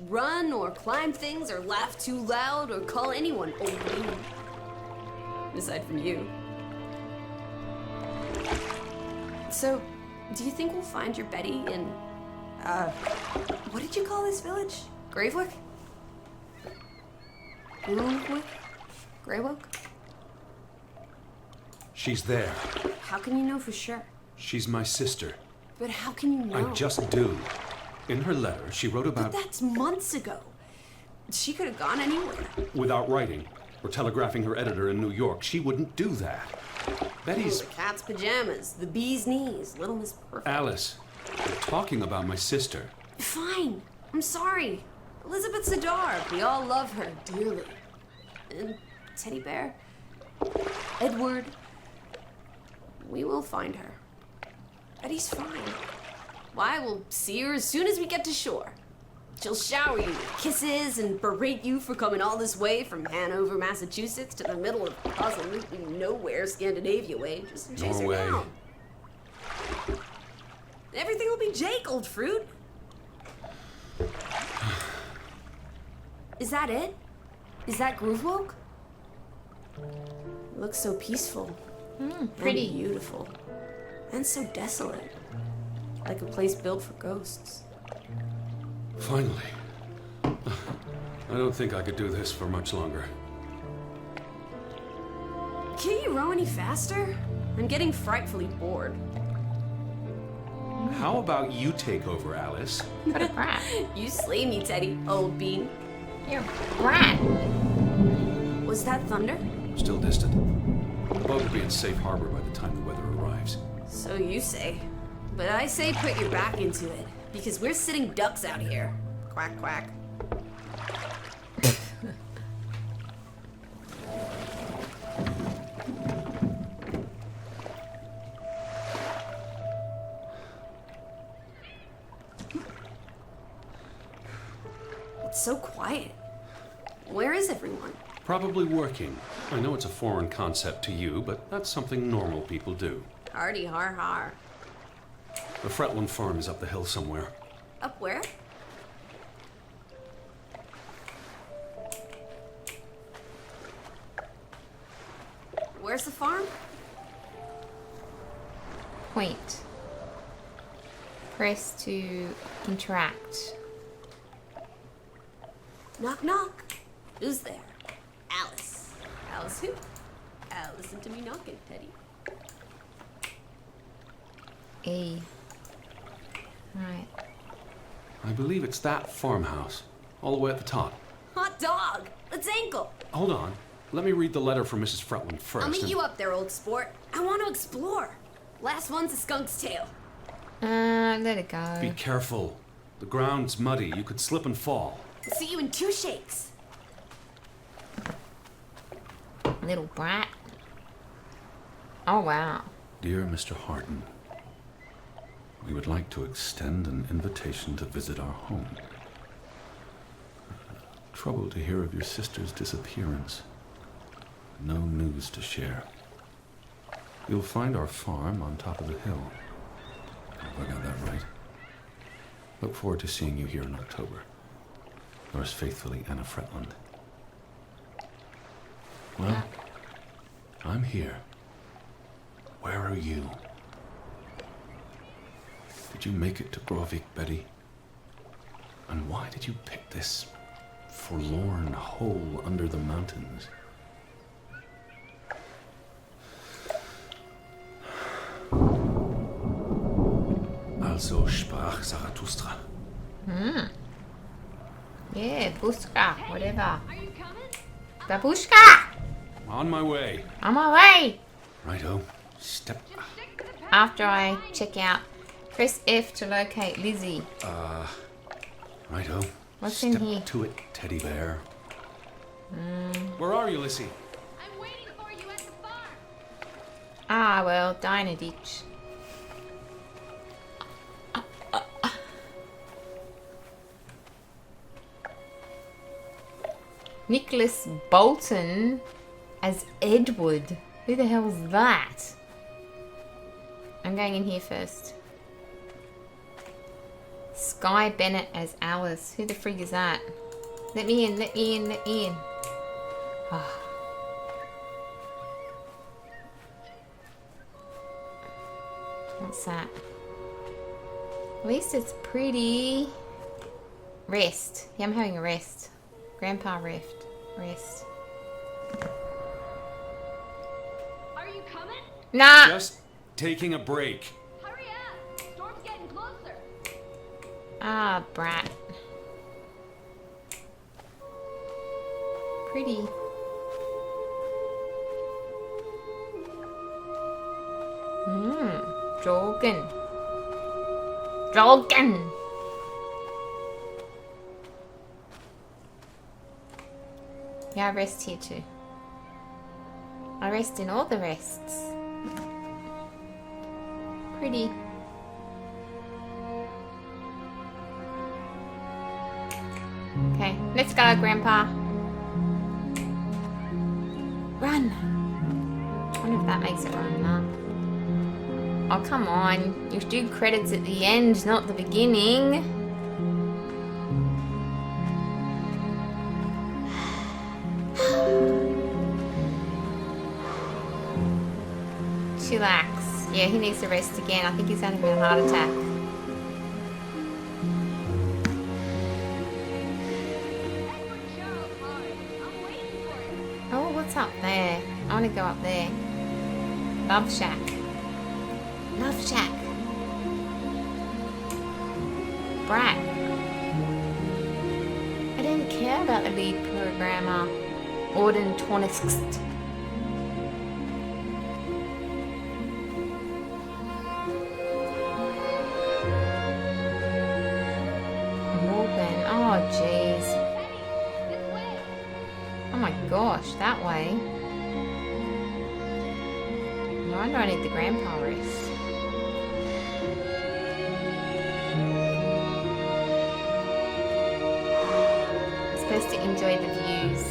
run or climb things or laugh too loud or call anyone old bean. Aside from you. So, do you think we'll find your Betty in, what did you call this village? Gravewick? Gloomwick? Greywoke? She's there. How can you know for sure? She's my sister. But how can you know? I just do. In her letter, she wrote about... But that's months ago. She could have gone anywhere. Without writing or telegraphing her editor in New York, she wouldn't do that. Betty's... The cat's pajamas, the bee's knees, Little Miss Perfect. Alice, you're talking about my sister. Fine. I'm sorry. Elizabeth Zadar. We all love her dearly. And Teddy Bear. Edward. We will find her. Betty's fine. Why, we'll see her as soon as we get to shore. She'll shower you with kisses and berate you for coming all this way from Hanover, Massachusetts to the middle of absolutely nowhere Scandinavia way just to chase Norway. her down. Everything will be Jake, old fruit. Is that it? Is that Groovewoke? It looks so peaceful. Pretty. And beautiful. And so desolate. Like a place built for ghosts. Finally. I don't think I could do this for much longer. Can't you row any faster? I'm getting frightfully bored. How about you take over, Alice? What a brat. You slay me, Teddy, old bean. You're a brat. Was that thunder? Still distant. The boat will be in safe harbor by the time the weather arrives. So you say. But I say put your back into it. Because we're sitting ducks out here. Quack, quack. It's so quiet. Where is everyone? Probably working. I know it's a foreign concept to you, but that's something normal people do. Hardy har har. The Fretland farm is up the hill somewhere. Up where? Where's the farm? Point. Press to interact. Knock, knock. Who's there? Alice. Alice who? Listen to me knocking, Teddy. E. Right. I believe it's that farmhouse, all the way at the top. Hot dog! Let's ankle! Hold on. Let me read the letter from Mrs. Fretland first. I'll meet you up there, old sport. I want to explore. Last one's a skunk's tail. Let it go. Be careful. The ground's muddy. You could slip and fall. I'll see you in 2 shakes. Little brat. Oh, wow. Dear Mr. Harden, we would like to extend an invitation to visit our home. Troubled to hear of your sister's disappearance. No news to share. You'll find our farm on top of the hill. Hope I got that right. Look forward to seeing you here in October. Yours faithfully, Anna Fretland. Well, I'm here. Where are you? Did you make it to Grovik, Betty? And why did you pick this forlorn hole under the mountains? Also sprach Zarathustra. Yeah, Buska, whatever. Are you coming? Babushka! On my way. On my way! Righto. Step. After I check out, press F to locate Lizzie. Righto. What's Step in here? to it, teddy bear. Where are you, Lissy? I'm waiting for you at the farm. Ah, well, die in a ditch. Nicholas Bolton as Edward. Who the hell's that? I'm going in here first. Sky Bennett as Alice. Who the frig is that? Let me in, let me in, let me in. Oh. What's that? At least it's pretty. Rest. Yeah, I'm having a rest. Grandpa rest. Are you coming? Nah. Just taking a break. Hurry up! Storm's getting closer. Ah, brat. Pretty. Draugen. Draugen! Yeah, I rest here too. I rest in all the rests. Pretty. Okay, let's go, Grandpa. Run! I wonder if that makes it run, huh? Oh, come on. You do credits at the end, not the beginning. Chillax. Yeah, he needs to rest again. I think he's having a heart attack. Edward Charles Hard. I'm waiting for you. Oh, what's up there? I want to go up there. Love Shack. Love Shack. Brat. I didn't care about the lead programmer. Auden Tornixt. Morgan. Oh, jeez. Teddy, this way. Oh my gosh, that way. No wonder I need the grandpa rest. Supposed to enjoy the views.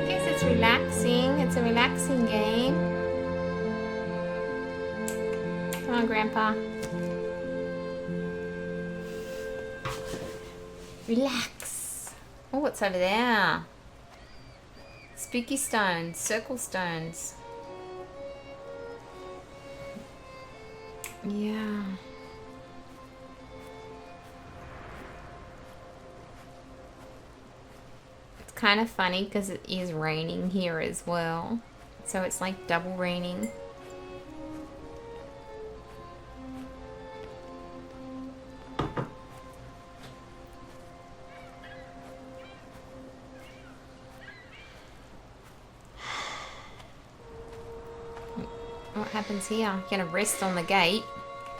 Guess it's relaxing. It's a relaxing game. Come on, Grandpa. Relax. Oh, what's over there? Spooky stones, circle stones. Yeah. It's kind of funny because it is raining here as well. So it's like double raining. What happens here? You're gonna rest on the gate.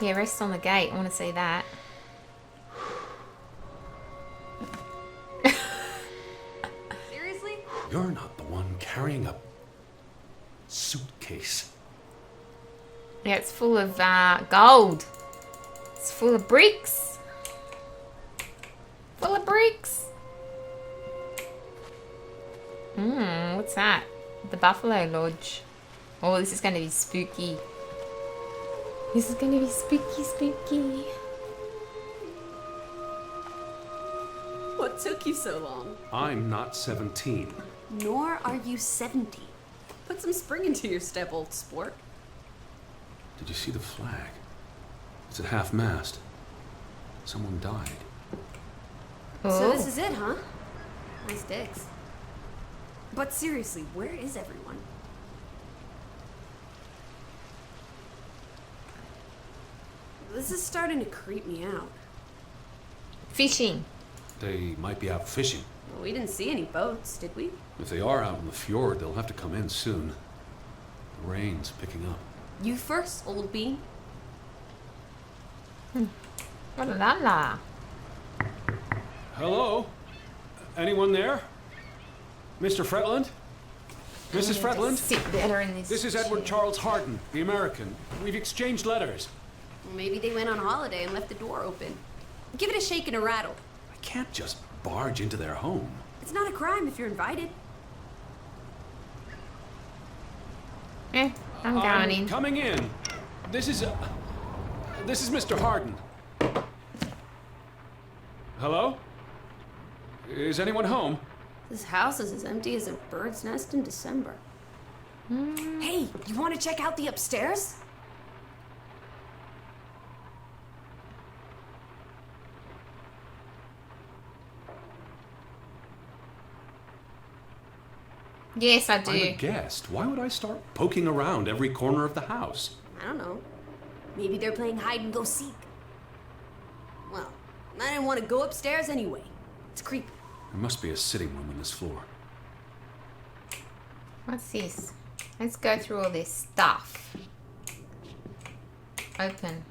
Yeah, rest on the gate. I want to see that. Seriously? You're not the one carrying a suitcase. Yeah, it's full of gold. It's full of bricks. Full of bricks. What's that? The Buffalo Lodge. Oh, this is going to be spooky. This is going to be spooky, spooky. What took you so long? I'm not 17. Nor are you 70. Put some spring into your step, old sport. Did you see the flag? It's at half-mast. Someone died. Oh. So this is it, huh? Nice digs. But seriously, where is everyone? This is starting to creep me out. Fishing. They might be out fishing. Well, we didn't see any boats, did we? If they are out in the fjord, they'll have to come in soon. The rain's picking up. You first, old bean. Oh la la. Hello? Anyone there? Mr. Fretland? Mrs. Fretland? Sit better in this. This is Edward chair. Charles Harden, the American. We've exchanged letters. Well, maybe they went on holiday and left the door open. Give it a shake and a rattle. I can't just barge into their home. It's not a crime if you're invited. I'm going in. Coming in. This is Mr. Harden. Hello? Is anyone home? This house is as empty as a bird's nest in December. Hey, you want to check out the upstairs? Yes, I I'm a do. guest. Why would I start poking around every corner of the house? I don't know. Maybe they're playing hide and go seek. Well, I didn't want to go upstairs anyway. It's creepy. There must be a sitting room on this floor. What's this? Let's go through all this stuff. Open.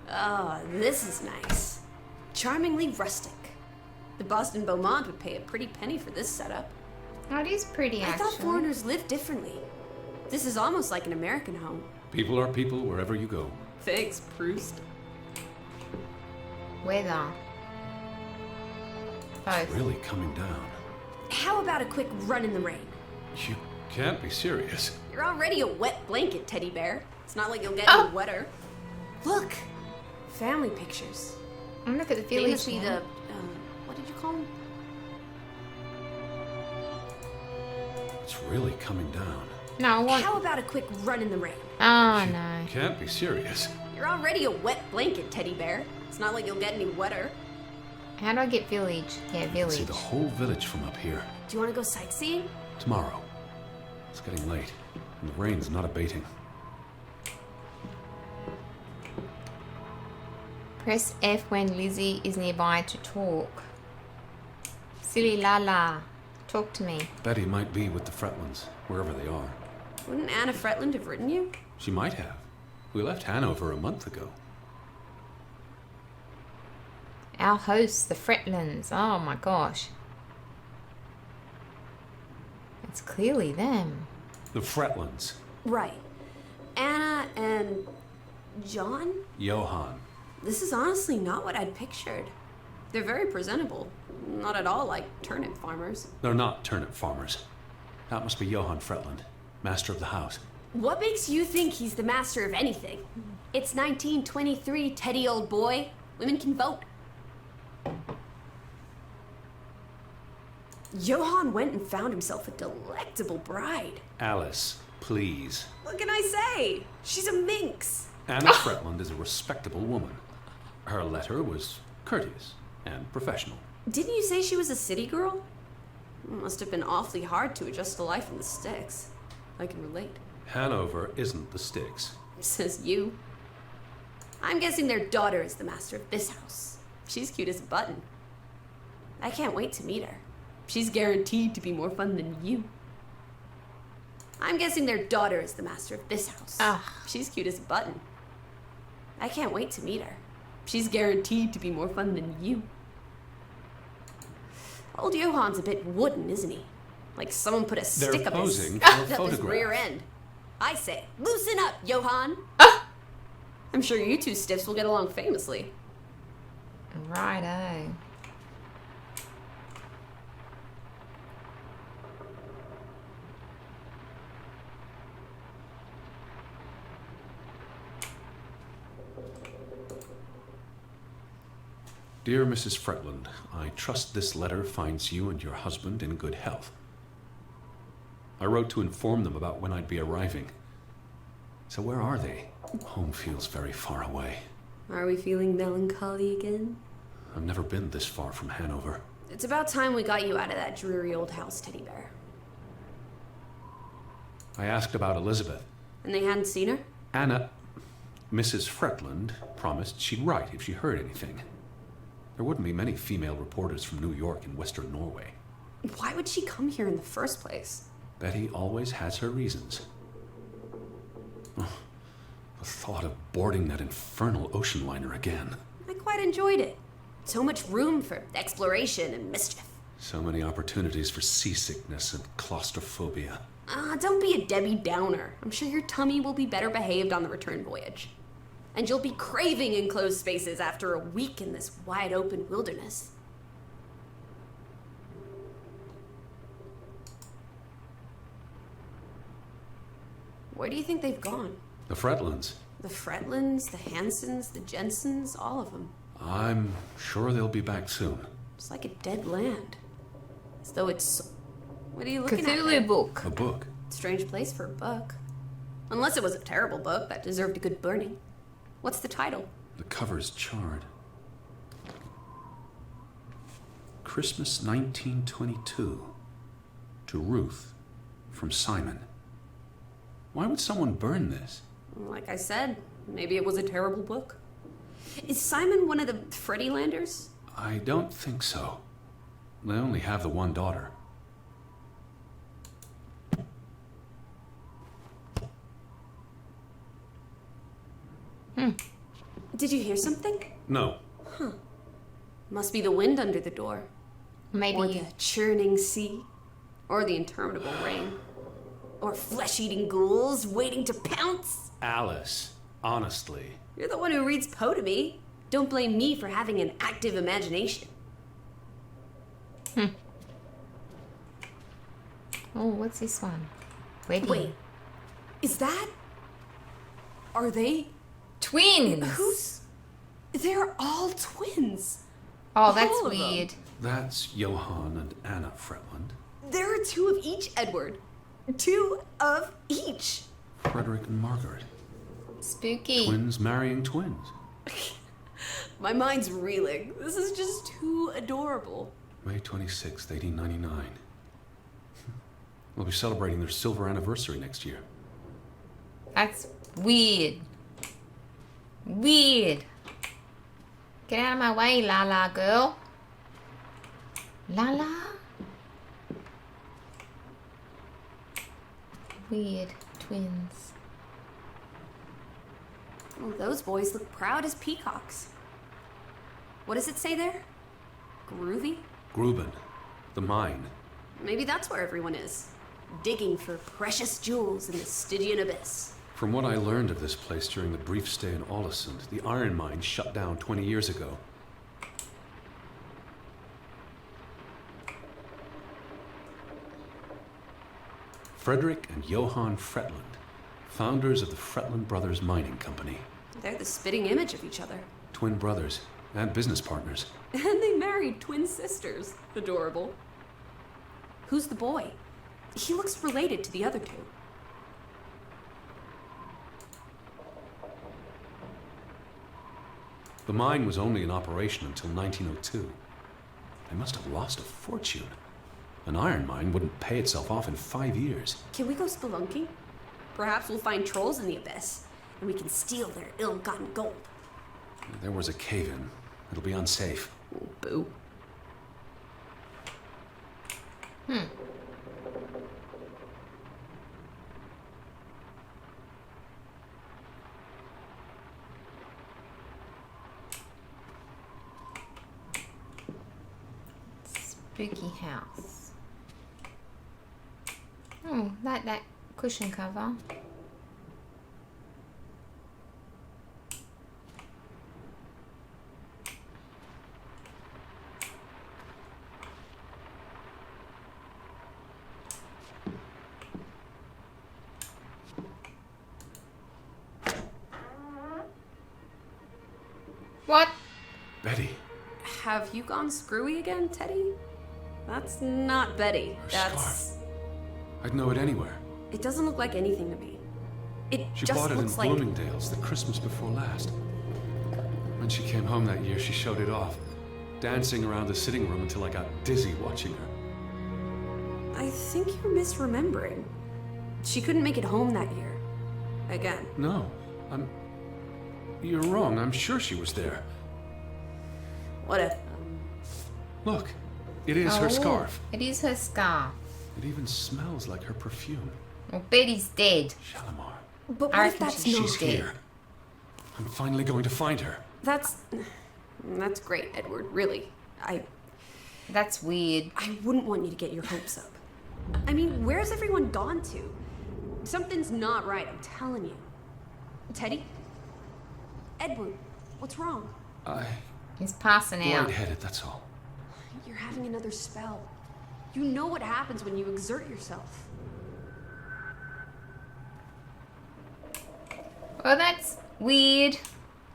Oh, this is nice. Charmingly rustic. The Boston Beaumont would pay a pretty penny for this setup. Oh, it is pretty, I actually. thought foreigners lived differently. This is almost like an American home. People are people wherever you go. Thanks, Proust. Weather. Both. Really coming down. How about a quick run in the rain? You can't be serious. You're already a wet blanket, teddy bear. It's not like you'll get Oh. any wetter. Look! Family pictures. And look at the village. Famously now. what did you call them? It's really coming down. No, I want. How about a quick run in the rain? Oh, You no. can't be serious. You're already a wet blanket, teddy bear. It's not like you'll get any wetter. How do I get village? Yeah, I can village. see the whole village from up here. Do you want to go sightseeing? Tomorrow. It's getting late, and the rain's not abating. Press F when Lizzie is nearby to talk. Silly Lala. Talk to me. Betty might be with the Fretlands, wherever they are. Wouldn't Anna Fretland have written you? She might have. We left Hanover a month ago. Our hosts, the Fretlands. Oh my gosh. It's clearly them. The Fretlands. Right. Anna and John? Johann. This is honestly not what I'd pictured. They're very presentable. Not at all like turnip farmers. They're not turnip farmers. That must be Johann Fretland, master of the house. What makes you think he's the master of anything? It's 1923, Teddy old boy. Women can vote. Johann went and found himself a delectable bride. Alice, please. What can I say? She's a minx. Anna Fretland is a respectable woman. Her letter was courteous and professional. Didn't you say she was a city girl? Must have been awfully hard to adjust to life in the sticks. I can relate. Hanover isn't the sticks. Says you. I'm guessing their daughter is the master of this house. She's cute as a button. I can't wait to meet her. She's guaranteed to be more fun than you. I'm guessing their daughter is the master of this house. She's cute as a button. I can't wait to meet her. She's guaranteed to be more fun than you. Old Johann's a bit wooden, isn't he? Like someone put a stick up his, posing for a up his photograph. rear end. I say, loosen up, Johann. I'm sure you two stiffs will get along famously. Righto. Dear Mrs. Fretland, I trust this letter finds you and your husband in good health. I wrote to inform them about when I'd be arriving. So where are they? Home feels very far away. Are we feeling melancholy again? I've never been this far from Hanover. It's about time we got you out of that dreary old house, Teddy Bear. I asked about Elizabeth. And they hadn't seen her? Anna, Mrs. Fretland, promised she'd write if she heard anything. There wouldn't be many female reporters from New York and Western Norway. Why would she come here in the first place? Betty always has her reasons. Oh, the thought of boarding that infernal ocean liner again. I quite enjoyed it. So much room for exploration and mischief. So many opportunities for seasickness and claustrophobia. Don't be a Debbie Downer. I'm sure your tummy will be better behaved on the return voyage. And you'll be craving enclosed spaces after a week in this wide open wilderness. Where do you think they've gone? The Fretlands. The Fretlands, the Hansons, the Jensens, all of them. I'm sure they'll be back soon. It's like a dead land. As though it's... What are you looking at? Cthulhu there? book. A book. Strange place for a book. Unless it was a terrible book that deserved a good burning. What's the title? The cover's charred. Christmas 1922. To Ruth. From Simon. Why would someone burn this? Like I said, maybe it was a terrible book. Is Simon one of the Freddy Landers? I don't think so. They only have the one daughter. Did you hear something? No. Must be the wind under the door. Maybe. Or the churning sea. Or the interminable rain. Or flesh-eating ghouls waiting to pounce. Alice, honestly. You're the one who reads Poe to me. Don't blame me for having an active imagination. Oh, what's this one? Wedding. Wait, is that... Are they... Twins! Who's... They're all twins. Oh, that's all of them. weird. That's Johann and Anna Fretland. There are two of each, Edward. Two of each. Frederick and Margaret. Spooky. Twins marrying twins. My mind's reeling. This is just too adorable. May 26th, 1899. We'll be celebrating their silver anniversary next year. That's weird. Weird. Get out of my way, Lala girl. Lala? Weird twins. Oh, those boys look proud as peacocks. What does it say there? Groovy? Gruben. The mine. Maybe that's where everyone is. Digging for precious jewels in the Stygian abyss. From what I learned of this place during the brief stay in Ålesund, the iron mine shut down 20 years ago. Frederick and Johann Fretland, founders of the Fretland Brothers Mining Company. They're the spitting image of each other. Twin brothers and business partners. And they married twin sisters. Adorable. Who's the boy? He looks related to the other two. The mine was only in operation until 1902. They must have lost a fortune. An iron mine wouldn't pay itself off in 5 years. Can we go spelunking? Perhaps we'll find trolls in the abyss, and we can steal their ill-gotten gold. There was a cave-in. It'll be unsafe. Oh, boo. Spooky house. Oh, like that cushion cover. What? Betty. Have you gone screwy again, Teddy? That's not Betty. Her That's... I'd know it anywhere. It doesn't look like anything to me. It She just bought it in looks like... Bloomingdale's the Christmas before last. When she came home that year, she showed it off, dancing around the sitting room until I got dizzy watching her. I think you're misremembering. She couldn't make it home that year. Again. No, You're wrong. I'm sure she was there. What a... Look, it is her scarf. It is her scarf. It even smells like her perfume. Well, Betty's dead. Shalimar. But what I if reckon that's she's not... She's dead. here. I'm finally going to find her. That's great, Edward. Really. That's weird. I wouldn't want you to get your hopes up. I mean, where's everyone gone to? Something's not right, I'm telling you. Teddy? Edward, what's wrong? He's passing out. Lightheaded, that's all. You're having another spell. You know what happens when you exert yourself. Well, that's weird.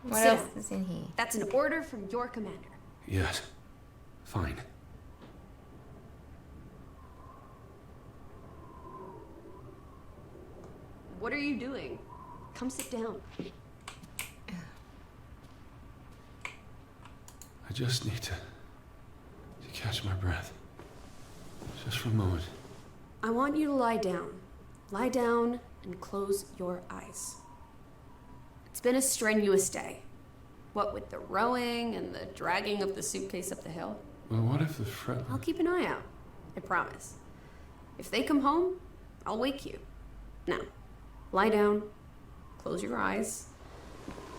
What Sit else down. is in here? That's an order from your commander. Yes. Fine. What are you doing? Come sit down. I just need to catch my breath. Just for a moment. I want you to lie down. Lie down and close your eyes. It's been a strenuous day. What with the rowing and the dragging of the suitcase up the hill. Well, what if the I'll keep an eye out. I promise. If they come home, I'll wake you. Now, lie down, close your eyes,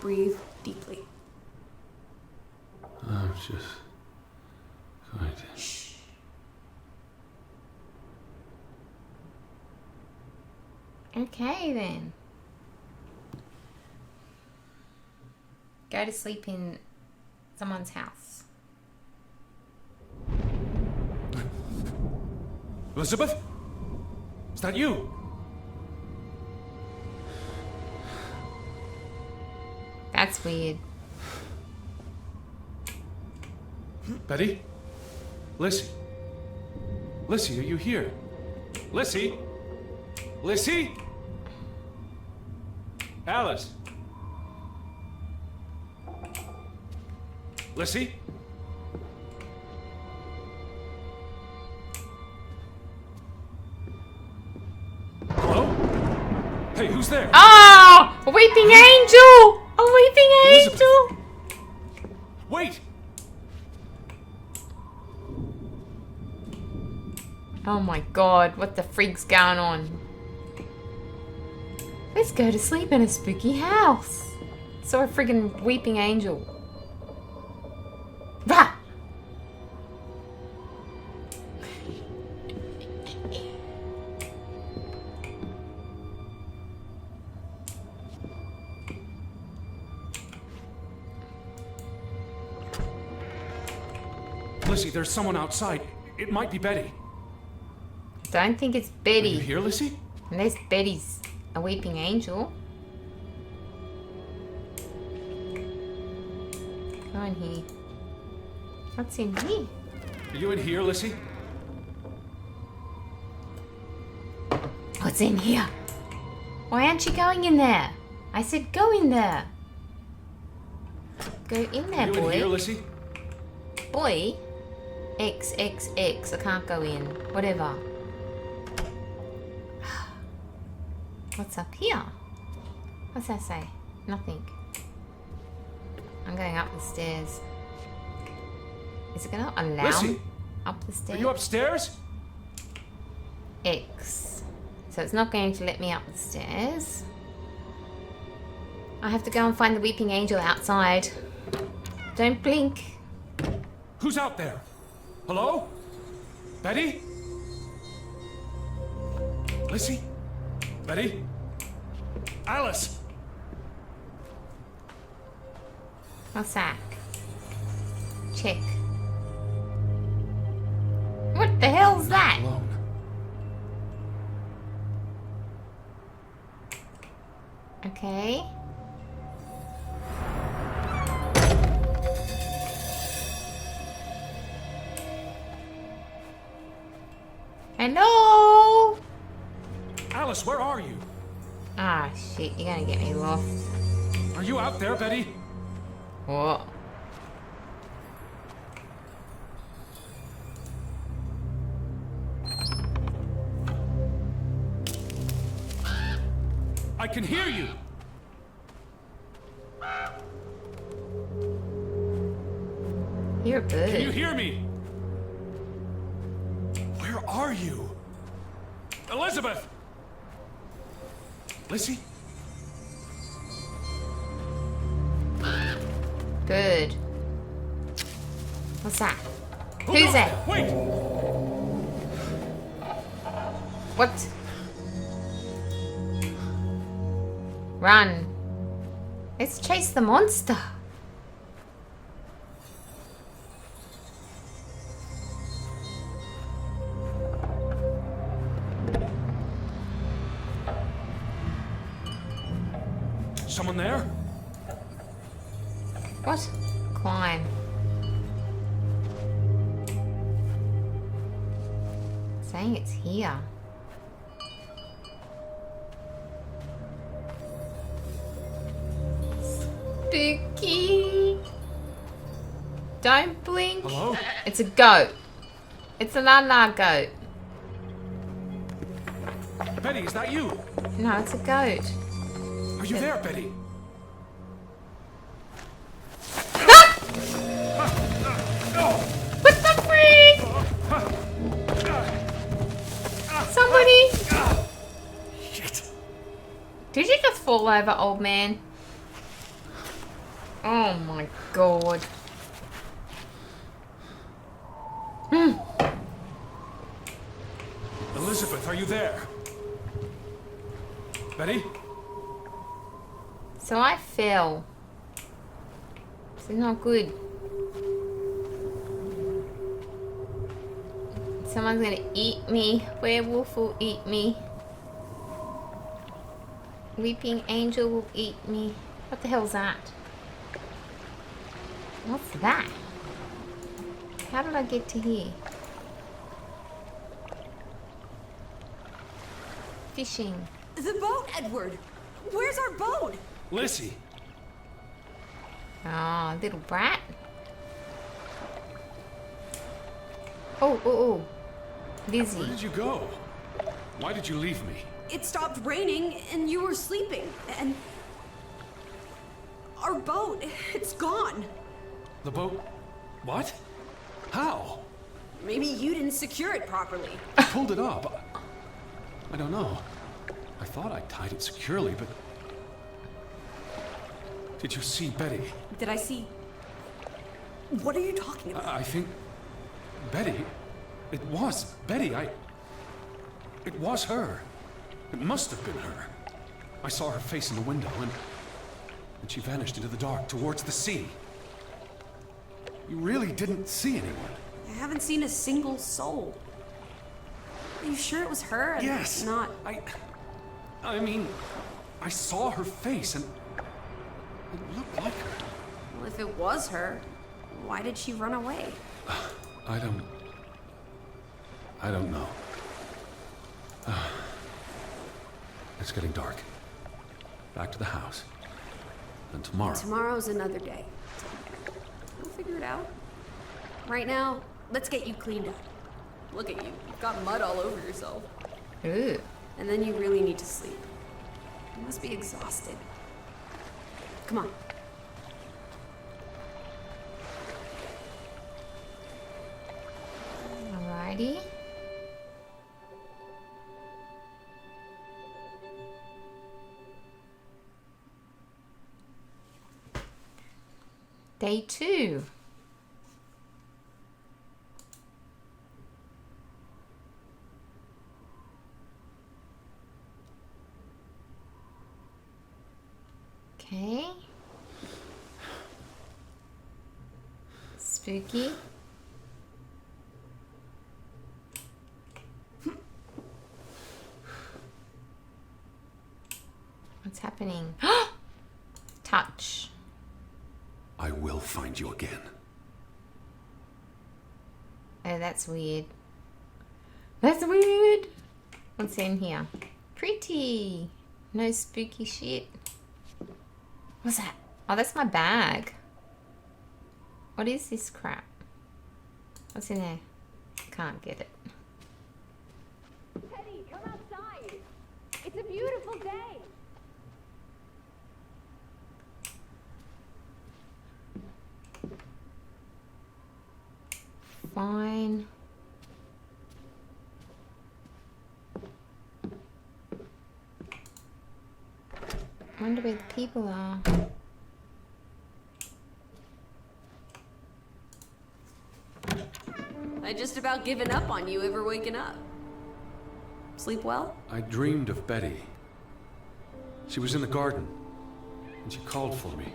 breathe deeply. I'm just going to... Shh. Okay, then. Go to sleep in someone's house. Elizabeth? Is that you? That's weird. Betty? Lissy? Lissy, are you here? Lissy? Lissy? Alice? Lissy? Hello? Hey, who's there? Oh! A weeping angel! A weeping Elizabeth. angel! Wait! Oh my god, what the freak's going on? Let's go to sleep in a spooky house. Saw a friggin' weeping angel. Rah! Lissy, there's someone outside. It might be Betty. Don't think it's Are you Betty. here, Lissy? Unless Betty's a weeping angel. Go in here. What's in here? Are you in here, Lissy? What's in here? Why aren't you going in there? I said go in there. Go in Are there, you in here, boy. Lissy? Boy. X, X, X. I can't go in. Whatever. What's up here? What's that say? Nothing. I'm going up the stairs. Is it gonna allow Lissy? me up the Are stairs? you upstairs? X. So it's not going to let me up the stairs. I have to go and find the weeping angel outside. Don't blink. Who's out there? Hello? Betty? Lissy? Betty? Alice? What's that? Check. What the hell's that? Alone. Okay. Hello? Alice, where are you? Ah, shit, you're gonna get me lost. Are you out there, Betty? What? I can hear you. You're a bird. Can you hear me? Where are you? Elizabeth! Lissy? Good. What's that? Who Who's goes that? there? Wait! What? Run. Let's chase the monster. Someone there? What? Climb. Saying it's here. Spooky. Don't blink. Hello? It's a goat. It's a la goat. Betty, is that you? No, it's a goat. Are you there, Betty? What the freak? Somebody. Shit. Did you just fall over, old man? Oh my god. Elizabeth, are you there? Betty? So I fell. This is not good. Someone's gonna eat me. Werewolf will eat me. Weeping angel will eat me. What the hell's that? What's that? How did I get to here? Fishing. The boat, Edward! Where's our boat? Lissy. Oh, little brat. Oh. Lizzie. Where did you go? Why did you leave me? It stopped raining and you were sleeping. And our boat, it's gone. The boat? What? How? Maybe you didn't secure it properly. I pulled it up. I don't know. I thought I tied it securely, but... Did you see Betty? Did I see... What are you talking about? I think... Betty? It was Betty. It was her. It must have been her. I saw her face in the window, and she vanished into the dark towards the sea. You really didn't see anyone? I haven't seen a single soul. Are you sure it was her and Yes. not... I mean, I saw her face, and it looked like her. Well, if it was her, why did she run away? I don't know. It's getting dark. Back to the house. And tomorrow... Tomorrow's another day. We'll figure it out. Right now, let's get you cleaned up. Look at you. You've got mud all over yourself. Ooh. And then you really need to sleep. You must be exhausted. Come on. Alrighty. Day 2. Okay. Spooky. What's happening? Touch. I will find you again. Oh, that's weird. That's weird. What's in here? Pretty. No spooky shit. What's that? Oh, that's my bag. What is this crap? What's in there? Can't get it. Teddy, come outside. It's a beautiful day. Fine. Wonder where the people are. I just about given up on you ever waking up. Sleep well? I dreamed of Betty. She was in the garden, and she called for me.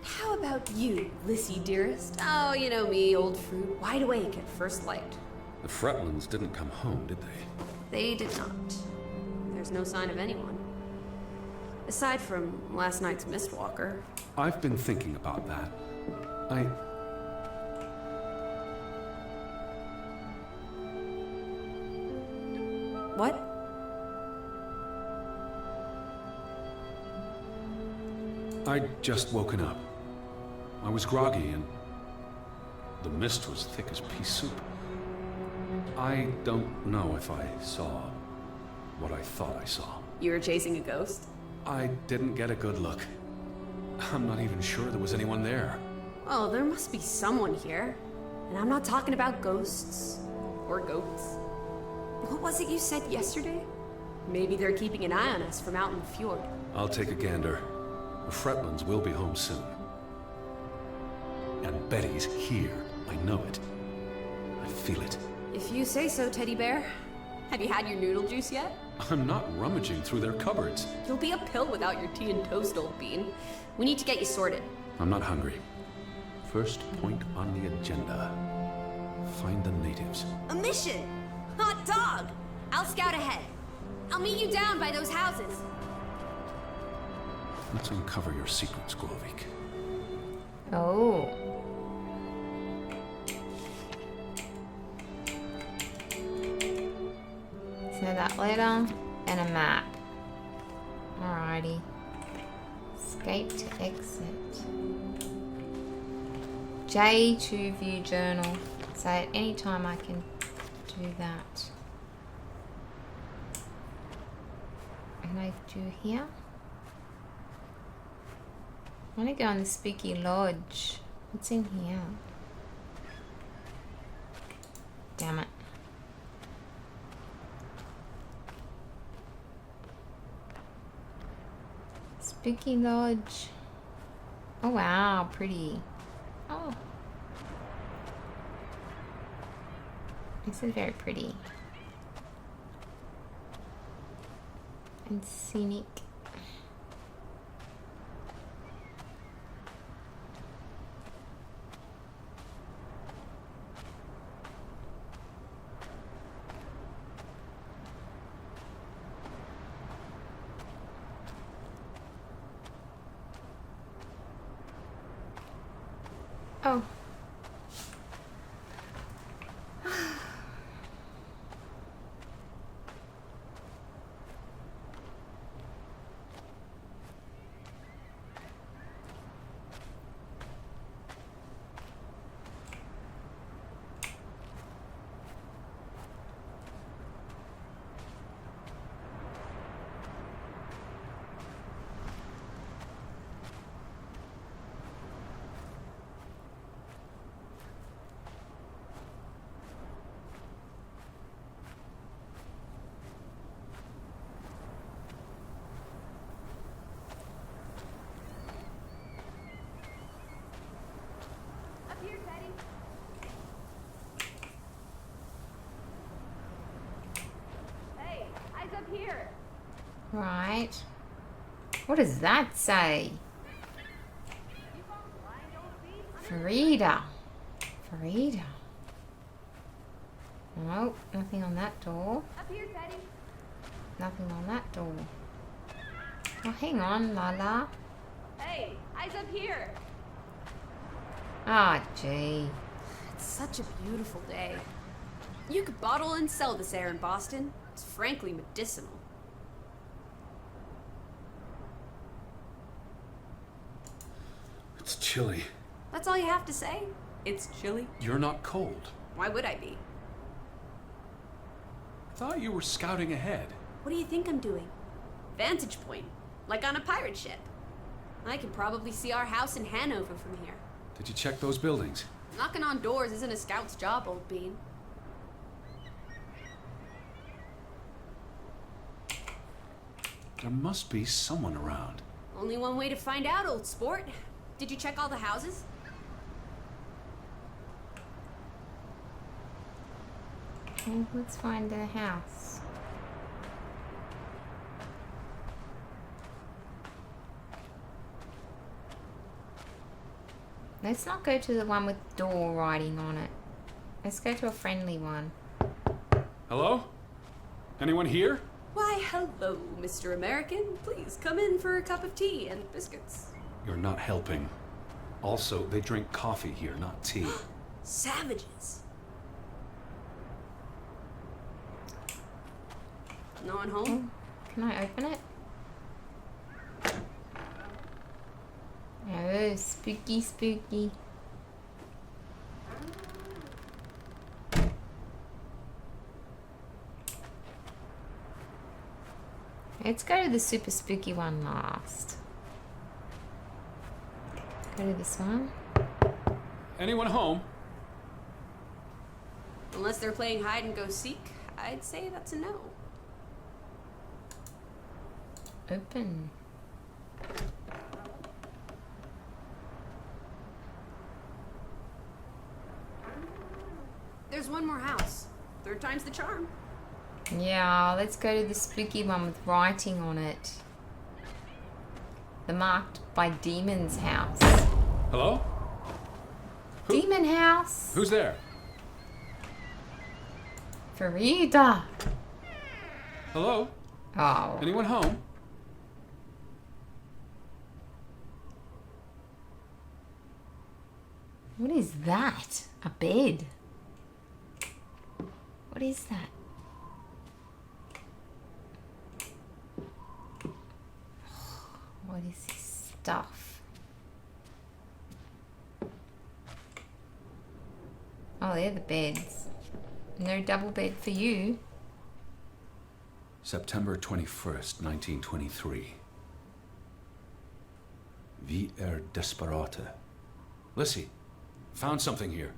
How about you, Lissy dearest? Oh, you know me, old fruit, wide awake at first light. The Fretlands didn't come home, did they? They did not. There's no sign of anyone. Aside from last night's Mistwalker. I've been thinking about that. What? I'd just woken up. I was groggy and the mist was thick as pea soup. I don't know if I saw what I thought I saw. You were chasing a ghost? I didn't get a good look. I'm not even sure there was anyone there. Oh, there must be someone here. And I'm not talking about ghosts. Or goats. What was it you said yesterday? Maybe they're keeping an eye on us from out in the fjord. I'll take a gander. The Fretlands will be home soon. And Betty's here. I know it. I feel it. If you say so, Teddy Bear. Have you had your noodle juice yet? I'm not rummaging through their cupboards. You'll be a pill without your tea and toast, old bean. We need to get you sorted. I'm not hungry. First point on the agenda. Find the natives. A mission! Hot dog! I'll scout ahead. I'll meet you down by those houses. Let's uncover your secrets, Govik. Oh. So that letter and a map. Alrighty. Escape to exit. J to view journal. So at any time I can do that. Can I do here? I want to go in the spooky lodge. What's in here? Damn it. Spooky lodge. Oh wow, pretty. Oh. This is very pretty. And scenic. Oh. Here. Right. What does that say? Frida. Frida. Nope, nothing on that door. Up here, Teddy. Nothing on that door. Oh, hang on, Lala. Hey, eyes up here. Ah, gee. It's such a beautiful day. You could bottle and sell this air in Boston. It's frankly medicinal. It's chilly. That's all you have to say? It's chilly? You're not cold. Why would I be? I thought you were scouting ahead. What do you think I'm doing? Vantage point, like on a pirate ship. I can probably see our house in Hanover from here. Did you check those buildings? Knocking on doors isn't a scout's job, old bean. There must be someone around. Only one way to find out, old sport. Did you check all the houses? Okay, let's find the house. Let's not go to the one with door writing on it. Let's go to a friendly one. Hello? Anyone here? Why, hello, Mr. American. Please come in for a cup of tea and biscuits. You're not helping. Also, they drink coffee here, not tea. Savages. No one home? Can I open it? Oh, spooky, spooky. Let's go to the super spooky one last. Go to this one. Anyone home? Unless they're playing hide and go seek, I'd say that's a no. Open. There's one more house. Third time's the charm. Yeah, let's go to the spooky one with writing on it. The marked by Demon's House. Hello? Demon House. Who's there? Farida. Hello? Oh. Anyone home? What is that? A bed. What is that? What is this stuff? Oh, they're the beds. No double bed for you. September 21st, 1923. Vi desperata. Lissy, found something here.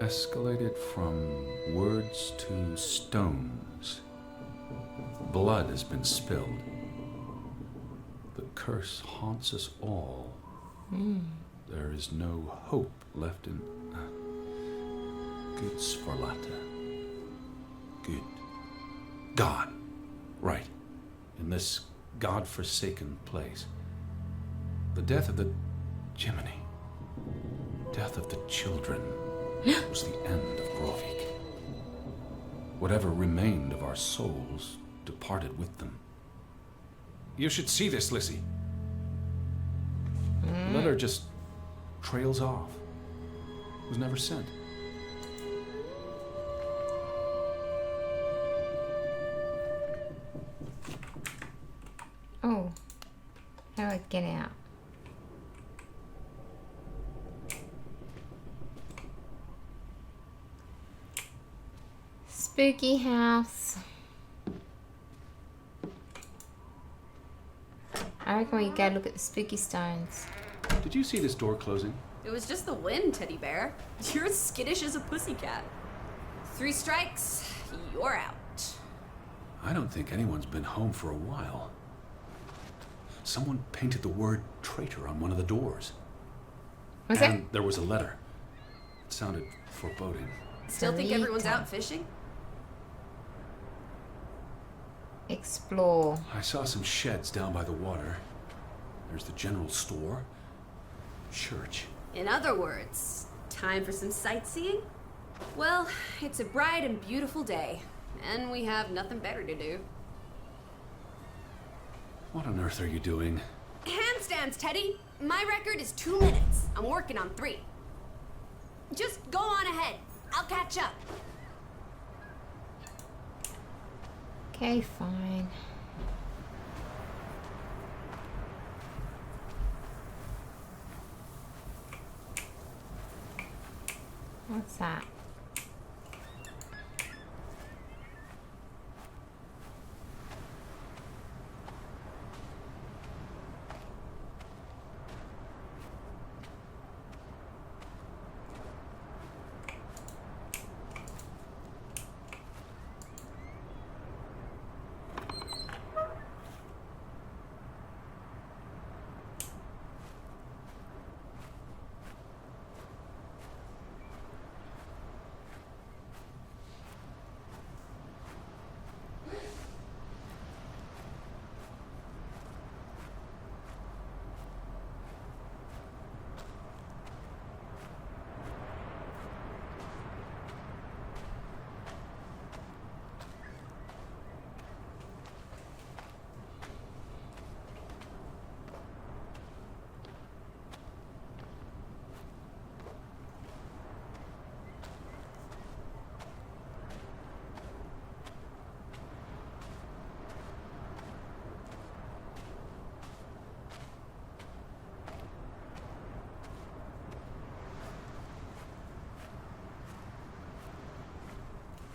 Escalated from words to stones. Blood has been spilled. The curse haunts us all. There is no hope left in good Sforlata. Good. God. Right. In this God-forsaken place. The death of the Jiminy. Death of the children was the end of Grovik. Whatever remained of our souls departed with them. You should see this, Lissy. The letter just trails off. It was never sent. Oh. How do I get out? Spooky house. I reckon we go look at the spooky stones. Did you see this door closing? It was just the wind, teddy bear. You're as skittish as a pussycat. 3 strikes, you're out. I don't think anyone's been home for a while. Someone painted the word traitor on one of the doors. Was And there was a letter. It sounded foreboding. Still think everyone's out fishing? Explore. I saw some sheds down by the water. There's the general store. Church. In other words, time for some sightseeing? Well, it's a bright and beautiful day, and we have nothing better to do. What on earth are you doing? Handstands, Teddy! My record is 2 minutes. I'm working on 3. Just go on ahead. I'll catch up. Okay, fine. What's that?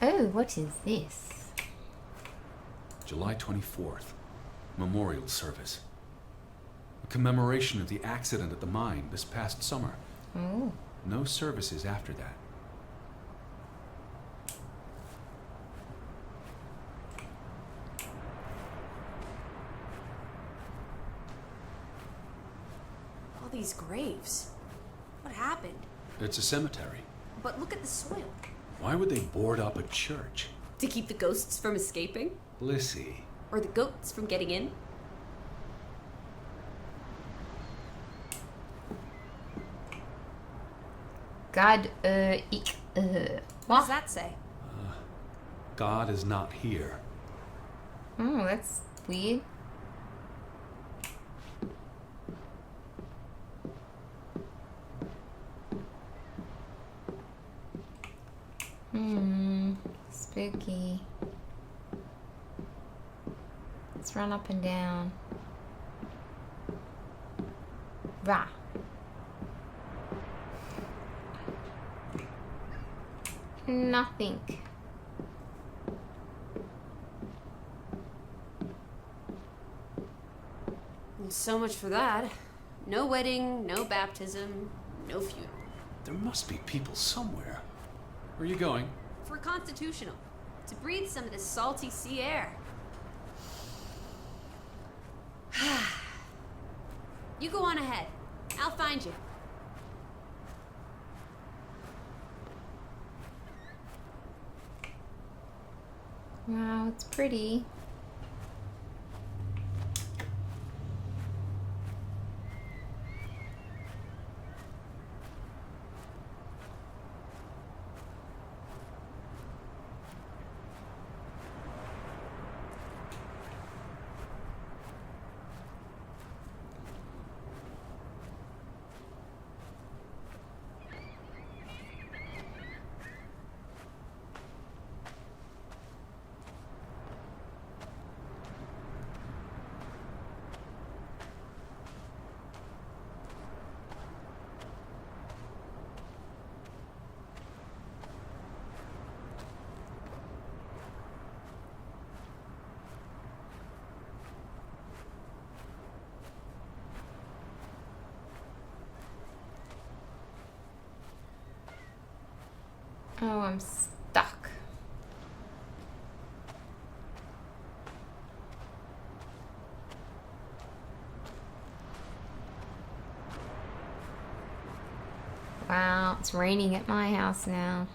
Oh, what is this? July 24th. Memorial service. A commemoration of the accident at the mine this past summer. Oh. No services after that. All these graves. What happened? It's a cemetery. But look at the soil. Why would they board up a church? To keep the ghosts from escaping? Lissy. Or the goats from getting in? God, ik, What does that say? God is not here. Oh, that's weird. Spooky. Let's run up and down. Rah. Nothing. And so much for that. No wedding, no baptism, no funeral. There must be people somewhere. Where are you going? For constitutional. To breathe some of this salty sea air. You go on ahead. I'll find you. Wow, it's pretty. Oh, I'm stuck. Wow, it's raining at my house now.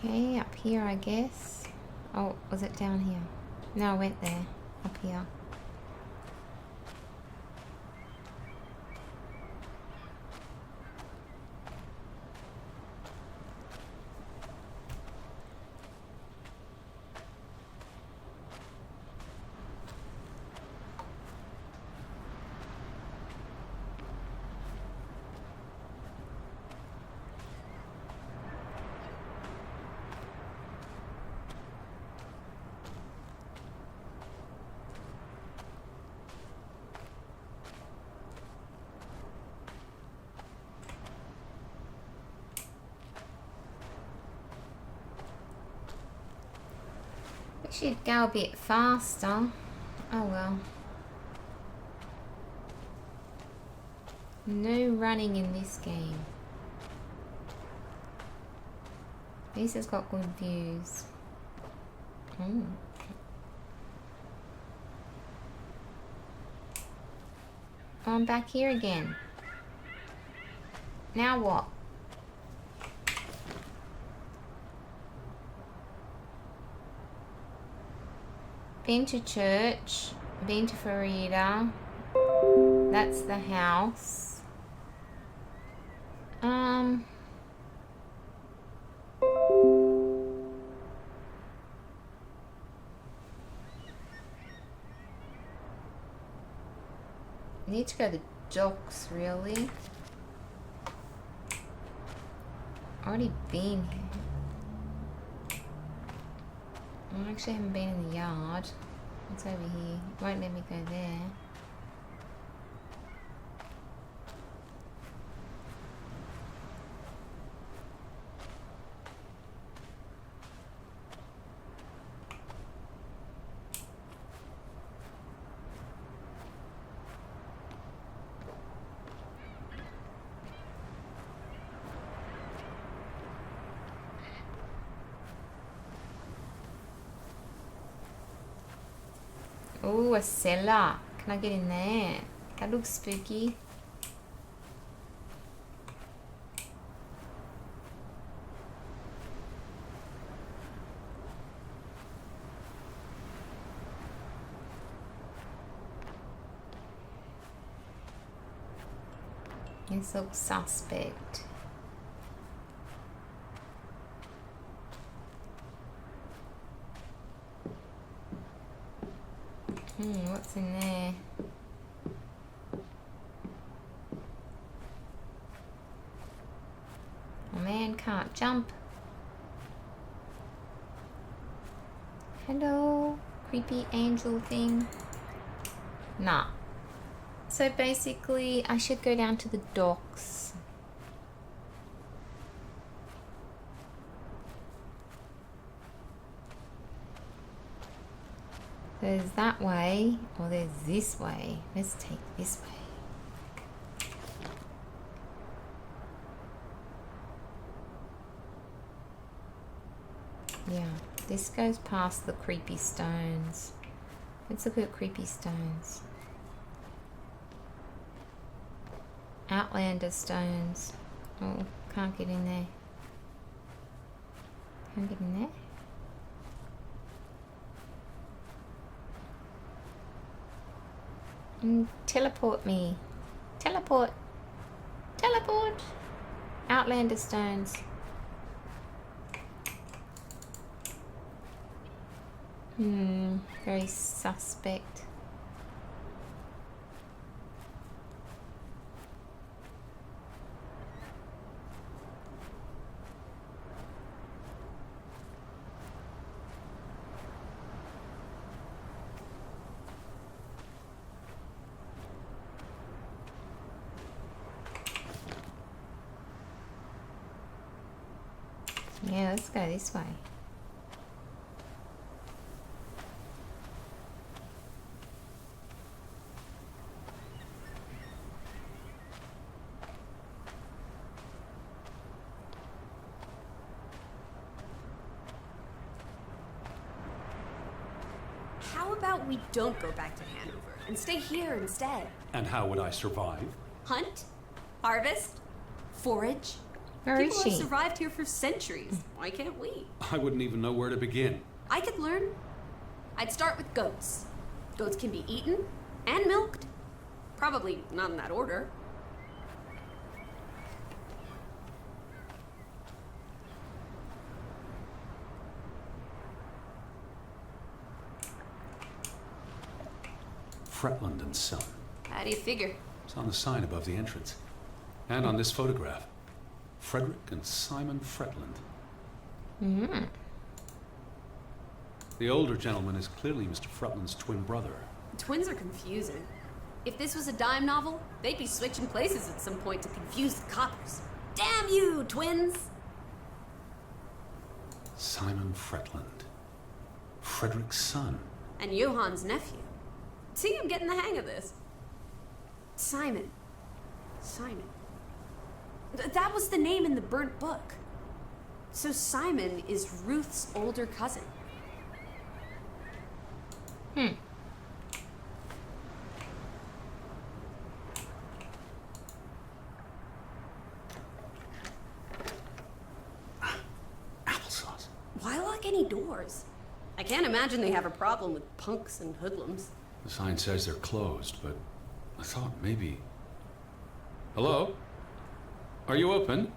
Okay, up here, I guess. Oh, was it down here? No, I went there. Up here. Should go a bit faster. Oh well. No running in this game. This has got good views. Oh. I'm back here again. Now what? Been to church, been to Farida. That's the house. Need to go to the docks, really. already been here. I actually haven't been in the yard. What's over here? It won't let me go there. Oh, a cellar. Can I get in there? That looks spooky. This looks suspect. What's in there? Oh man, can't jump. Hello, creepy angel thing. Nah. So basically, I should go down to the docks. There's that way, or there's this way. Let's take this way. Yeah, this goes past the creepy stones. Let's look at creepy stones. Outlander stones. Oh, can't get in there. Can't get in there? Teleport me. Teleport. Teleport. Outlander stones. Very suspect. Yeah, let's go this way. How about we don't go back to Hanover and stay here instead? And how would I survive? Hunt? Harvest? Forage? Where is People she? have survived here for centuries. Why can't we? I wouldn't even know where to begin. I could learn. I'd start with goats. Goats can be eaten and milked. Probably not in that order. Fretland and Son. How do you figure? It's on the sign above the entrance. And on this photograph. Frederick and Simon Fretland. The older gentleman is clearly Mr. Fretland's twin brother. Twins are confusing. If this was a dime novel, they'd be switching places at some point to confuse the coppers. Damn you, twins! Simon Fretland. Frederick's son. And Johann's nephew. See, I'm getting the hang of this. Simon. That was the name in the burnt book. So Simon is Ruth's older cousin. Applesauce. Why lock any doors? I can't imagine they have a problem with punks and hoodlums. The sign says they're closed, but I thought maybe... Hello? Are you open?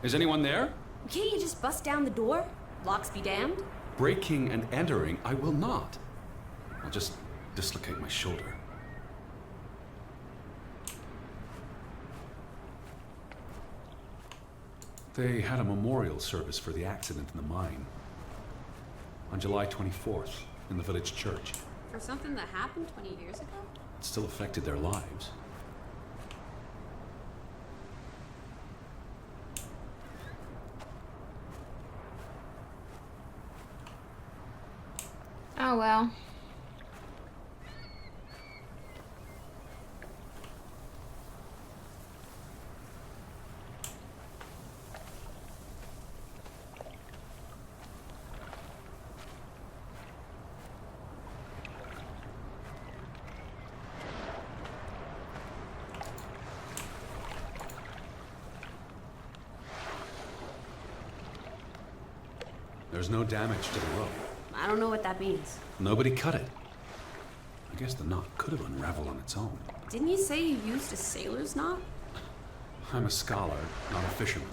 Is anyone there? Can't you just bust down the door? Locks be damned. Breaking and entering, I will not. I'll just dislocate my shoulder. They had a memorial service for the accident in the mine on July 24th in the village church. For something that happened 20 years ago? It still affected their lives. Oh well. There's no damage to the rope. I don't know what that means. Nobody cut it. I guess the knot could have unraveled on its own. Didn't you say you used a sailor's knot? I'm a scholar, not a fisherman.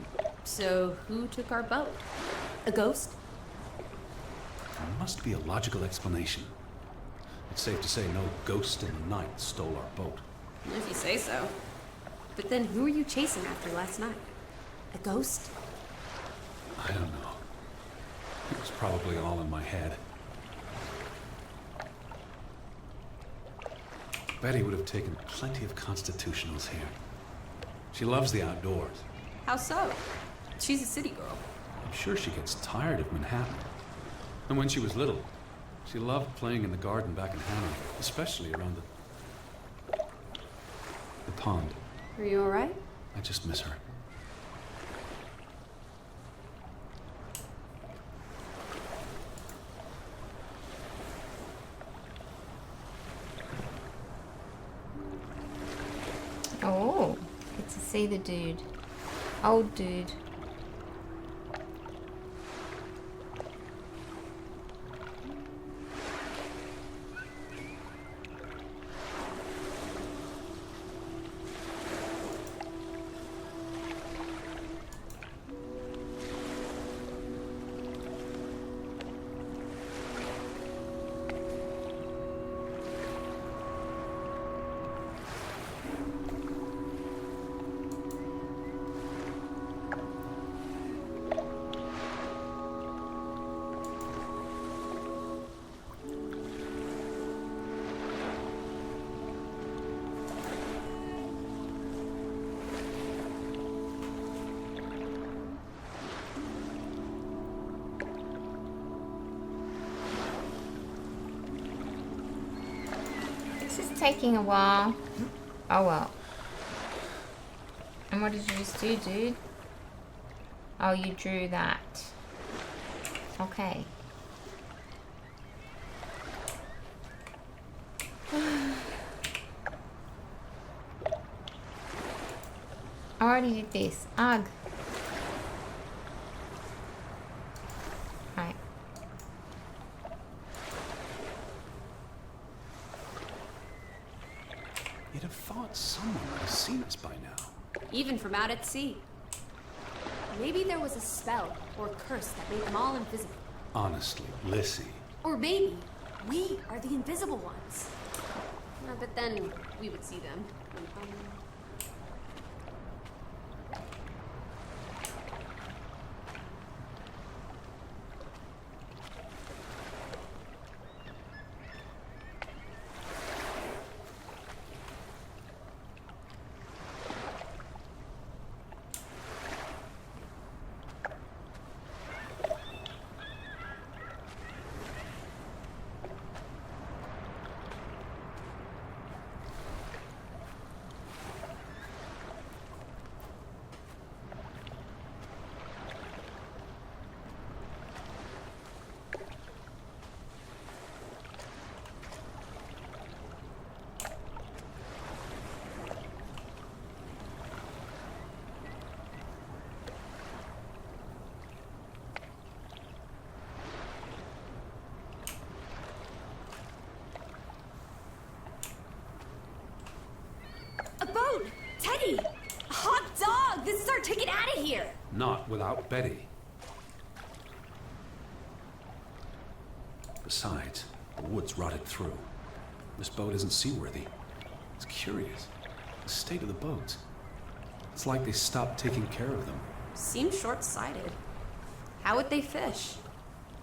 So who took our boat? A ghost? There must be a logical explanation. It's safe to say no ghost in the night stole our boat. If you say so. But then who were you chasing after last night? A ghost? I don't know. It was probably all in my head. Betty would have taken plenty of constitutionals here. She loves the outdoors. How so? She's a city girl. I'm sure she gets tired of Manhattan. And when she was little, she loved playing in the garden back in Hanover, especially around the pond. Are you alright? I just miss her. Oh, get to see the dude. Old dude. This is taking a while. Oh well. And what did you just do, dude? Oh, you drew that. Okay. I already did this. Ugh. Right. You'd have thought someone would have seen us by now. Even from out at sea. Maybe there was a spell or curse that made them all invisible. Honestly, Lissy. Or maybe we are the invisible ones. But then we would see them. A boat! Teddy! A hot dog! This is our ticket out of here! Not without Betty. Besides, the woods rotted through. This boat isn't seaworthy. It's curious. The state of the boats. It's like they stopped taking care of them. seem short-sighted. How would they fish?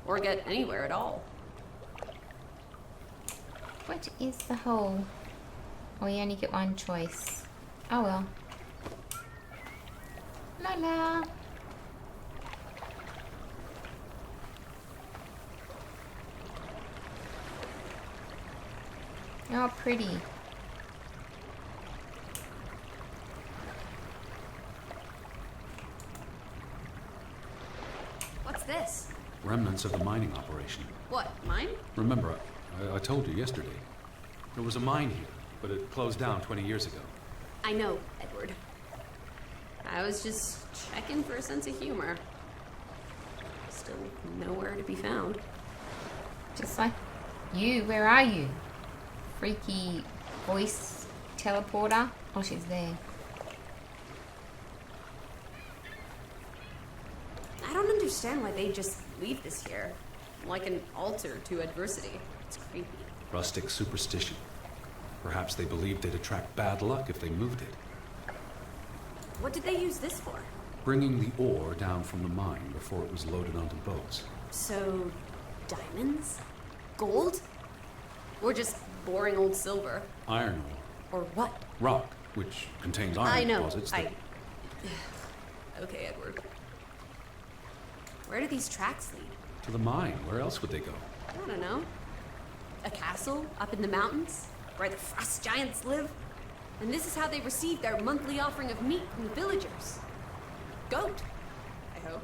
Or get anywhere at all? What is the hole? Oh, you only get one choice. Oh well. Lola. Oh, pretty. What's this? Remnants of the mining operation. What, mine? Remember, I told you yesterday. There was a mine here, but it closed down 20 years ago. I know, Edward. I was just checking for a sense of humor. Still nowhere to be found. Just like you. Where are you? Freaky voice teleporter. Oh, she's there. I don't understand why they just leave this here. Like an altar to adversity. It's creepy. Rustic superstition. Perhaps they believed they'd attract bad luck if they moved it. What did they use this for? Bringing the ore down from the mine before it was loaded onto boats. So, diamonds? Gold? Or just boring old silver? Iron ore. Or what? Rock, which contains iron I know. deposits. that- Okay, Edward. Where do these tracks lead? To the mine. Where else would they go? I don't know. A castle up in the mountains where the frost giants live? And this is how they receive their monthly offering of meat from the villagers. Goat, I hope.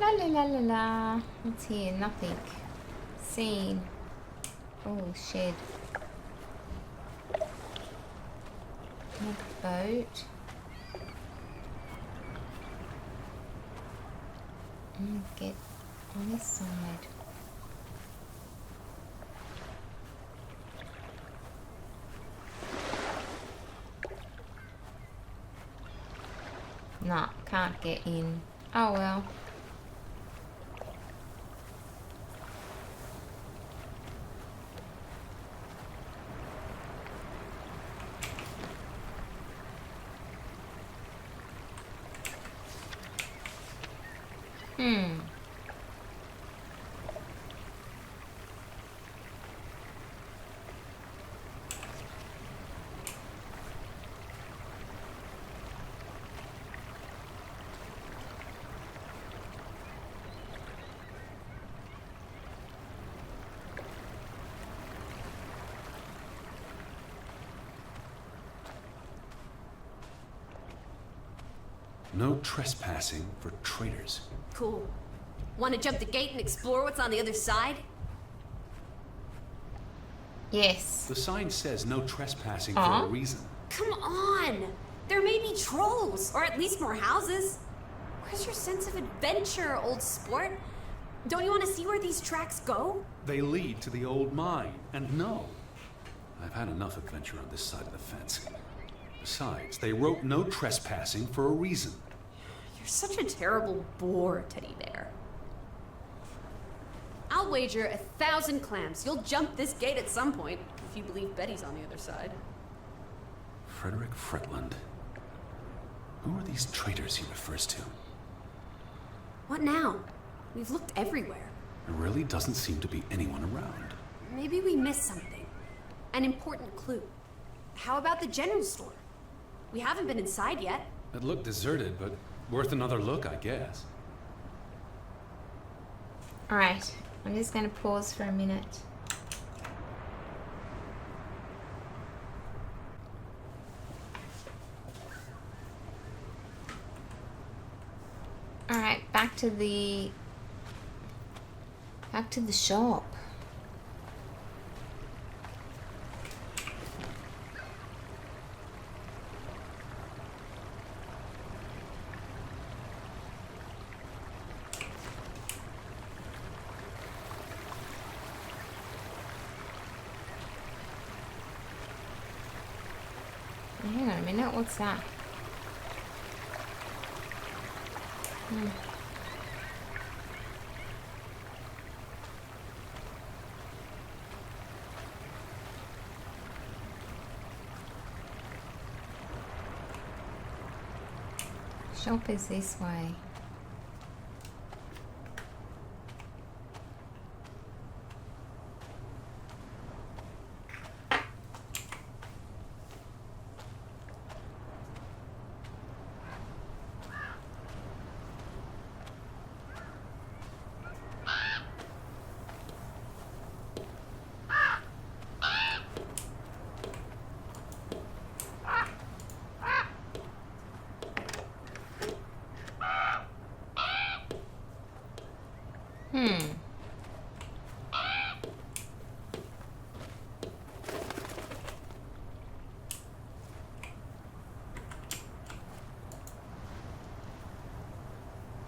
La la la la la. What's here? Nothing. Seen. Oh, shed. Another boat. Get on this side. Nah, can't get in. Oh well. No trespassing for traitors. Cool. Want to jump the gate and explore what's on the other side? Yes. The sign says no trespassing for Aw. a reason. Come on! There may be trolls, or at least more houses. Where's your sense of adventure, old sport? Don't you want to see where these tracks go? They lead to the old mine, and no. I've had enough adventure on this side of the fence. Besides, they wrote no trespassing for a reason. You're such a terrible bore, Teddy Bear. I'll wager 1,000 clams you'll jump this gate at some point, if you believe Betty's on the other side. Frederick Fretland. Who are these traitors he refers to? What now? We've looked everywhere. There really doesn't seem to be anyone around. Maybe we missed something. An important clue. How about the general store? We haven't been inside yet. It looked deserted, but worth another look, I guess. Alright, I'm just going to pause for a minute. Alright, back to the shop. Hang on a minute, what's that? Shop is this way.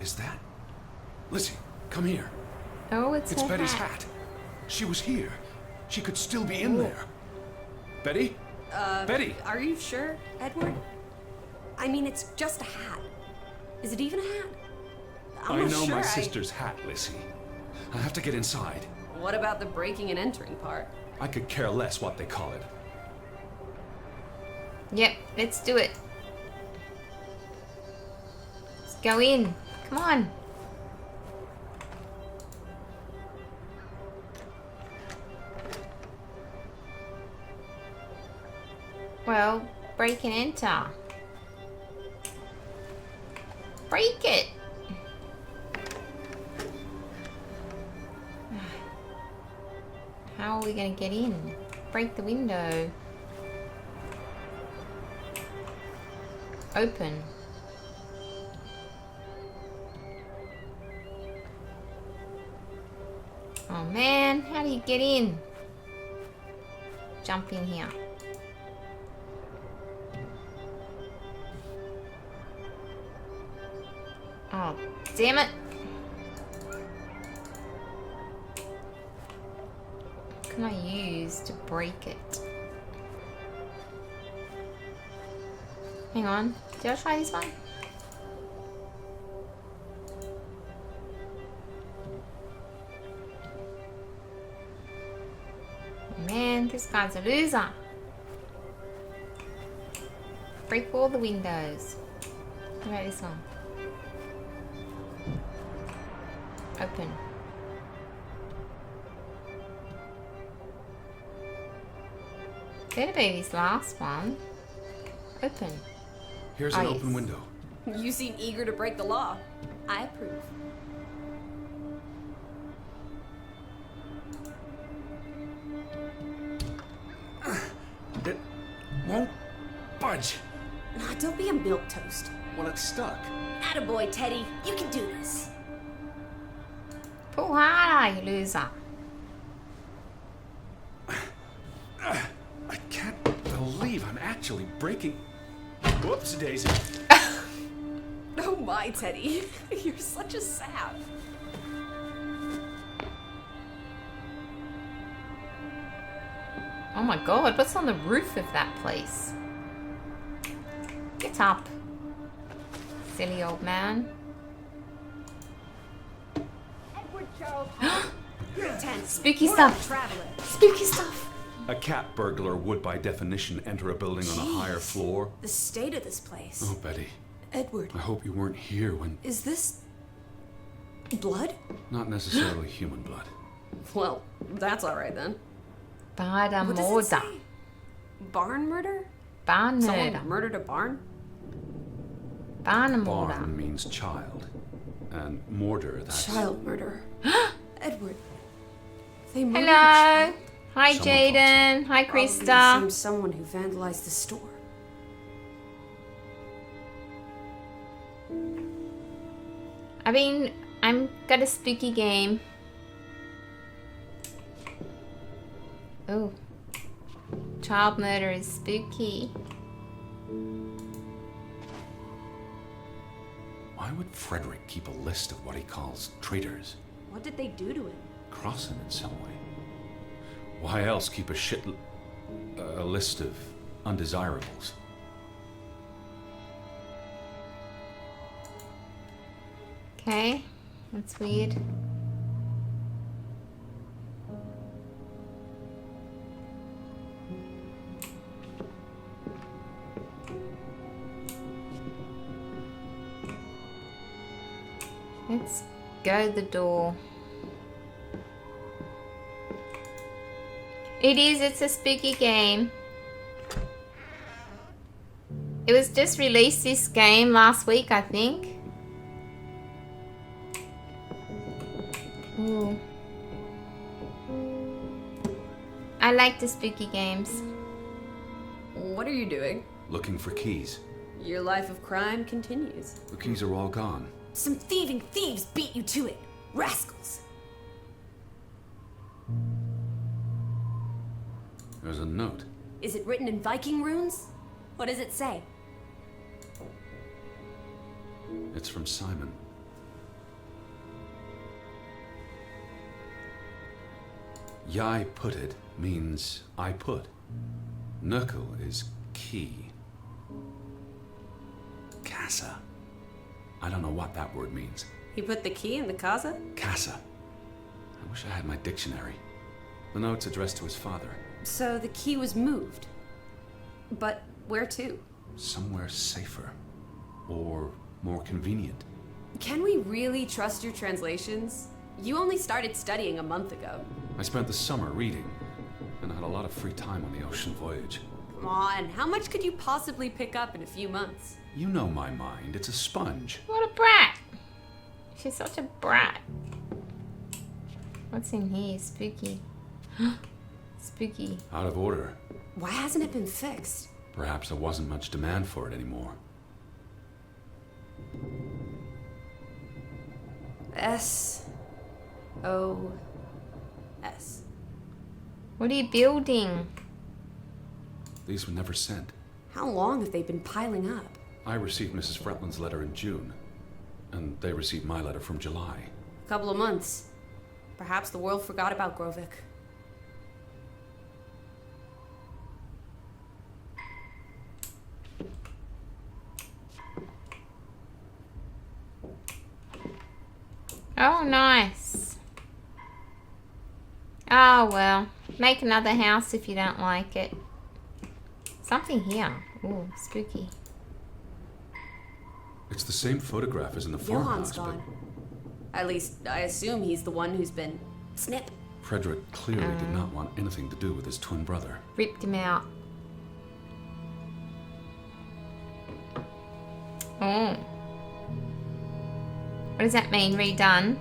Is that? Lizzie, come here. Oh, it's It's her Betty's hat. hat. She was here. She could still be in there. Betty? Betty! Are you sure, Edward? I mean, it's just a hat. Is it even a hat? I'm I not know sure my sister's hat, Lizzie. I have to get inside. What about the breaking and entering part? I could care less what they call it. Yep, let's do it. Let's go in. Come on. Well, break and enter. Break it. How are we going to get in? Break the window. Open. Oh man, how do you get in? Jump in here. Oh, damn it. What can I use to break it? Hang on. Did I try this one? Man, this guy's a loser. Break all the windows. What about this one? Open. Better be this last one. Open. Here's Oh, an yes. open window. You seem eager to break the law. I approve. It won't budge. Nah, don't be a milquetoast. Well, it's stuck. Attaboy, Teddy. You can do this. Pull harder, you loser. I can't believe I'm actually breaking. Whoops, Daisy. Oh my, Teddy. You're such a sap. Oh my god, what's on the roof of that place? Get up. Silly old man. Edward Charles. You're intense. Spooky We're stuff. a traveler. Spooky stuff. A cat burglar would, by definition, enter a building on a higher Jeez. floor. The state of this place. Oh, Betty, Edward, I hope you weren't here when. is this blood? Not necessarily human blood. Well, that's all right then. Barda What does it Morda. say? Barn murder? Barn Someone murder. murdered a barn? Barn murder. Barn means child, and mortar, that's. Child murder. Edward. They murdered a Hello. child. Hi, Someone Jaden. Hi, Probably the Krista. same someone who vandalized the store. I mean, I'm got a spooky game. Oh. Child murder is spooky. Why would Frederick keep a list of what he calls traitors? What did they do to him? Cross him in some way. Why else keep a list of undesirables? Okay. That's weird. Let's go the door. It's a spooky game. It was just released, this game, last week, I think. Ooh. I like the spooky games. What are you doing? Looking for keys. Your life of crime continues. The keys are all gone. Some thieving thieves beat you to it. Rascals. There's a note. Is it written in Viking runes? What does it say? It's from Simon. Yai put it means I put. Nurkel is key. Casa. I don't know what that word means. He put the key in the casa? Casa. I wish I had my dictionary. The note's addressed to his father. So the key was moved. But where to? Somewhere safer. Or more convenient. Can we really trust your translations? You only started studying a month ago. I spent the summer reading, and I had a lot of free time on the ocean voyage. Come on, how much could you possibly pick up in a few months? You know my mind, it's a sponge. What a brat. She's such a brat. What's in here? Spooky. Spooky. Out of order. Why hasn't it been fixed? Perhaps there wasn't much demand for it anymore. S-O-S. What are you building? These were never sent. How long have they been piling up? I received Mrs. Fretland's letter in June, and they received my letter from July. A couple of months. Perhaps the world forgot about Grovik. Oh, nice. Oh, well. Make another house if you don't like it. Something here. Ooh, spooky. It's the same photograph as in the Johan's farmhouse, gone. At least, I assume he's the one who's been... Snip! but Frederick clearly did not want anything to do with his twin brother. Ripped him out. Oh. What does that mean? Redone?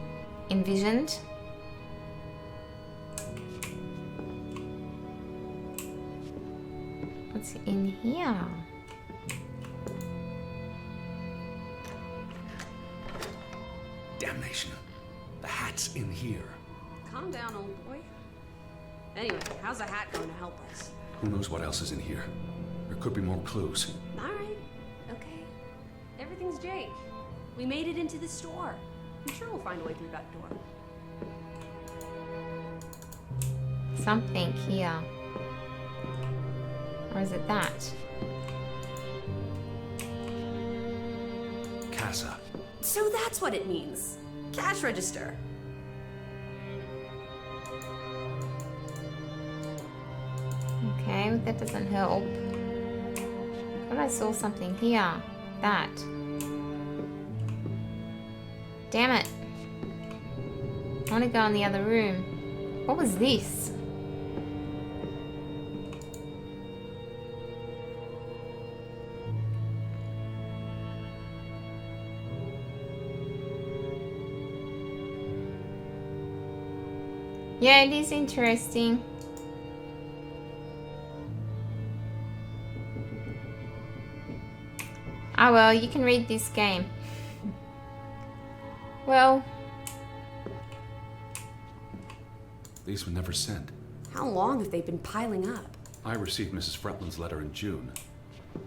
Envisioned? What's in here? Damnation. The hat's in here. Calm down, old boy. Anyway, how's a hat going to help us? Who knows what else is in here? There could be more clues. Alright, okay. Everything's Jake. We made it into the store. I'm sure we'll find a way through that door. Something here. Or is it that? Casa. So that's what it means. Cash register. Okay, but that doesn't help. But I saw something here. That. Damn it. I want to go in the other room. What was this? Yeah, it is interesting. Oh well, you can read this game. Well, These were never sent. How long have they been piling up? I received Mrs. Fretland's letter in June,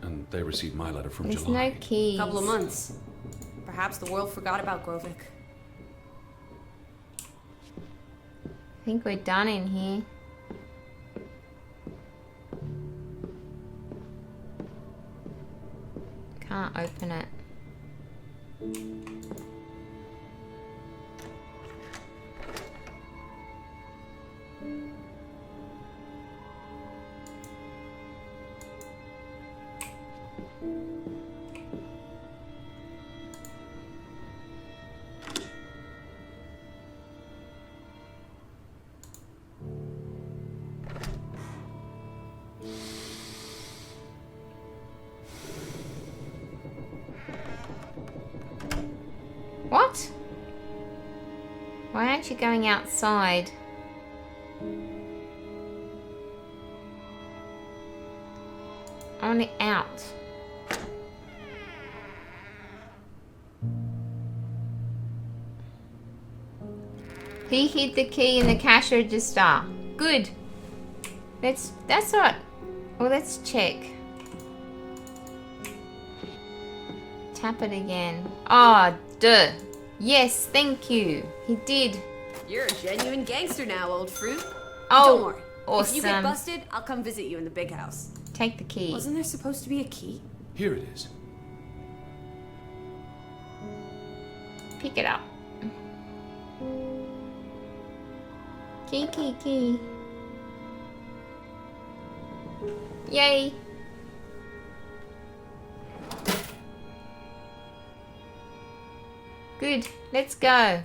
and they received my letter from there's July. no keys. A couple of months. Perhaps the world forgot about Grovik. I think we're done in here. Can't open it. aren't you going outside? I want it out. He hid the key in the cash register. Good. That's all right. Well, let's check. Tap it again. Oh, duh. Yes, thank you. He did. You're a genuine gangster now, old fruit. Oh, Don't worry. awesome. If you get busted, I'll come visit you in the big house. Take the key. Wasn't there supposed to be a key? Here it is. Pick it up. Key. Yay. Good. Let's go.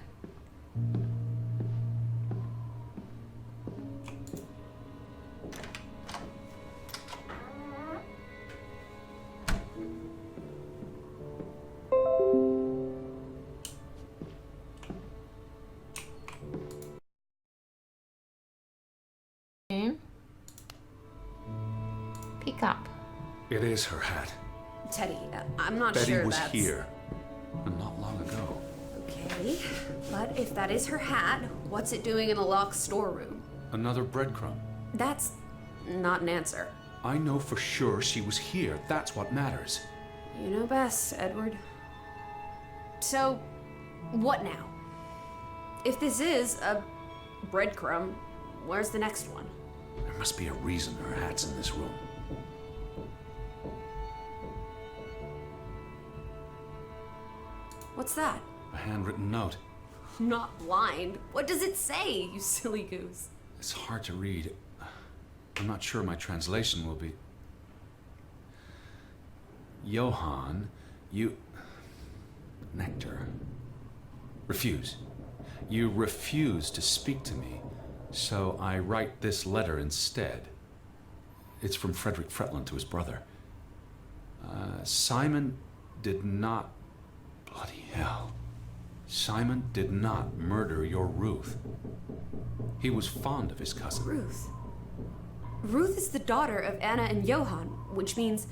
Pick up. It is her hat. Teddy, I'm not Betty sure was that's... here. And not long ago. Okay, but if that is her hat, what's it doing in a locked storeroom? Another breadcrumb. That's not an answer. I know for sure she was here. That's what matters. You know best, Edward. So, what now? If this is a breadcrumb, where's the next one? There must be a reason her hat's in this room. What's that? A handwritten note. I'm not blind. What does it say, you silly goose? It's hard to read. I'm not sure my translation will be... Johann, you... Nectar. Refuse. You refuse to speak to me, so I write this letter instead. It's from Frederick Fretland to his brother. Simon did not... Bloody hell. Simon did not murder your Ruth. He was fond of his cousin. Ruth. Ruth is the daughter of Anna and Johann, which means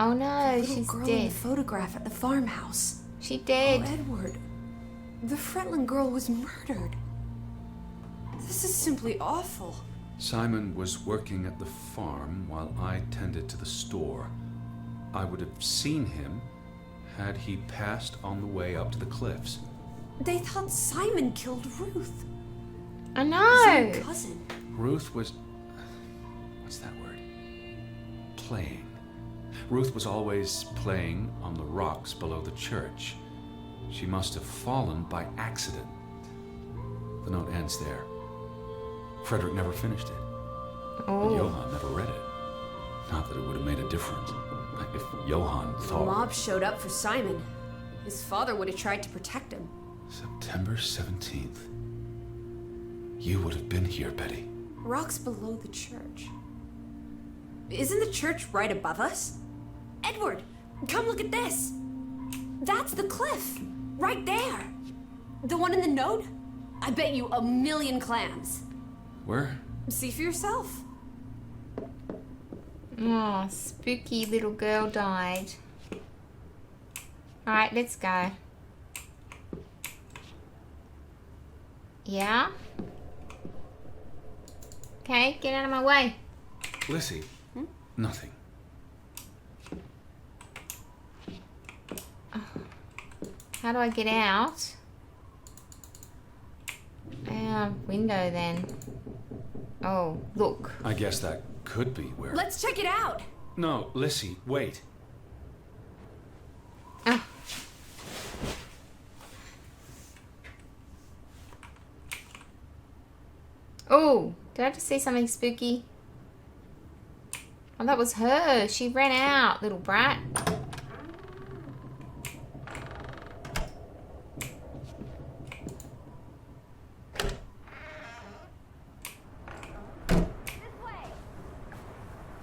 Oh no, the little she's girl in dead. the photograph at the farmhouse. She Oh, dead. Edward. The Fretland girl was murdered. This is simply awful. Simon was working at the farm while I tended to the store. I would have seen him had he passed on the way up to the cliffs. They thought Simon killed Ruth. I His know. own cousin. Ruth was... what's that word? Playing. Ruth was always playing on the rocks below the church. She must have fallen by accident. The note ends there. Frederick never finished it. And Oh, Johann never read it. Not that it would have made a difference. If Johann The thought... mob showed up for Simon. His father would have tried to protect him. September 17th. You would have been here, Betty. Rocks below the church. Isn't the church right above us? Edward, come look at this. That's the cliff. Right there. The one in the note? I bet you 1,000,000 clams. Where? See for yourself. oh, spooky little girl died. Alright, let's go. Yeah? Okay, get out of my way. Lissy. Nothing. How do I get out? Window then. Oh, look. I guess that could be where... Let's check it out. No, Lissy, wait. Oh. Oh, did I just see something spooky? Oh, that was her. She ran out, little brat.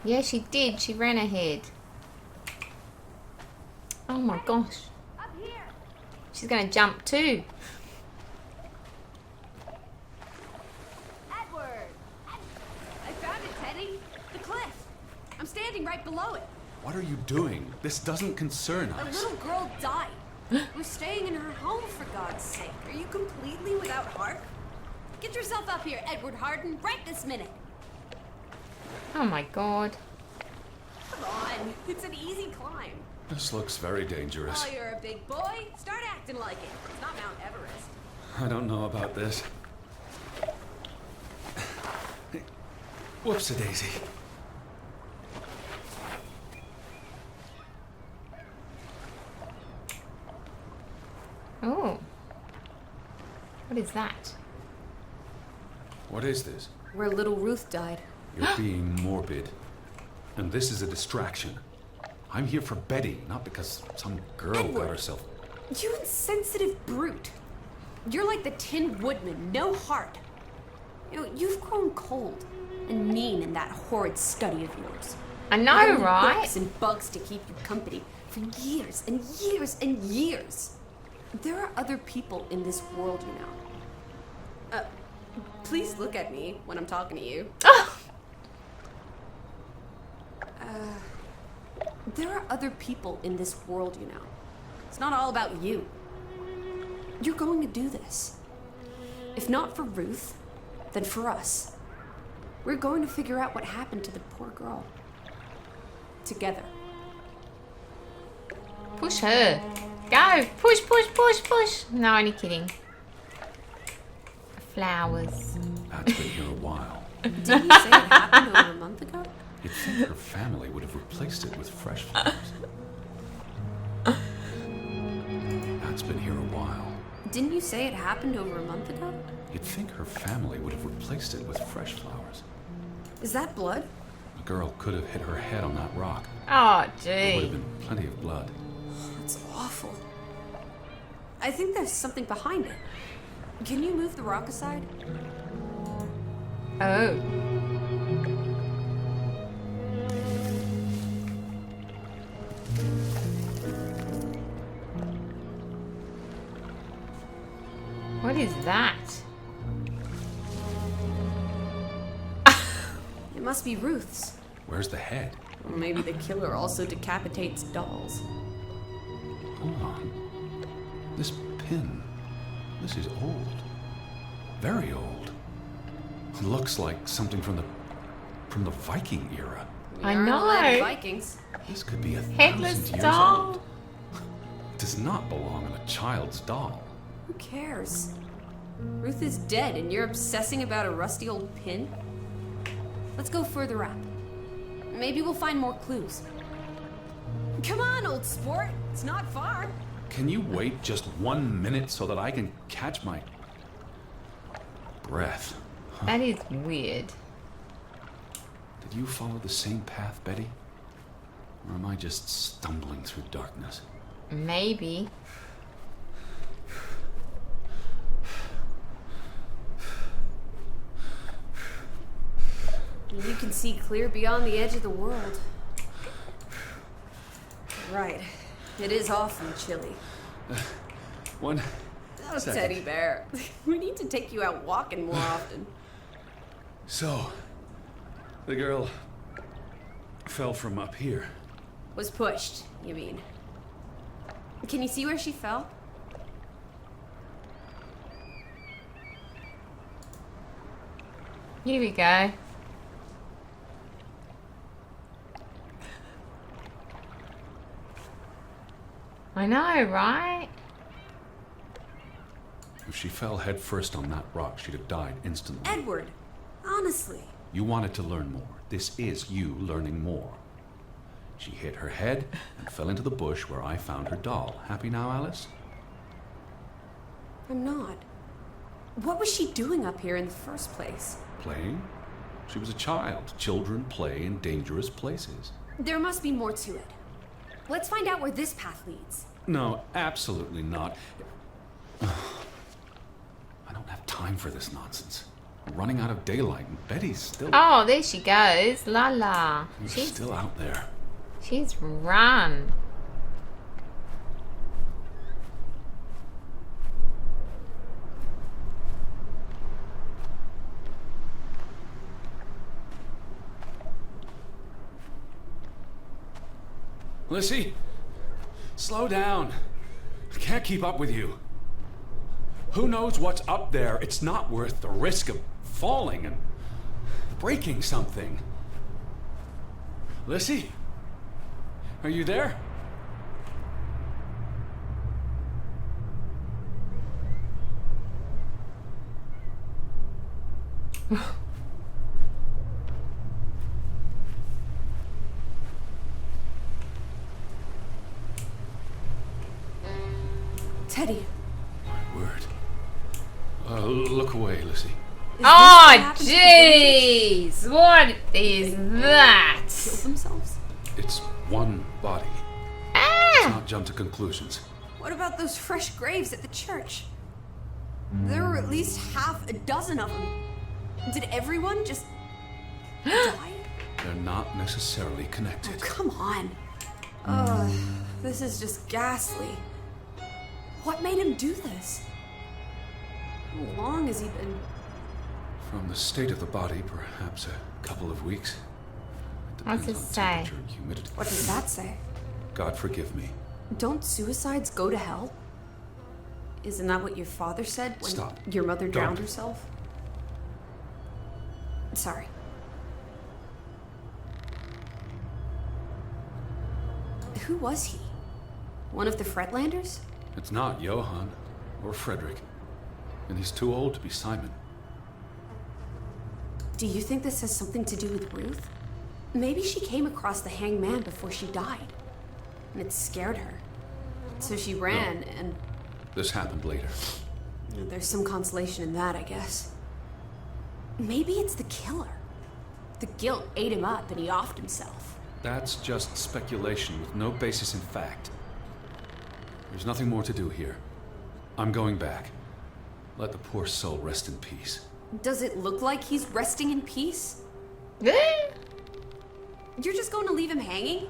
Yeah, she did. She ran ahead. Oh my gosh. Up here. She's gonna jump too. The cliff. I'm standing right below it. What are you doing? This doesn't concern A us. little girl died. We're staying in her home, for God's sake. Are you completely without heart? Get yourself up here, Edward Harden, right this minute. Oh my god. Come on, it's an easy climb. This looks very dangerous. Oh, you're a big boy. Start acting like it. It's not Mount Everest. I don't know about this. Whoops-a-daisy. Oh. What is that? What is this? Where little Ruth died. You're being morbid. And this is a distraction. I'm here for Betty, not because some girl Edward. got herself... You insensitive brute. You're like the Tin Woodman, no heart. You know, you've grown cold and mean in that horrid study of yours. I know, With only right? books and bugs to keep you company for years and years and years. There are other people in this world, you know. Please look at me when I'm talking to you. There are other people in this world, you know. It's not all about you. You're going to do this. If not for Ruth, then for us. We're going to figure out what happened to the poor girl. Together. Push her. Go. Push, push, push, push. No, only kidding. Flowers. That's been here a while. Didn't you say it happened over a month ago? You'd think her family would have replaced it with fresh flowers. That's been here a while. Didn't you say it happened over a month ago? You'd think her family would have replaced it with fresh flowers. Is that blood? The girl could have hit her head on that rock. Oh, There would have gee. been plenty of blood. That's awful. I think there's something behind it. Can you move the rock aside? Oh. What is that? It must be Ruth's. Where's the head? Or maybe the killer also decapitates dolls. Hold on. This pin. This is old. Very old. It looks like something from the Viking era. We I are in the land of know. Vikings. This could be 1,000 Headless years doll. old. It does not belong in a child's doll. Who cares? Ruth is dead and you're obsessing about a rusty old pin? Let's go further up. Maybe we'll find more clues. Come on, old sport. It's not far. Can you wait just 1 minute so that I can catch my breath? That is weird. Did you follow the same path, Betty? Or am I just stumbling through darkness? Maybe. You can see clear beyond the edge of the world. Right. It is awfully chilly. One Oh, second. Teddy Bear. We need to take you out walking more often. So, the girl fell from up here. Was pushed, you mean? Can you see where she fell? Here we go. I know, right? If she fell headfirst on that rock, she'd have died instantly. Edward, honestly. You wanted to learn more. This is you learning more. She hit her head and fell into the bush where I found her doll. Happy now, Alice? I'm not. What was she doing up here in the first place? Playing? She was a child. Children play in dangerous places. There must be more to it. Let's find out where this path leads. No, absolutely not. I don't have time for this nonsense. I'm running out of daylight, and Betty's still... Oh, there she goes. La la. She's still out there. She's run. Lissy, slow down. I can't keep up with you. Who knows what's up there? It's not worth the risk of falling and breaking something. Lissy, are you there? Teddy. My word. Look away, Lissy. Oh, jeez! What is that? Kill themselves? It's one body. Ah! Let's not jump to conclusions. What about those fresh graves at the church? There were at least half a dozen of them. Did everyone just die? They're not necessarily connected. Oh, come on. Ugh, this is just ghastly. What made him do this? How long has he been? From the state of the body, perhaps a couple of weeks. It What's depends it on say? temperature and humidity. What does that say? God forgive me. Don't suicides go to hell? Isn't that what your father said when Stop. your mother drowned Don't. herself? Sorry. Who was he? One of the Fretlanders? It's not Johann or Frederick. And he's too old to be Simon. Do you think this has something to do with Ruth? Maybe she came across the hanged man before she died, and it scared her. So she ran, and This happened later. there's some consolation in that, I guess. Maybe it's the killer. The guilt ate him up, and he offed himself. That's just speculation with no basis in fact. There's nothing more to do here. I'm going back. Let the poor soul rest in peace. Does it look like he's resting in peace? Eh? You're just going to leave him hanging?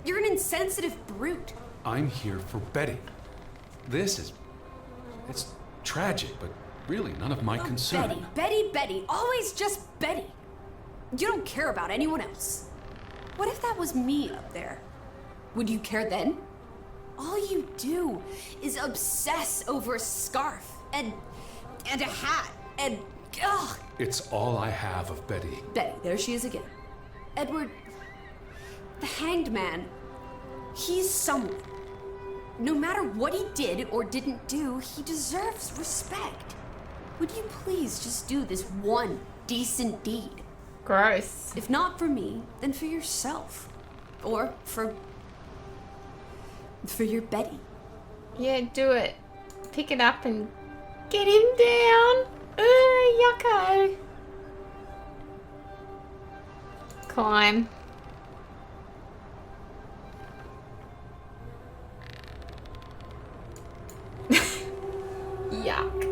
You're an insensitive brute. I'm here for Betty. It's tragic, but really none of my concern. Betty, Betty, Betty, always just Betty. You don't care about anyone else. What if that was me up there? Would you care then? All you do is obsess over a scarf and a hat and ugh. It's all I have of Betty. Betty, there she is again. Edward, the hanged man, he's someone. No matter what he did or didn't do, he deserves respect. Would you please just do this one decent deed? Gross. If not for me, then for yourself. Or for your Betty. Yeah, do it. Pick it up and get him down. Yucko. Climb. Yuck.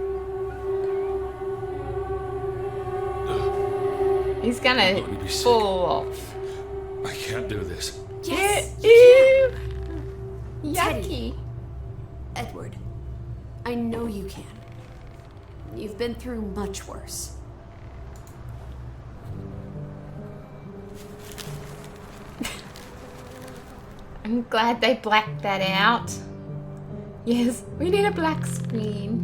He's gonna Let me be sick. fall off. I can't do this. Yes, Ew. Yucky. Teddy. Edward, I know you can. You've been through much worse. I'm glad they blacked that out. Yes, we need a black screen.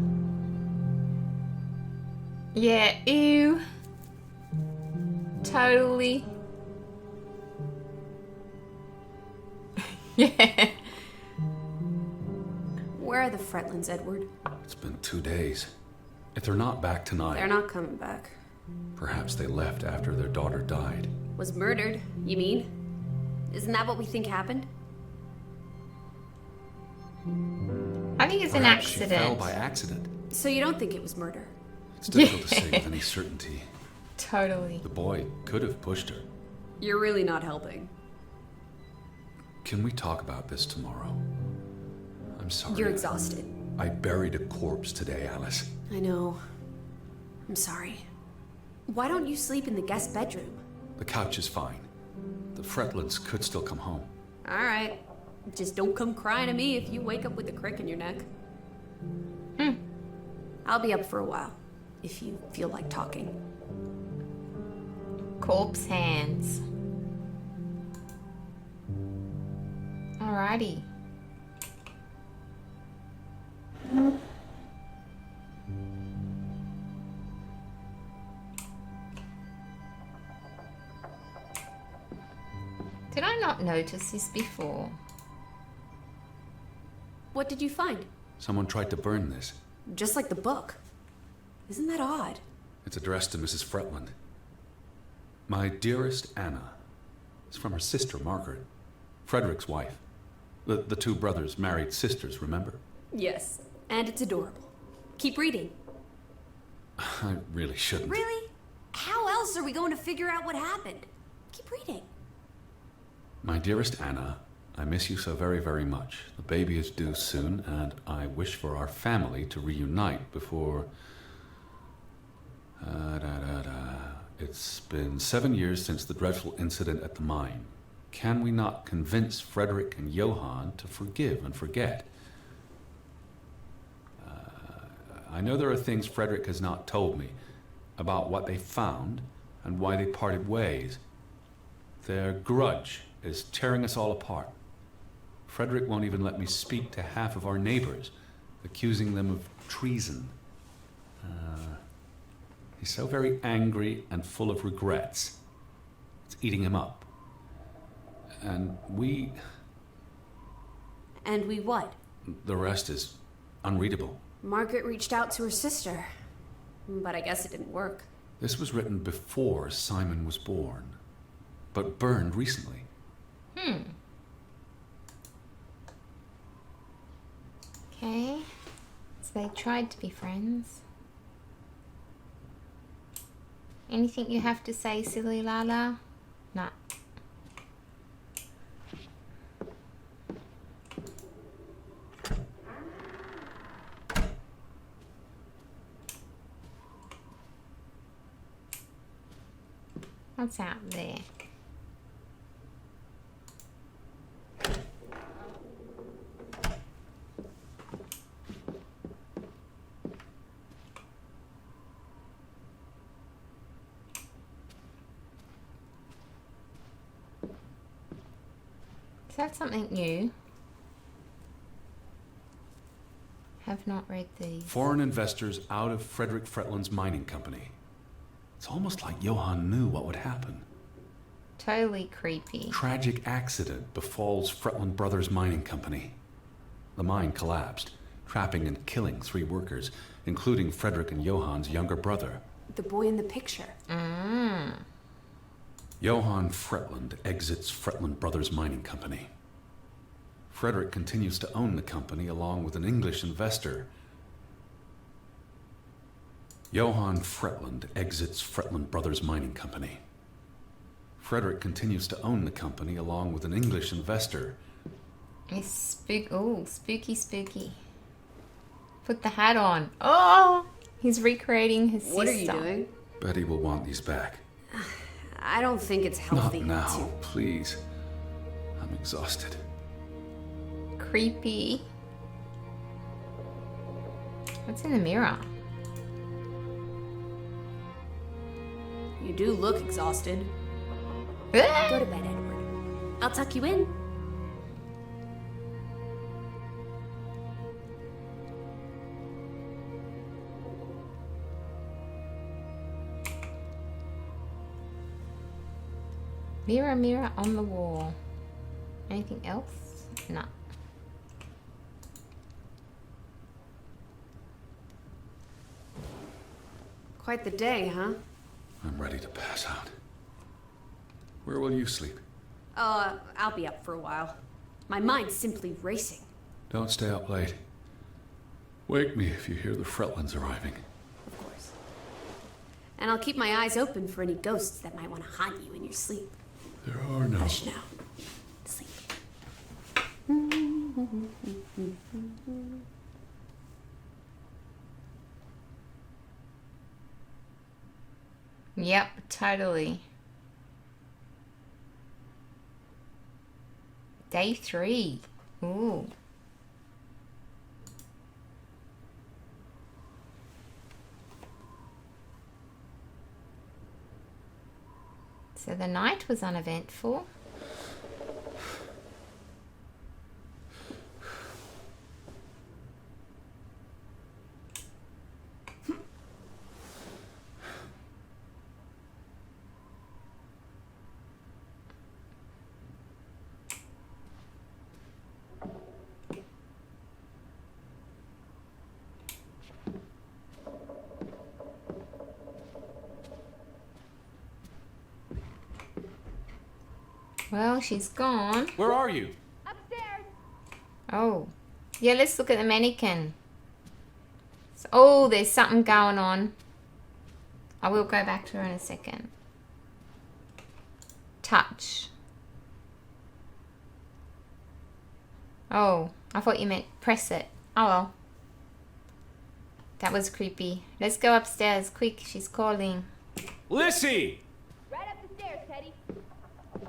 Yeah, ew. Totally. Yeah. Where are the Fretlands, Edward? It's been 2 days. If they're not back tonight, They're not coming back. perhaps they left after their daughter died. Was murdered, you mean? Isn't that what we think happened? I think it's an Perhaps she accident. fell by accident. So you don't think it was murder? It's difficult to say with any certainty. Totally. The boy could have pushed her. You're really not helping. Can we talk about this tomorrow? I'm sorry. You're exhausted. I buried a corpse today, Alice. I know. I'm sorry. Why don't you sleep in the guest bedroom? The couch is fine. The Fretlands could still come home. All right. Just don't come crying to me if you wake up with a crick in your neck. I'll be up for a while, if you feel like talking. Corpse hands. Alrighty. Did I not notice this before? What did you find? Someone tried to burn this. Just like the book. Isn't that odd? It's addressed to Mrs. Fretland. My dearest Anna. It's from her sister, Margaret. Frederick's wife. The two brothers married sisters, remember? Yes. And it's adorable. Keep reading. I really shouldn't. Really? How else are we going to figure out what happened? Keep reading. My dearest Anna, I miss you so very, very much. The baby is due soon, and I wish for our family to reunite before... It's been 7 years since the dreadful incident at the mine. Can we not convince Frederick and Johann to forgive and forget? I know there are things Frederick has not told me about what they found and why they parted ways. Their grudge is tearing us all apart. Frederick won't even let me speak to half of our neighbors, accusing them of treason. He's so very angry and full of regrets. It's eating him up. And we... And we what? The rest is unreadable. Margaret reached out to her sister, but I guess it didn't work. This was written before Simon was born, but burned recently. Okay. So they tried to be friends. Anything you have to say, silly Lala? Nah. What's out there? Is that something new? Have not read these. Foreign investors out of Frederick Fretland's mining company. It's almost like Johann knew what would happen. Totally creepy. Tragic accident befalls Fretland Brothers Mining Company. The mine collapsed, trapping and killing 3 workers, including Frederick and Johann's younger brother. The boy in the picture. Johann Fretland exits Fretland Brothers Mining Company. Frederick continues to own the company along with an English investor. Johann Fretland exits Fretland Brothers Mining Company. Frederick continues to own the company along with an English investor. It's spooky, spooky. Put the hat on. Oh, he's recreating his sister. What are you doing? Betty will want these back. I don't think it's healthy. Not now, please. I'm exhausted. Creepy. What's in the mirror? You do look exhausted. Ah! Go to bed, Edward. I'll tuck you in. Mirror, mirror on the wall. Anything else? No. Quite the day, huh? I'm ready to pass out. Where will you sleep? I'll be up for a while. My mind's simply racing. Don't stay up late. Wake me if you hear the Fretlands arriving. Of course. And I'll keep my eyes open for any ghosts that might want to haunt you in your sleep. There are no... Hush now. Sleep. Yep, totally. Day 3. Ooh. So the night was uneventful. Well, she's gone. Where are you? Upstairs. Oh. Yeah, let's look at the mannequin. Oh, there's something going on. I will go back to her in a second. Touch. Oh, I thought you meant press it. Oh well. That was creepy. Let's go upstairs, quick. She's calling. Lissy! Right up the stairs, Teddy.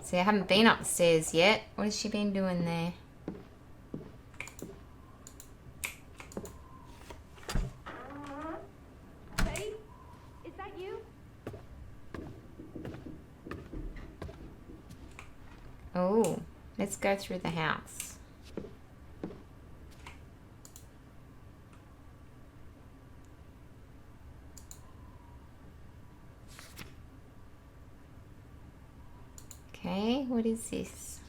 See, I haven't been upstairs yet. What has she been doing there? Teddy? Is that you? Oh, let's go through the house. Okay, what is this?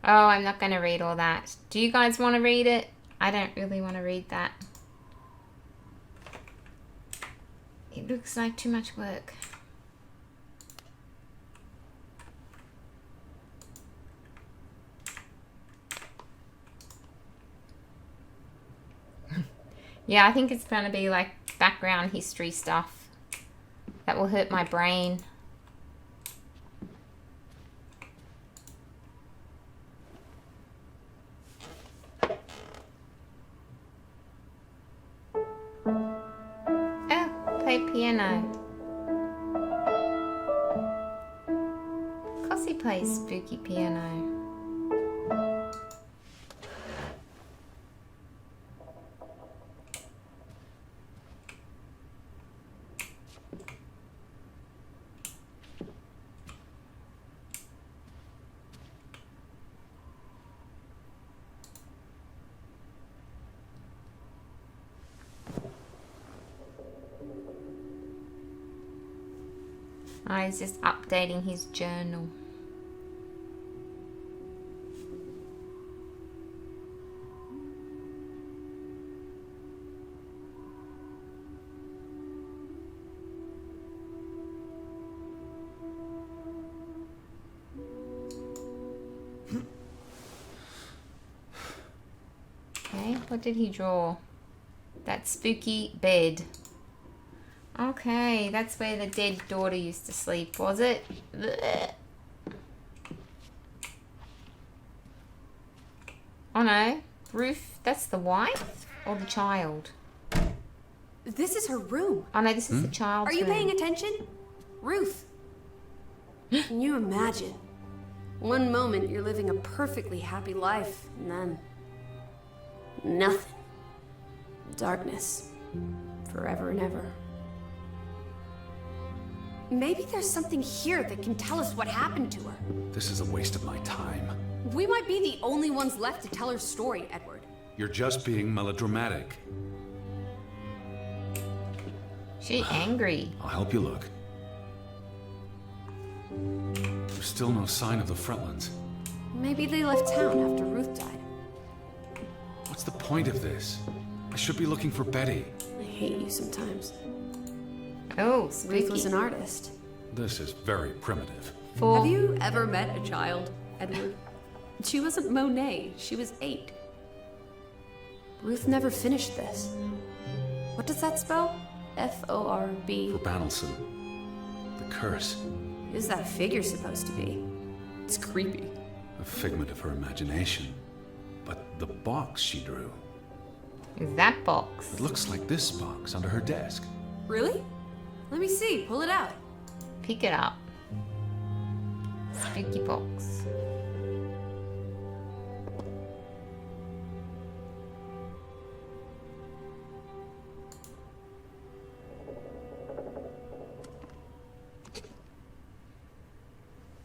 Oh, I'm not going to read all that. Do you guys want to read it? I don't really want to read that. It looks like too much work. Yeah, I think it's going to be like background history stuff that will hurt my brain. Oh, play piano. Of course he plays spooky piano. Oh, he's just updating his journal. Okay, what did he draw? That spooky bed. Okay, that's where the dead daughter used to sleep, was it? Blech. Oh no, Ruth, that's the wife or the child? This is her room. Oh no, this is the child's Are you room. paying attention? Ruth. Can you imagine? One moment you're living a perfectly happy life, and then nothing. Darkness. Forever and ever. Maybe there's something here that can tell us what happened to her. This is a waste of my time. We might be the only ones left to tell her story, Edward. You're just being melodramatic. She angry. I'll help you look. There's still no sign of the Fretlands. Maybe they left town after Ruth died. What's the point of this? I should be looking for Betty. I hate you sometimes. Oh, spooky. Ruth was an artist. This is very primitive. Four. Have you ever met a child, Edward? She wasn't Monet. She was 8. Ruth never finished this. What does that spell? F-O-R-B. For Banelson. The curse. Who's that figure supposed to be? It's creepy. A figment of her imagination. But the box she drew. Is that box? It looks like this box under her desk. Really? Let me see. Pull it out. Pick it up. Spooky box.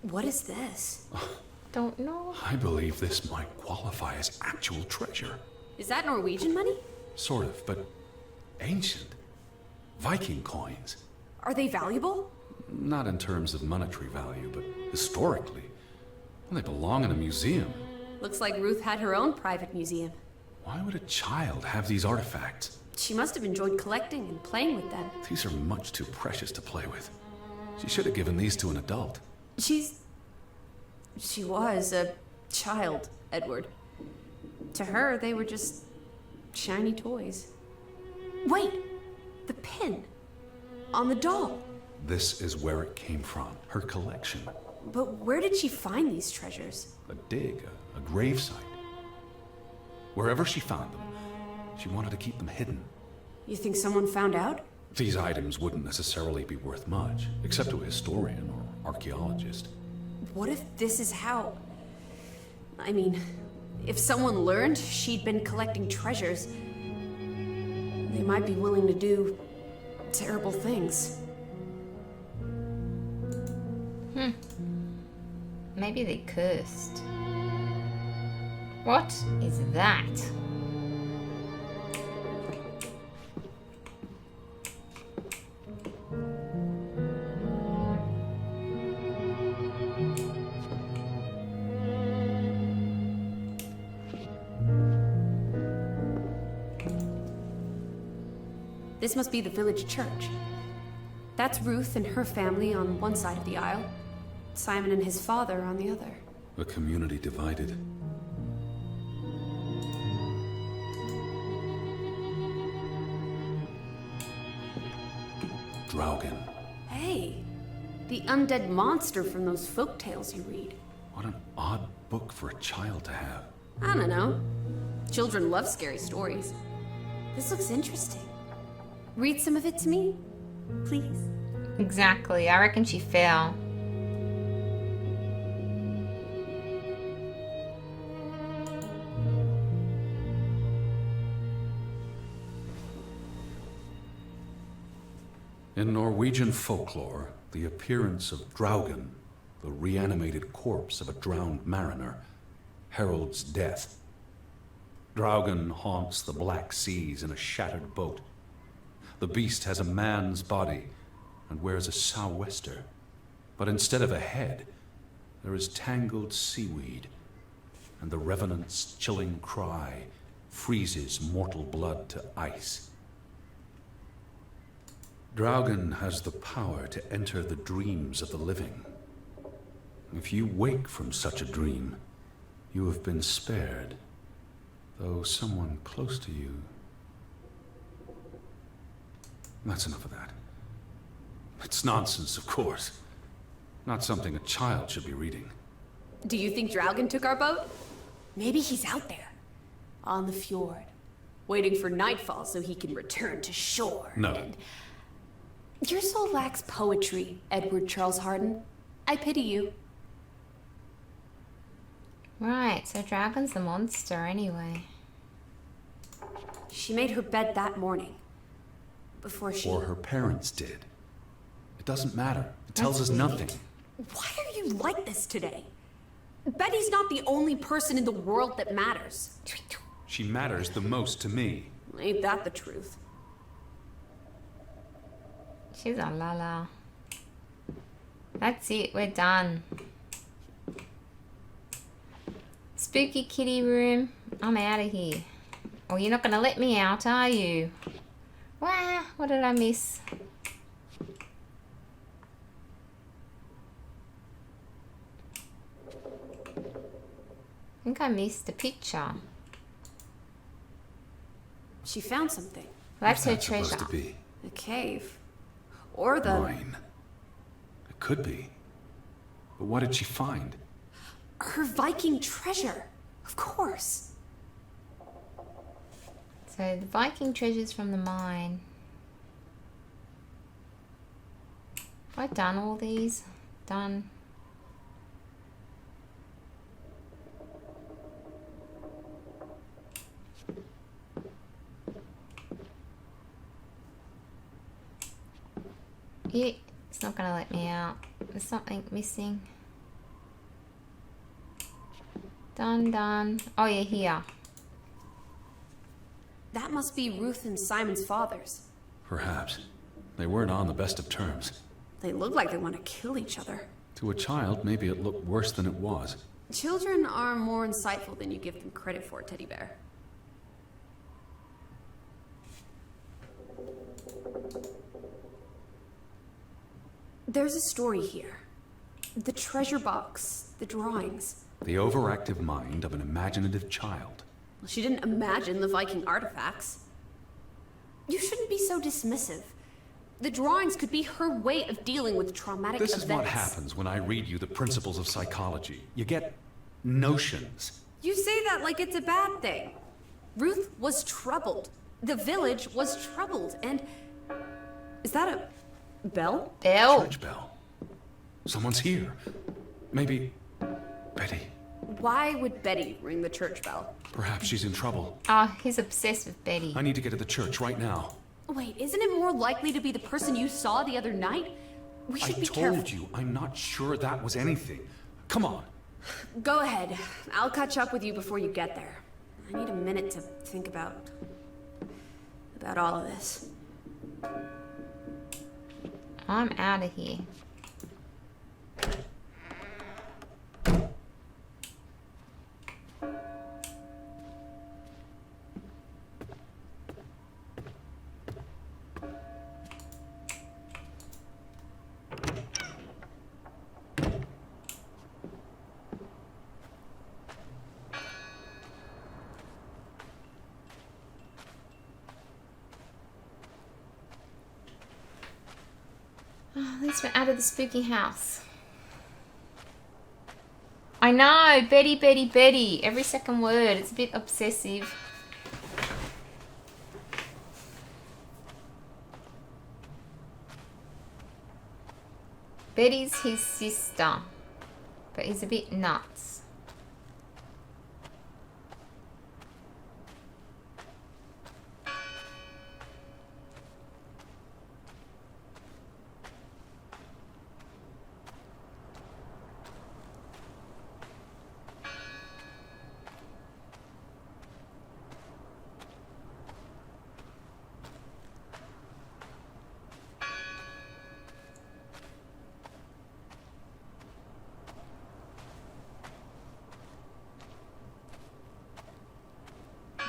What is this? Don't know. I believe this might qualify as actual treasure. Is that Norwegian money? Sort of, but ancient. Viking coins. Are they valuable? Not in terms of monetary value, but historically. Well, they belong in a museum. Looks like Ruth had her own private museum. Why would a child have these artifacts? She must have enjoyed collecting and playing with them. These are much too precious to play with. She should have given these to an adult. She was a child, Edward. To her, they were just shiny toys. Wait! The pin! On the doll! This is where it came from, her collection. But where did she find these treasures? A dig, a gravesite. Wherever she found them, she wanted to keep them hidden. You think someone found out? These items wouldn't necessarily be worth much, except to a historian or archaeologist. What if this is how... I mean, if someone learned she'd been collecting treasures, they might be willing to do terrible things. Maybe they cursed. What is that? This must be the village church. That's Ruth and her family on one side of the aisle, Simon and his father on the other. A community divided. Draugen. Hey, the undead monster from those folk tales you read. What an odd book for a child to have. I don't know. Children love scary stories. This looks interesting. Read some of it to me, please. Exactly. I reckon she fell. In Norwegian folklore, the appearance of Draugen, the reanimated corpse of a drowned mariner, heralds death. Draugen haunts the Black Seas in a shattered boat. The beast has a man's body and wears a sou'wester, but instead of a head, there is tangled seaweed, and the revenant's chilling cry freezes mortal blood to ice. Draugen has the power to enter the dreams of the living. If you wake from such a dream, you have been spared, though someone close to you... That's enough of that. It's nonsense, of course. Not something a child should be reading. Do you think Draugen took our boat? Maybe he's out there, on the fjord, waiting for nightfall so he can return to shore. No. And... Your soul lacks poetry, Edward Charles Harden. I pity you. Right, so Draugen's the monster anyway. She made her bed that morning. Before she... Or her parents did. It doesn't matter. It tells us nothing. Why are you like this today? Betty's not the only person in the world that matters. She matters the most to me. Ain't that the truth? She's a la. That's it, we're done. Spooky kitty room, I'm out of here. Oh, you're not gonna let me out, are you? Wah, what did I miss? I think I missed a picture. She found something. That's her What's that treasure. supposed to be? A cave. Or the... Mine. It could be. But what did she find? Her Viking treasure. Of course. So the Viking treasures from the mine. Have I done all these? Done. Yeah, it's not gonna let me out. There's something missing. Done. Oh yeah, here. That must be Ruth and Simon's fathers. Perhaps. They weren't on the best of terms. They look like they want to kill each other. To a child, maybe it looked worse than it was. Children are more insightful than you give them credit for, Teddy Bear. There's a story here. The treasure box, the drawings. The overactive mind of an imaginative child. Well, she didn't imagine the Viking artifacts. You shouldn't be so dismissive. The drawings could be her way of dealing with traumatic This events. is what happens when I read you the principles of psychology. You get notions. You say that like it's a bad thing. Ruth was troubled. The village was troubled, and... Is that a bell? Bell. Church bell. Someone's here. Maybe Betty. Why would Betty ring the church bell? Perhaps she's in trouble. Oh, he's obsessed with Betty. I need to get to the church right now. Wait, isn't it more likely to be the person you saw the other night? We I should be told careful. you, I'm not sure that was anything. Come on. Go ahead. I'll catch up with you before you get there. I need a minute to think about all of this. I'm out of here. At least we're out of the spooky house. I know, Betty, Betty, Betty. Every second word. It's a bit obsessive. Betty's his sister, but he's a bit nuts.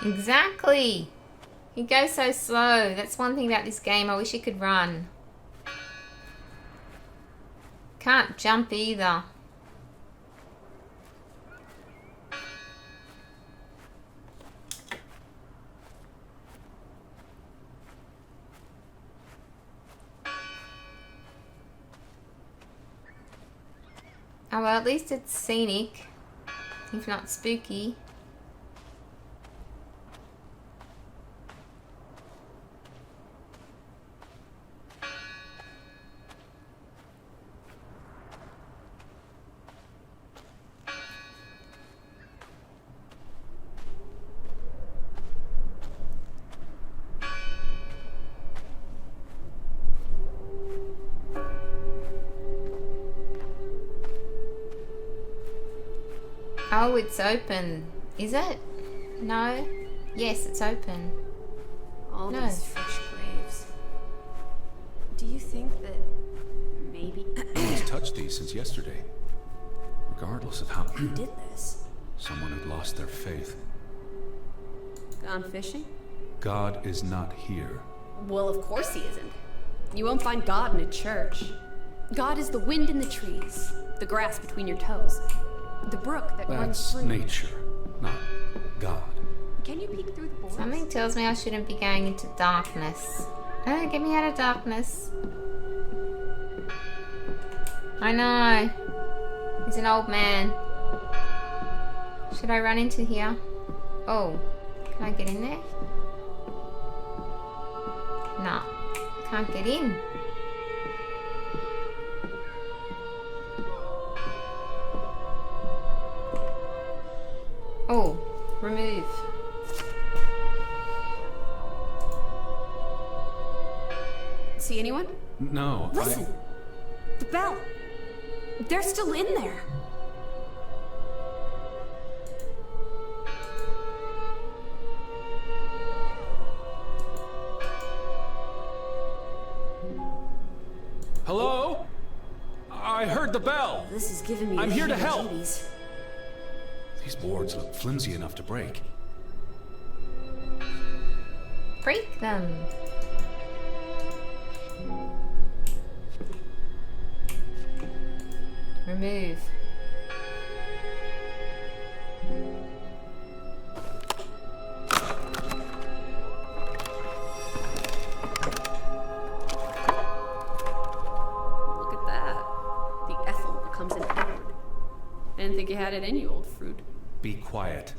Exactly. He goes so slow. That's one thing about this game. I wish he could run. Can't jump either. Oh well, at least it's scenic, if not spooky. Oh, it's open. Is it? No? Yes, it's open. All No. these fresh graves. Do you think that maybe No one's touched these since yesterday. Regardless of how who did this? someone had lost their faith. Gone fishing? God is not here. Well, of course he isn't. You won't find God in a church. God is the wind in the trees, the grass between your toes, the brook that runs That's through. nature, not God. Can you peek through the boards? Something tells me I shouldn't be going into darkness. Oh, get me out of darkness. I know. He's an old man. Should I run into here? Oh, can I get in there? No, can't get in. Oh, remove. See anyone? No, Listen! The bell! They're still in there! Hello? I heard the bell. This is giving me I'm the here to help. heebie-jeebies. These boards look flimsy enough to break. Break them. Remove. Look at that. The Ethel becomes an Edward. I didn't think you had it in you, old fruit. Be quiet.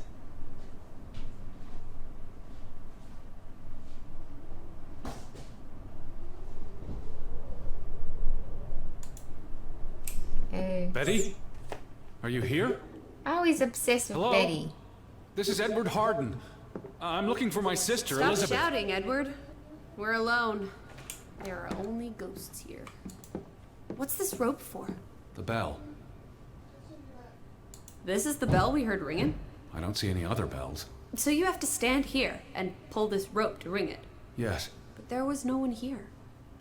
Oh. Betty? Are you here? Oh, he's obsessed with Hello? Betty. This is Edward Harden. I'm looking for my sister, Stop Elizabeth. shouting, Edward. We're alone. There are only ghosts here. What's this rope for? The bell. This is the bell we heard ringing? I don't see any other bells. So you have to stand here and pull this rope to ring it. Yes. But there was no one here.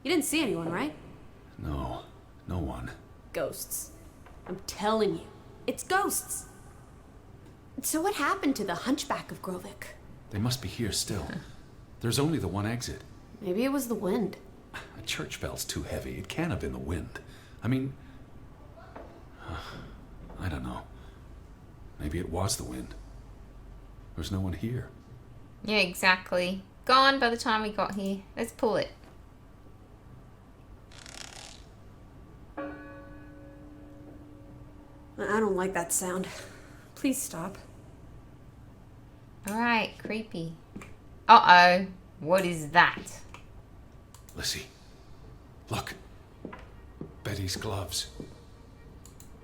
You didn't see anyone, right? No. No one. Ghosts. I'm telling you, it's ghosts. So what happened to the hunchback of Grovik? They must be here still. There's only the one exit. Maybe it was the wind. A church bell's too heavy. It can't have been the wind. I mean... I don't know. Maybe it was the wind. There's no one here. Yeah, exactly. Gone by the time we got here. Let's pull it. I don't like that sound. Please stop. Alright, creepy. Uh-oh. What is that? Lizzie, look. Betty's gloves.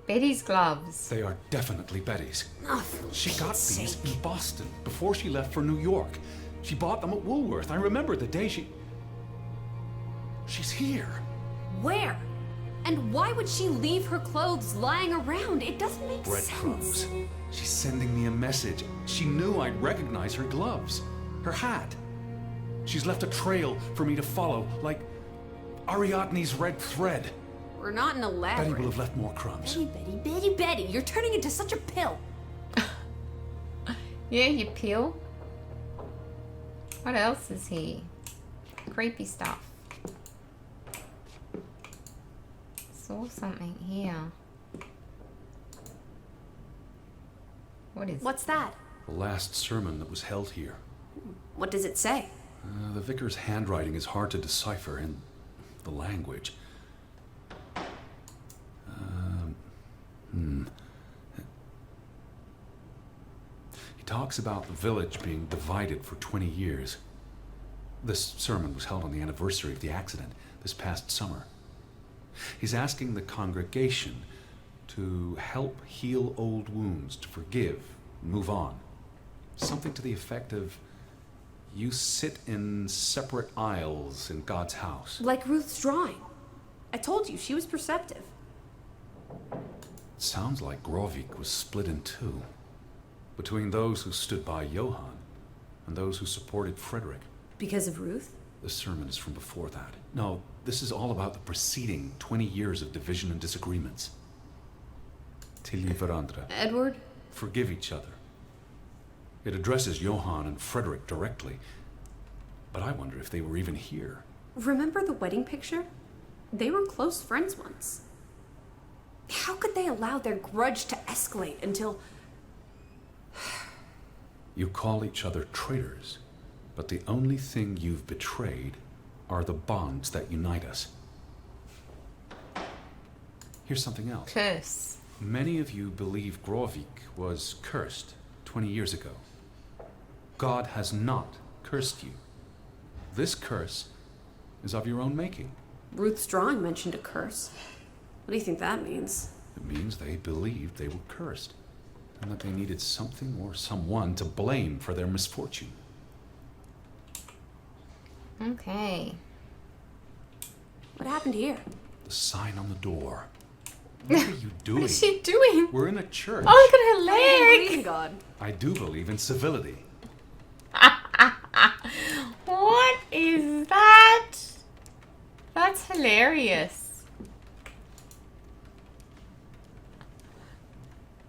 Betty's gloves. They are definitely Betty's. Oh, for She got Pete's these sake. in Boston before she left for New York. She bought them at Woolworth. I remember the day she... She's here. Where? And why would she leave her clothes lying around? It doesn't make Breadcrumbs. sense. She's sending me a message. She knew I'd recognize her gloves, her hat. She's left a trail for me to follow, like Ariadne's red thread. We're not in a Betty labyrinth. will have left more crumbs. Betty, you're turning into such a pill. Yeah, you peel. What else is here? Creepy stuff. Saw something here. What is What's that? The last sermon that was held here. What does it say? The vicar's handwriting is hard to decipher in the language. He talks about the village being divided for 20 years. This sermon was held on the anniversary of the accident this past summer. He's asking the congregation to help heal old wounds, to forgive, move on. Something to the effect of, you sit in separate aisles in God's house. Like Ruth's drawing. I told you, she was perceptive. Sounds like Grovik was split in two, between those who stood by Johann and those who supported Frederick. Because of Ruth? The sermon is from before that. No, this is all about the preceding 20 years of division and disagreements. Tilly Verandra. Edward? Forgive each other. It addresses Johann and Frederick directly, but I wonder if they were even here. Remember the wedding picture? They were close friends once. How could they allow their grudge to escalate until... You call each other traitors, but the only thing you've betrayed are the bonds that unite us. Here's something else. curse? Many of you believe Grovik was cursed 20 years ago. God has not cursed you. This curse is of your own making. Ruth's drawing mentioned a curse. What do you think that means? It means they believed they were cursed, and that they needed something or someone to blame for their misfortune. Okay. What happened here? The sign on the door. What are you doing? What is she doing? We're in a church. Oh, look at her leg! Green God. I do believe in civility. What is that? That's hilarious.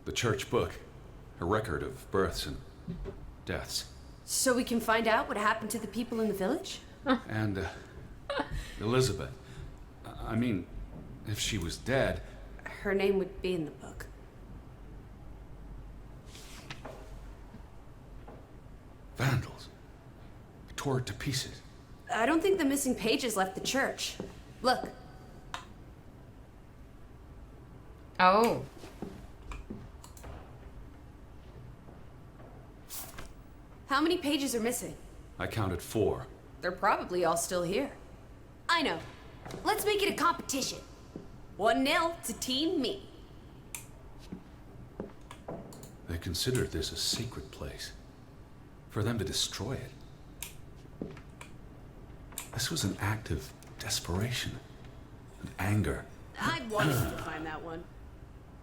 The church book, a record of births and deaths. So we can find out what happened to the people in the village? And Elizabeth. I mean, if she was dead, her name would be in the book. Vandals. Tore it to pieces. I don't think the missing pages left the church. Look. Oh. How many pages are missing? I counted 4. They're probably all still here. I know. Let's make it a competition. 1-0 to Team Me. They considered this a sacred place. For them to destroy it. This was an act of desperation and anger. I wanted you to find that one.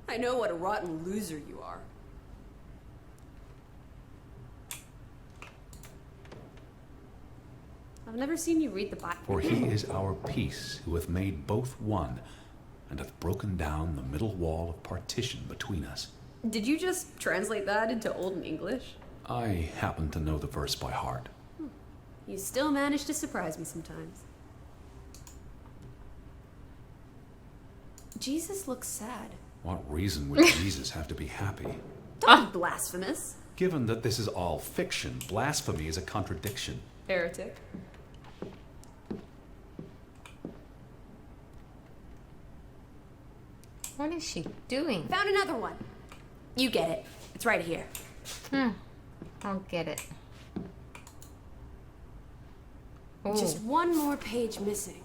I know what a rotten loser you are. I've never seen you read the Bible. For he is our peace, who hath made both one, and hath broken down the middle wall of partition between us. Did you just translate that into Old English? I happen to know the verse by heart. You still manage to surprise me sometimes. Jesus looks sad. What reason would Jesus have to be happy? Don't be blasphemous. Given that this is all fiction, blasphemy is a contradiction. Heretic. What is she doing? Found another one. You get it. It's right here. I'll get it. Oh. Just one more page missing.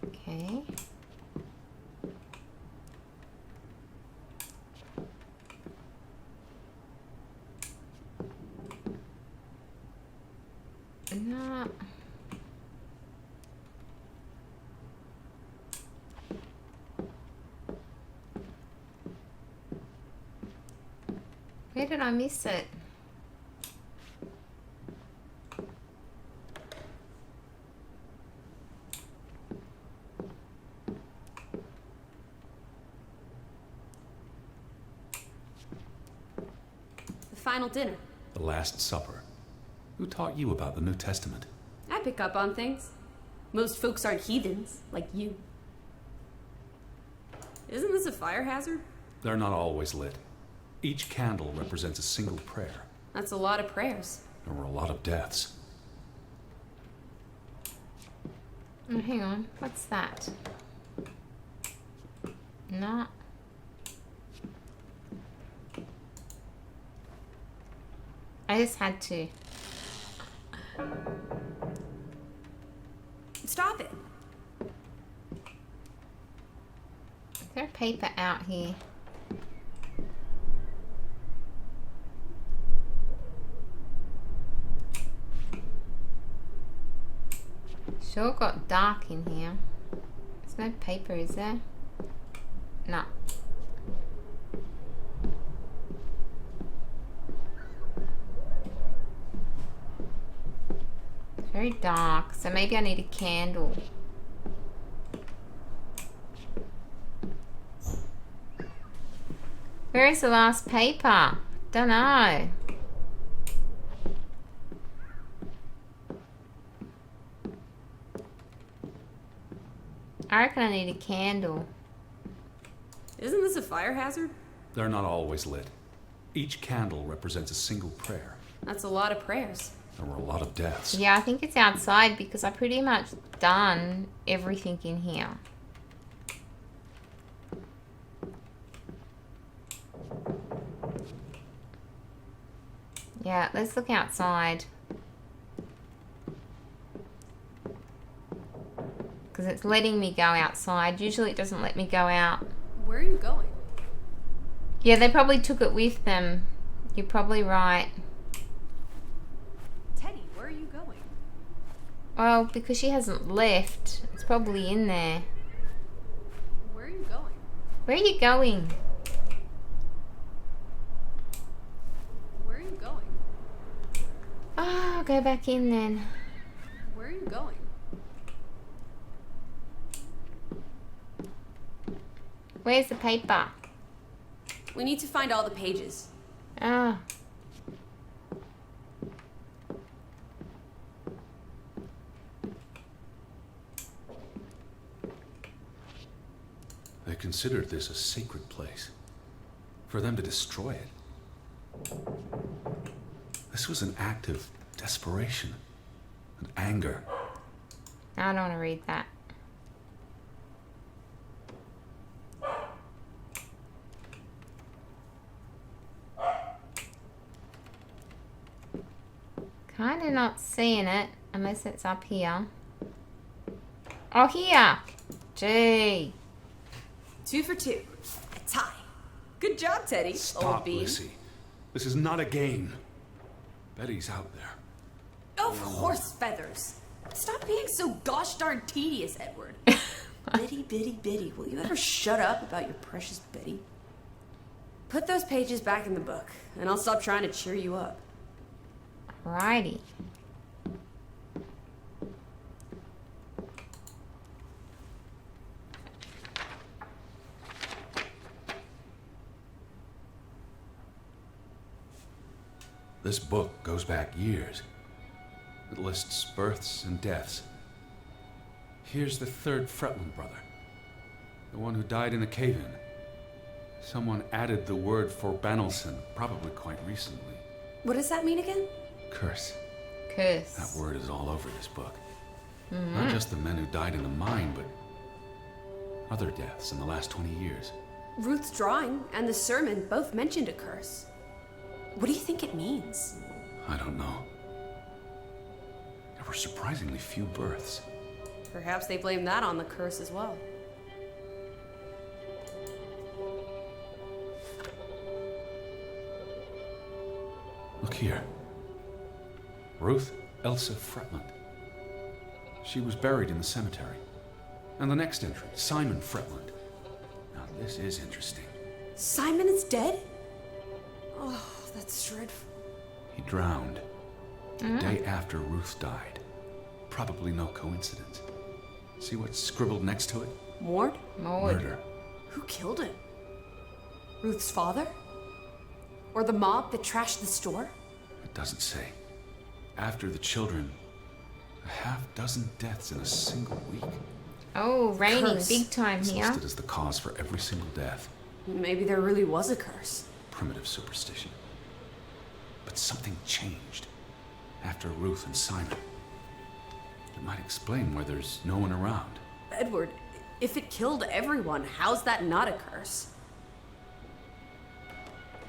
Okay. No. Where did I miss it? The final dinner. The Last Supper. Who taught you about the New Testament? I pick up on things. Most folks aren't heathens, like you. Isn't this a fire hazard? They're not always lit. Each candle represents a single prayer. That's a lot of prayers. There were a lot of deaths. Oh, hang on. What's that? No. I just had to. Stop it. Is there a paper out here? Sure got dark in here. There's no paper, is there? No. It's very dark, so maybe I need a candle. Where is the last paper? Don't know. I reckon I need a candle. Isn't this a fire hazard? They're not always lit. Each candle represents a single prayer. That's a lot of prayers. There were a lot of deaths. Yeah, I think it's outside because I pretty much done everything in here. Yeah, let's look outside. Because it's letting me go outside. Usually it doesn't let me go out. Where are you going? Yeah, they probably took it with them. You're probably right. Teddy, where are you going? Well, because she hasn't left, it's probably in there. Where are you going? Where are you going? Where are you going? Oh, I'll go back in then. Where are you going? Where's the paper? We need to find all the pages. Oh. considered this a sacred place. For them to destroy it. This was an act of desperation and anger. I don't want to read that. Kind of not seeing it, unless it's up here. Oh, here! Gee. 2 for 2. A tie. Good job, Teddy. Stop, old bean. Lissy. This is not a game. Betty's out there. Of horse feathers. Stop being so gosh darn tedious, Edward. Bitty, bitty, bitty. Will you ever shut up about your precious Betty? Put those pages back in the book, and I'll stop trying to cheer you up. Righty. This book goes back years. It lists births and deaths. Here's the 3rd Fretland brother. The one who died in a cave-in. Someone added the word for Banelson, probably quite recently. What does that mean again? Curse. Curse. That word is all over this book. Not just the men who died in the mine, but other deaths in the last 20 years. Ruth's drawing and the sermon both mentioned a curse. What do you think it means? I don't know. There were surprisingly few births. Perhaps they blame that on the curse as well. Look here. Ruth Elsa Fretland. She was buried in the cemetery. And the next entry, Simon Fretland. Now this is interesting. Simon is dead? Oh, that's dreadful. He drowned the day after Ruth died. Probably no coincidence. See what's scribbled next to it? Mord? Murder. Who killed him? Ruth's father? Or the mob that trashed the store? It doesn't say. After the children, a half-dozen deaths in a single week. Oh, raining Curse. big time It's here. listed as the cause for every single death. Maybe there really was a curse. Primitive superstition. But something changed after Ruth and Simon. It might explain why there's no one around. Edward, if it killed everyone, how's that not a curse?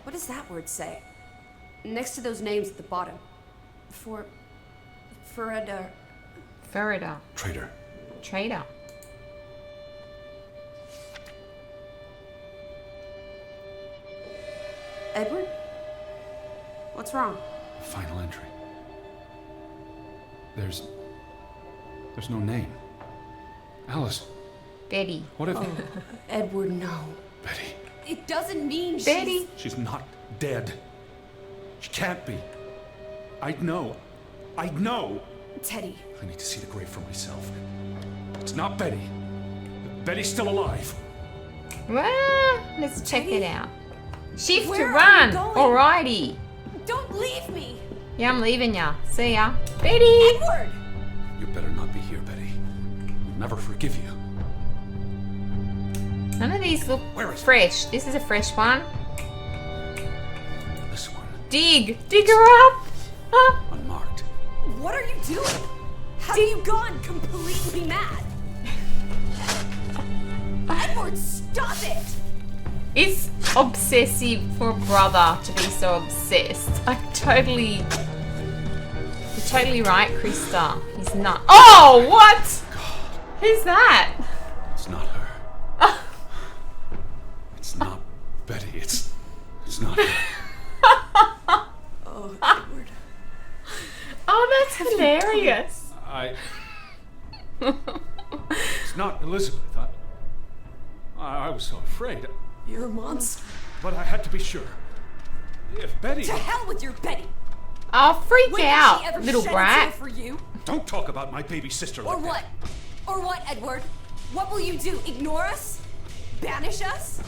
What does that word say? Next to those names at the bottom. Ferida. Traitor. Traitor. Edward? What's wrong? Final entry. There's no name. Alice, Betty. what if... Edward, no. Betty. It doesn't mean Betty. She's not dead. She can't be. I'd know. Teddy. I need to see the grave for myself. It's not Betty. Betty's still alive. Well, let's check it out. Shift Where to are run. you going? Alrighty. Don't leave me! Yeah, I'm leaving ya. See ya. Betty! Edward! You better not be here, Betty. I'll never forgive you. None of these look Where is it? fresh. This is a fresh one. This one, Dig her up. Ah. unmarked. What are you doing? Have you gone completely mad? Edward, stop it! It's obsessive for a brother to be so obsessed. You're totally right, Krista. He's not. Oh, what? Who's that? It's not her. It's not Betty. It's not her. Oh, Edward. Oh, that's hilarious. It's not Elizabeth. I was so afraid. You're a monster. But I had to be sure. If Betty... To hell with your Betty! I'll freak When has she out, ever little shed a brat. tear for you? Don't talk about my baby sister like Or what? Or what, Edward? What will you do? Ignore us? Banish us?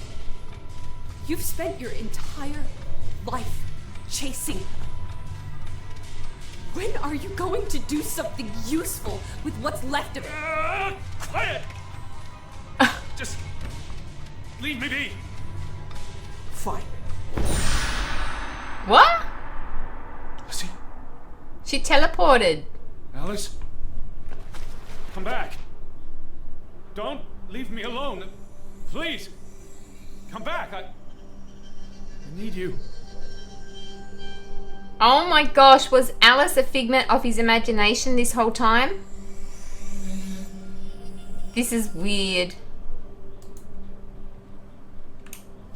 You've spent your entire life chasing her. When are you going to do something useful with what's left of it? Quiet! Just Leave me be! Fine. What? Lizzie? She teleported. Alice? Come back. Don't leave me alone. Please. Come back. I need you. Oh my gosh, was Alice a figment of his imagination this whole time? This is weird.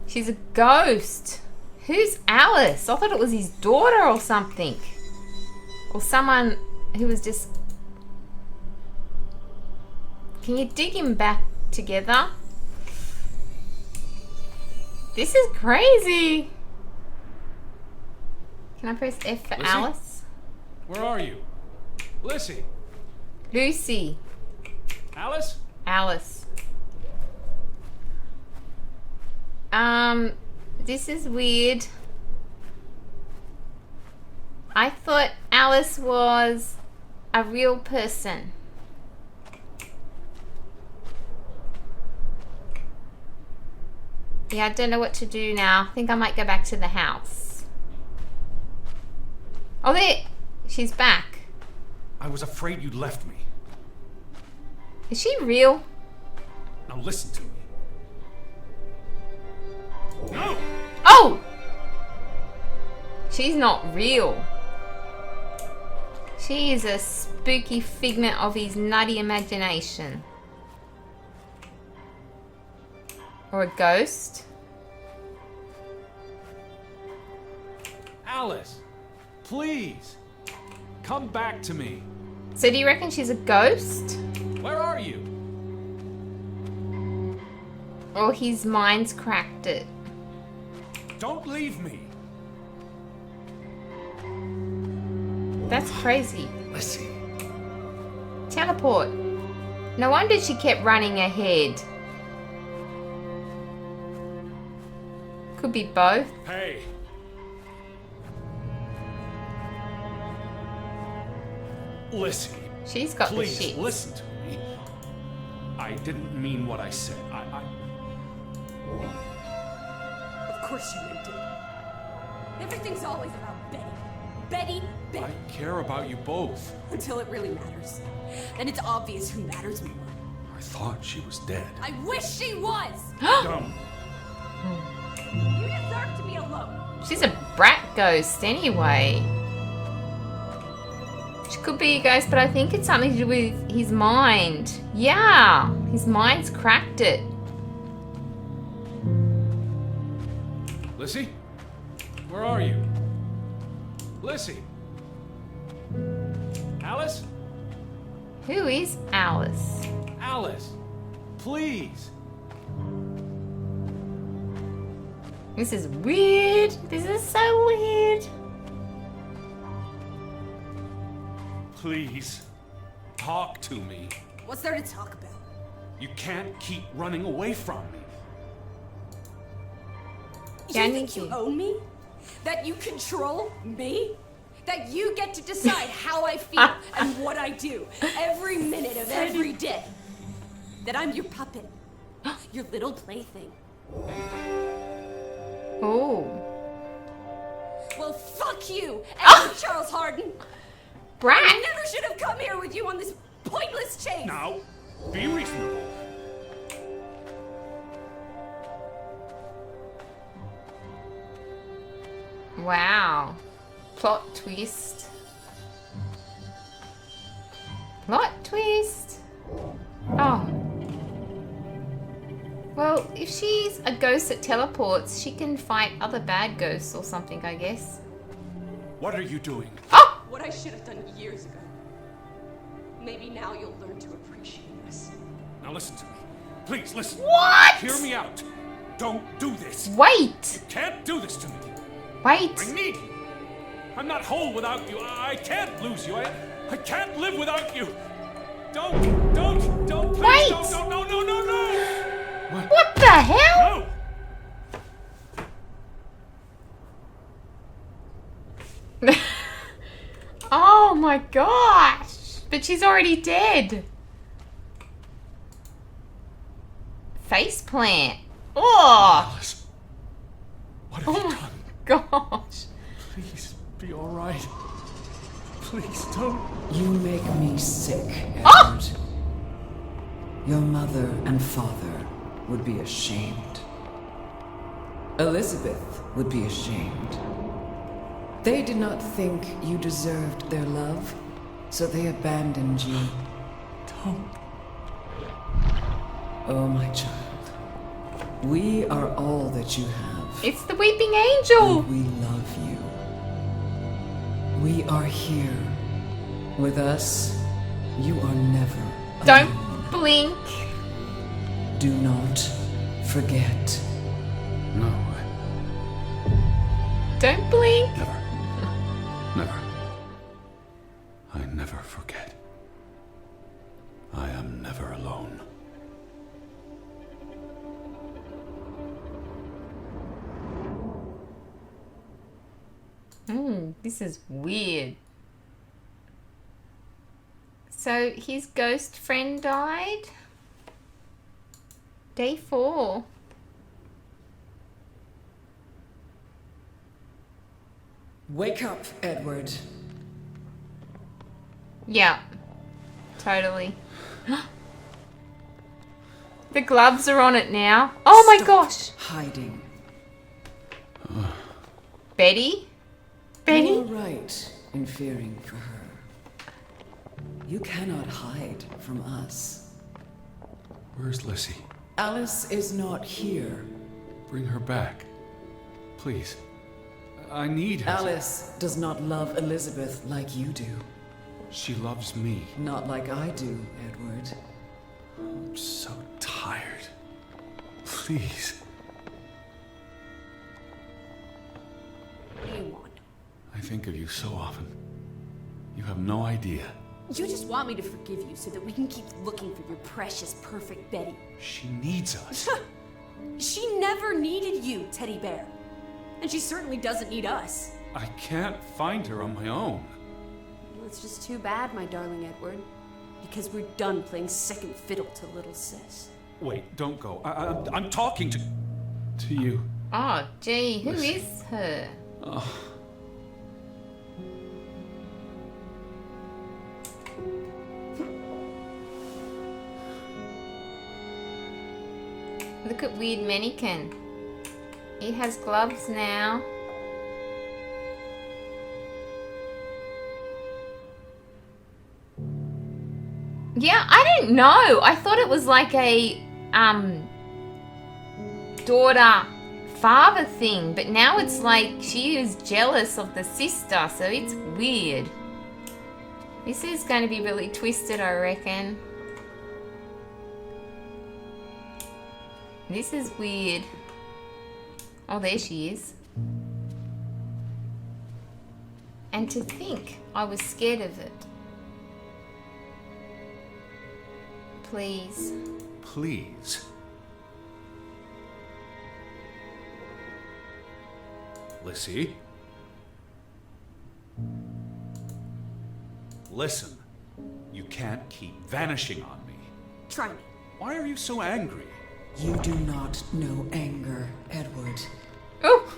She's a ghost. Who's Alice? I thought it was his daughter or something. Or someone who was just... Can you dig him back together? This is crazy. Can I press F for Lizzie? Alice? Where are you? Lizzie? Lucy. Alice? Alice. This is weird. I thought Alice was a real person. Yeah, I don't know what to do now. I think I might go back to the house. Oh, there! She's back. I was afraid you'd left me. Is she real? Now listen to me. No! Oh! She's not real. She is a spooky figment of his nutty imagination. Or a ghost. Alice, please. Come back to me. So do you reckon she's a ghost? Where are you? Or his mind's cracked it? Don't leave me. That's crazy. Lizzie. Teleport. No wonder she kept running ahead. Could be both. Hey. Lizzie. She's got Please the shit. listen to me. I didn't mean what I said. Of course you meant it. Everything's always about Betty. Betty, Betty. I care about you both. Until it really matters. Then it's obvious who matters more. I thought she was dead. I wish she was! Dumb. You deserve to be alone. She's a brat ghost anyway. She could be a ghost, but I think it's something to do with his mind. Yeah, his mind's cracked it. Lizzie? Where are you? Lizzie? Alice? Who is Alice? Alice, please. This is weird. This is so weird. Please. Talk to me. What's there to talk about? You can't keep running away from me. Yeah, I You need think you you. own me? That you control me? That you get to decide how I feel and what I do every minute of every day? That I'm your puppet, your little plaything? Oh. Well, fuck you, and you, Charles Harden. Brat. I never should have come here with you on this pointless chase. Now, be reasonable. Wow. Plot twist. Plot twist. Oh. Well, if she's a ghost that teleports, she can fight other bad ghosts or something, I guess. What are you doing? Oh! What I should have done years ago. Maybe now you'll learn to appreciate this. Now listen to me. Please listen. What? Hear me out. Don't do this. Wait! Can't do this to me. Wait! I need you. I'm not whole without you. I can't lose you. I can't live without you. Don't, please, Wait. don't, no. What the hell? No. Oh my gosh! But she's already dead. Faceplant. Oh, Alice, what have you oh done? my gosh. Please be all right. Please don't. You make me sick, Edward. Ah! Your mother and father would be ashamed. Elizabeth would be ashamed. They did not think you deserved their love, so they abandoned you. Don't. Oh, my child. We are all that you have. It's the weeping angel. And we love you. We are here. With us, you are never Don't alone. blink. Do not forget. No, Don't blink. never. Never. I never forget. I am never alone. This is weird. So his ghost friend died? Day 4. Wake up, Edward. Yeah. Totally. The gloves are on it now. Oh my Stop gosh. Hiding. Betty? Betty? You're right in fearing for her. You cannot hide from us. Where's Lissy? Alice is not here. Bring her back. Please. I need her. Alice does not love Elizabeth like you do. She loves me. Not like I do, Edward. I'm so tired. Please. What do you want? I think of you so often. You have no idea. You just want me to forgive you so that we can keep looking for your precious, perfect Betty. She needs us. She never needed you, Teddy Bear. And she certainly doesn't need us. I can't find her on my own. Well, it's just too bad, my darling Edward. Because we're done playing second fiddle to little sis. Wait, don't go. I'm talking to you. Oh, gee. Who Listen. is her? Look at weird mannequin. It has gloves now. Yeah, I didn't know. I thought it was like a daughter father thing, but now it's like she is jealous of the sister, so it's weird. This is going to be really twisted, I reckon. This is weird. Oh, there she is. And to think I was scared of it. Please. Please. Lissy? Listen, you can't keep vanishing on me. Try me. Why are you so angry? You do not know anger, Edward. Oh!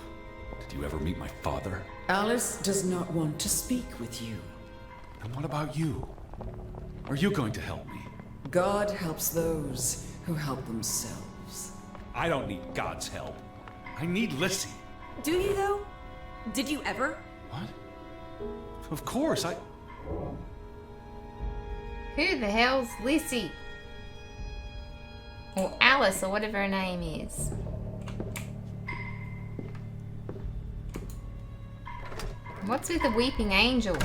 Did you ever meet my father? Alice does not want to speak with you. And what about you? Are you going to help me? God helps those who help themselves. I don't need God's help. I need Lissy. Do you, though? Did you ever? What? Of course, Who the hell's Lissy? Or Alice, or whatever her name is. What's with the weeping angel?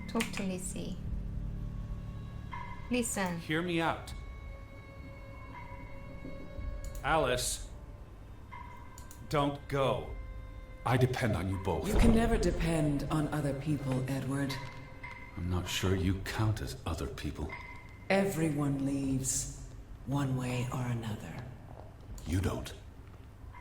Talk to Lissy. Listen. Hear me out. Alice, don't go. I depend on you both. You can never depend on other people, Edward. I'm not sure you count as other people. Everyone leaves, one way or another. You don't.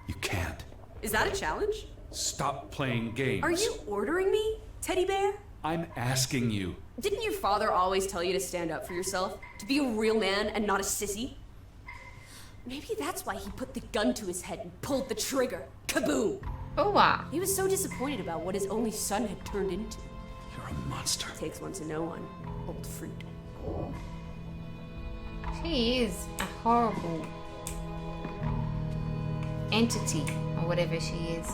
You can't. Is that a challenge? Stop playing games. Are you ordering me, teddy bear? I'm asking you. Didn't your father always tell you to stand up for yourself? To be a real man and not a sissy? Maybe that's why he put the gun to his head and pulled the trigger. Kaboom! Oh, He was so disappointed about what his only son had turned into. You're a monster. Takes one to know one. Old fruit. she is a horrible entity or whatever she is.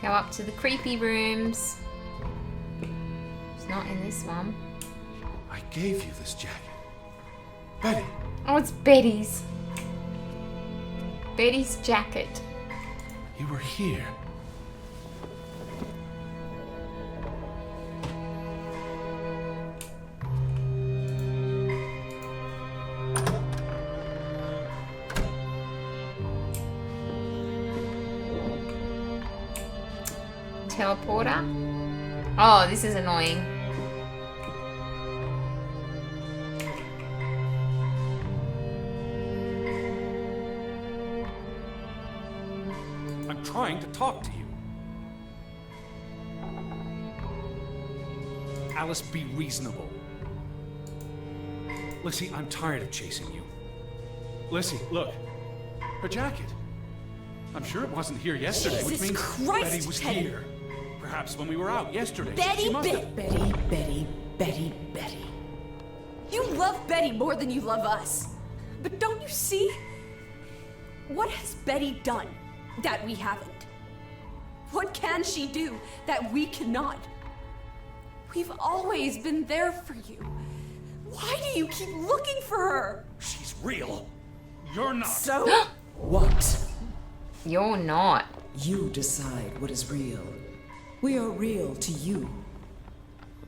Go up to the creepy rooms. It's not in this one. I gave you this jacket. Betty, Oh, it's Betty's. Betty's jacket. you were here. Teleporter. Oh, this is annoying. I'm trying to talk to you. Alice, be reasonable. Lissy, I'm tired of chasing you. Lissy, look. Her jacket. I'm sure it wasn't here yesterday, which Jesus means Christ, Betty was Teddy. here. Perhaps when we were out yesterday. Betty, She must have- Betty. You love Betty more than you love us. But don't you see? What has Betty done that we haven't? What can she do that we cannot? We've always been there for you. Why do you keep looking for her? She's real. You're not. So? What? You're not. You decide what is real. We are real to you.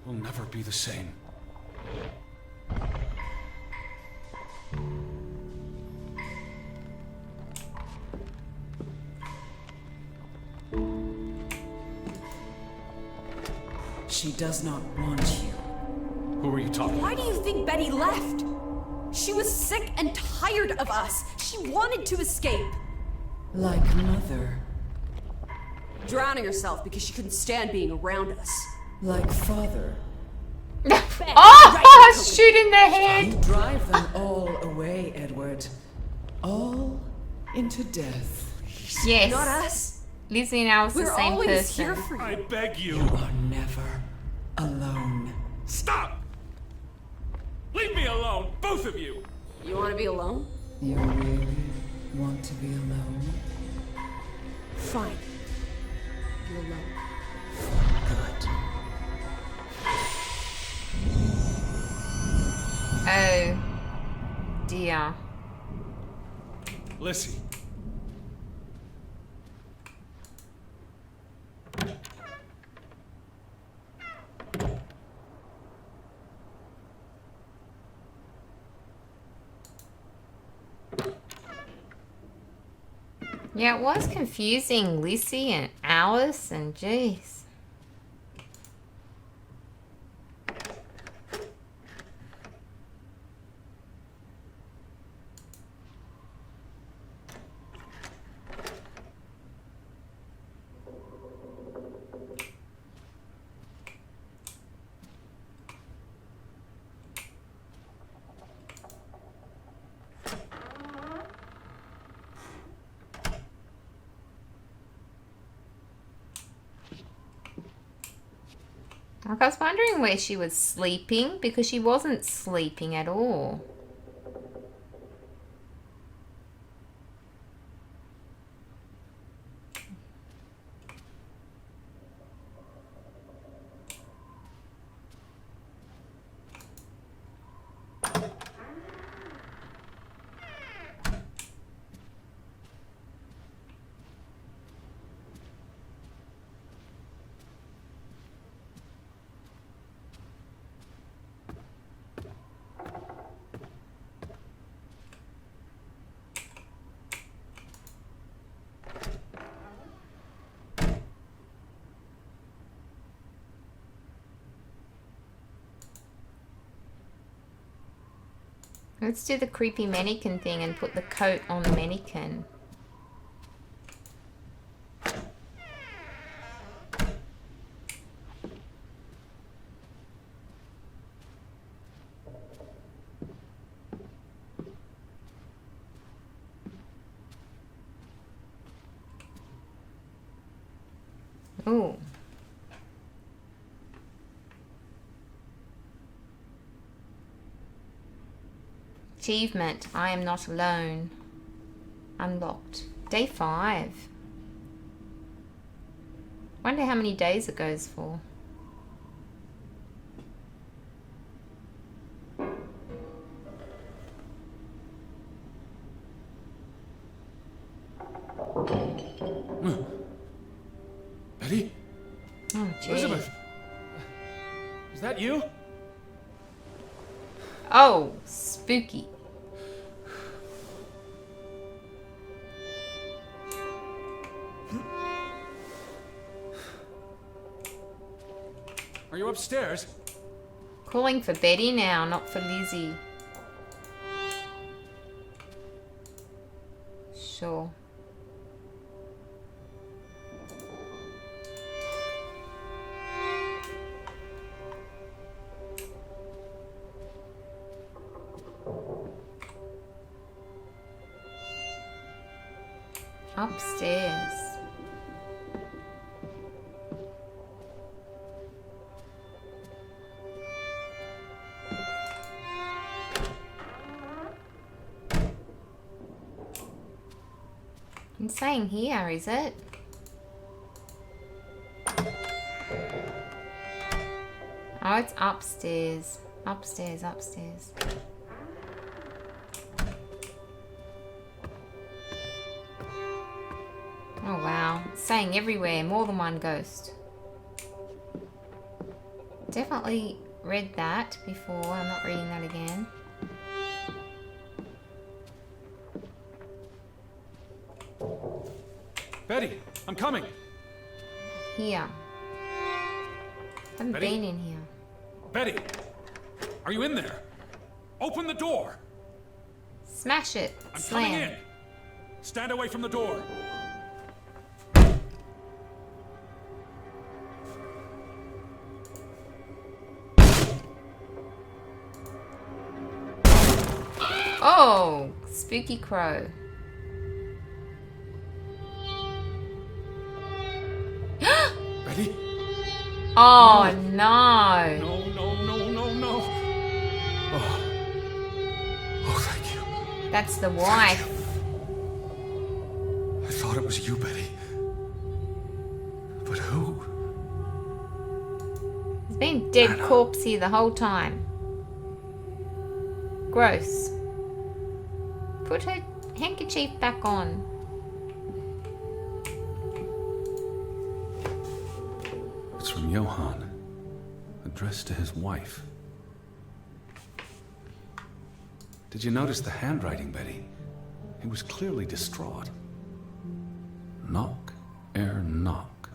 We'll never be the same. She does not want you. Who are you talking Why do you think Betty left? She was sick and tired of us. She wanted to escape. Like mother. Drowning herself because she couldn't stand being around us. Like father. Oh, shoot in the head. You drive them all away, Edward. All into death. Yes. Not us. Lizzie and Alice We're the same always person. here for you. I beg you. You are never alone. Stop! Leave me alone, both of you! You want to be alone? You really want to be alone? Fine. You're alone. Good. Oh, dear. Lissy. Yeah, it was confusing. Lissy and Alice and jeez. Like, I was wondering where she was sleeping because she wasn't sleeping at all. Let's do the creepy mannequin thing and put the coat on the mannequin. Ooh. Achievement. I am not alone. Unlocked. Day 5. Wonder how many days it goes for. Betty? Oh, gee. Elizabeth? Is that you? Oh, spooky. Are you upstairs? Calling for Betty now, not for Lizzie. Sure. Upstairs. It's saying here, is it? Oh, it's upstairs. Upstairs, upstairs. Oh wow, it's saying everywhere, more than one ghost. Definitely read that before, I'm not reading that again. Betty, I'm coming. Here. Haven't Betty? been in here. Betty, are you in there? Open the door. Smash it. I'm Slam. coming in. Stand away from the door. Oh, spooky crow. Betty? Oh no. No, no, no, no, no. Oh. Oh, thank you. That's the wife. I thought it was you, Betty. But who? There's been dead corpse here the whole time. Gross. Put her handkerchief back on. It's from Johann, addressed to his wife. Did you notice the handwriting, Betty? He was clearly distraught. Knock ere knock.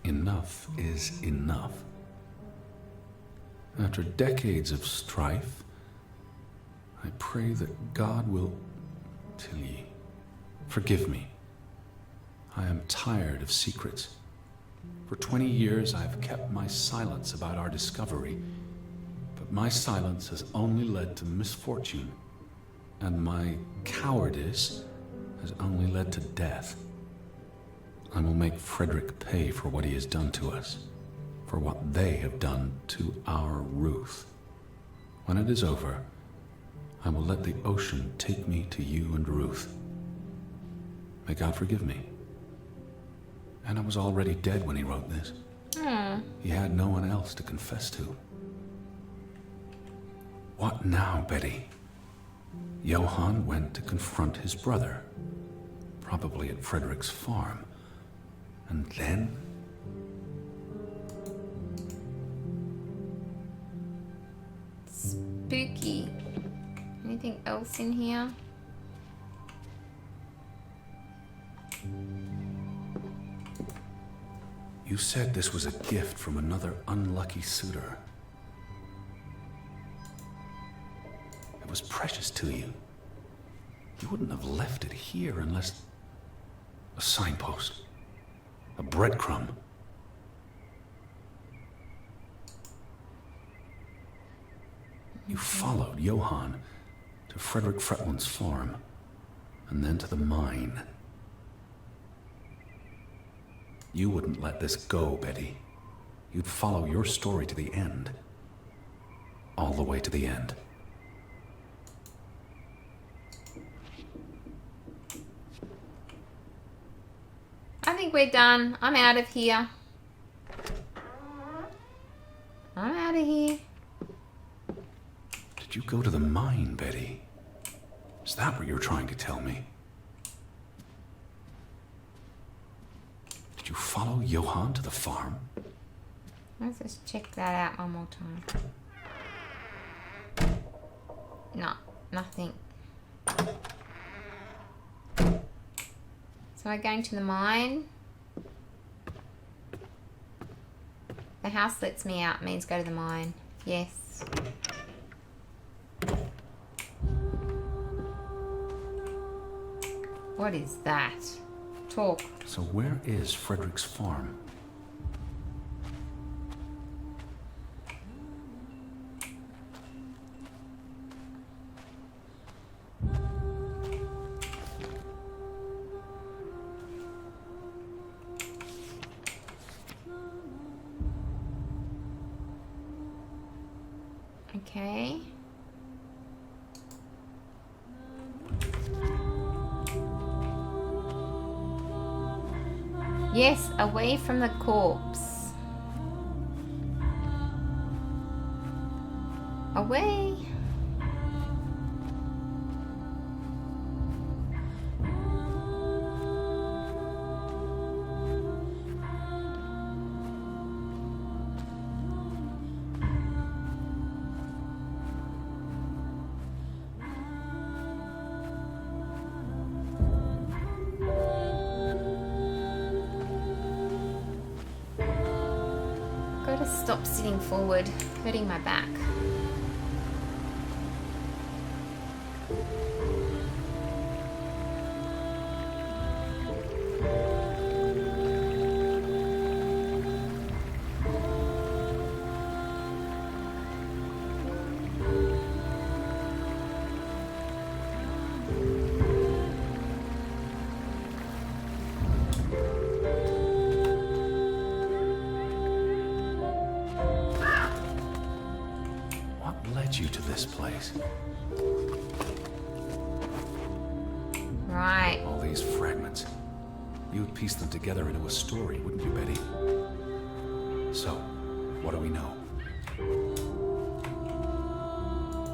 Enough is enough. After decades of strife, I pray that God will, Tilly, forgive me. I am tired of secrets. For 20 years I've kept my silence about our discovery, but my silence has only led to misfortune, and my cowardice has only led to death. I will make Frederick pay for what he has done to us, for what they have done to our Ruth. When it is over, I will let the ocean take me to you and Ruth. May God forgive me. And I was already dead when he wrote this. He had no one else to confess to. What now, Betty? Johann went to confront his brother, probably at Frederick's farm. And then? Spooky. Anything else in here? You said this was a gift from another unlucky suitor. It was precious to you. You wouldn't have left it here unless... A signpost. A breadcrumb. You followed Johann to Frederick Fretland's farm, and then to the mine. You wouldn't let this go, Betty. You'd follow your story to the end. All the way to the end. I think we're done. I'm out of here. I'm out of here. Did you go to the mine, Betty? Is that what you're trying to tell me? Did you follow Johann to the farm? Let's just check that out one more time. No, nothing. So we're going to the mine. The house lets me out, means go to the mine. Yes. What is that? Talk. So where is Frederick's farm? Okay. Yes, away from the corpse. Away. Gotta stop sitting forward, hurting my back. You to this place. Right. All these fragments. You'd piece them together into a story, wouldn't you, Betty? So, what do we know?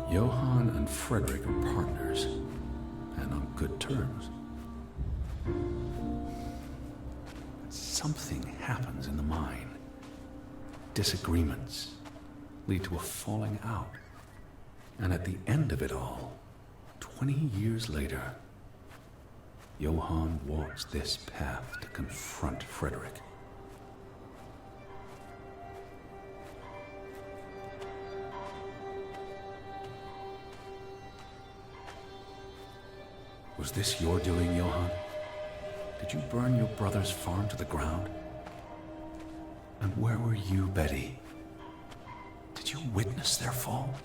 Johann and Frederick are partners, and on good terms. But something happens in the mine. Disagreements lead to a falling out. And at the end of it all, 20 years later, Johann walks this path to confront Frederick. Was this your doing, Johann? Did you burn your brother's farm to the ground? And where were you, Betty? Did you witness their fall?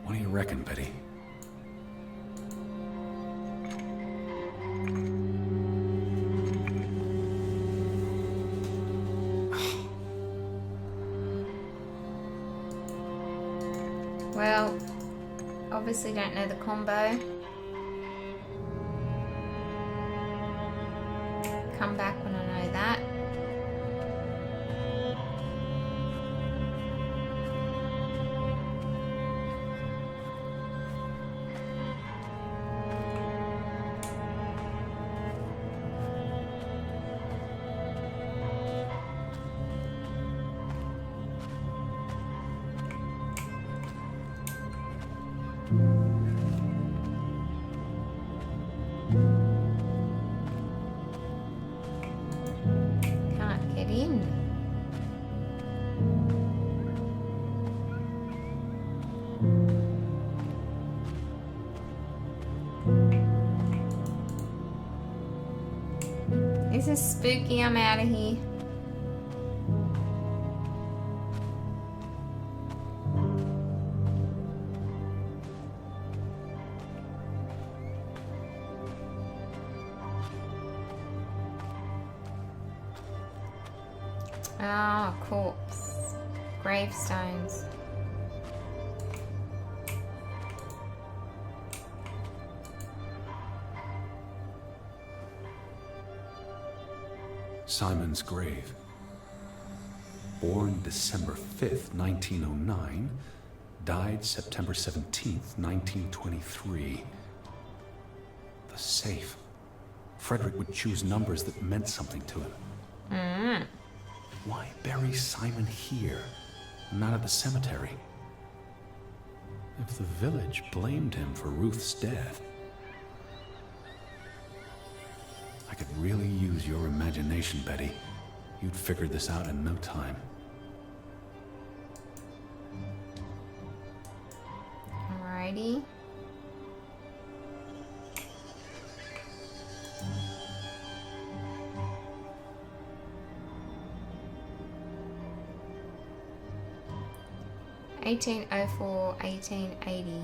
What do you reckon, Betty? Well, obviously don't know the combo. Come back when I know that. This is spooky. I'm out of here. Ah, corpse. Gravestones. Simon's grave. Born December 5th, 1909. Died September 17th, 1923. The safe. Frederick would choose numbers that meant something to him. Why bury Simon here, and not at the cemetery? If the village blamed him for Ruth's death, I could really use your imagination, Betty. You'd figured this out in no time. Alrighty. (1804, 1880).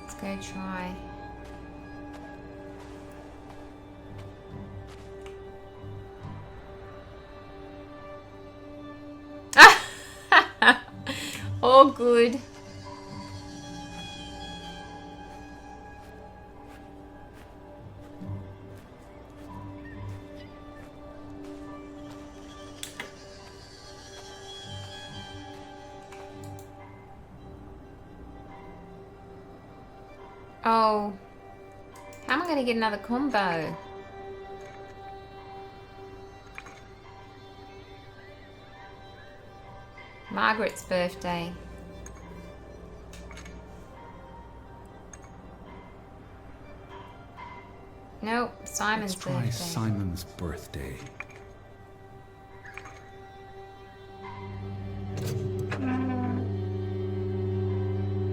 Let's go try. All good. Oh, how am I going to get another combo? Margaret's birthday. Nope, Simon's Let's try birthday. Simon's birthday.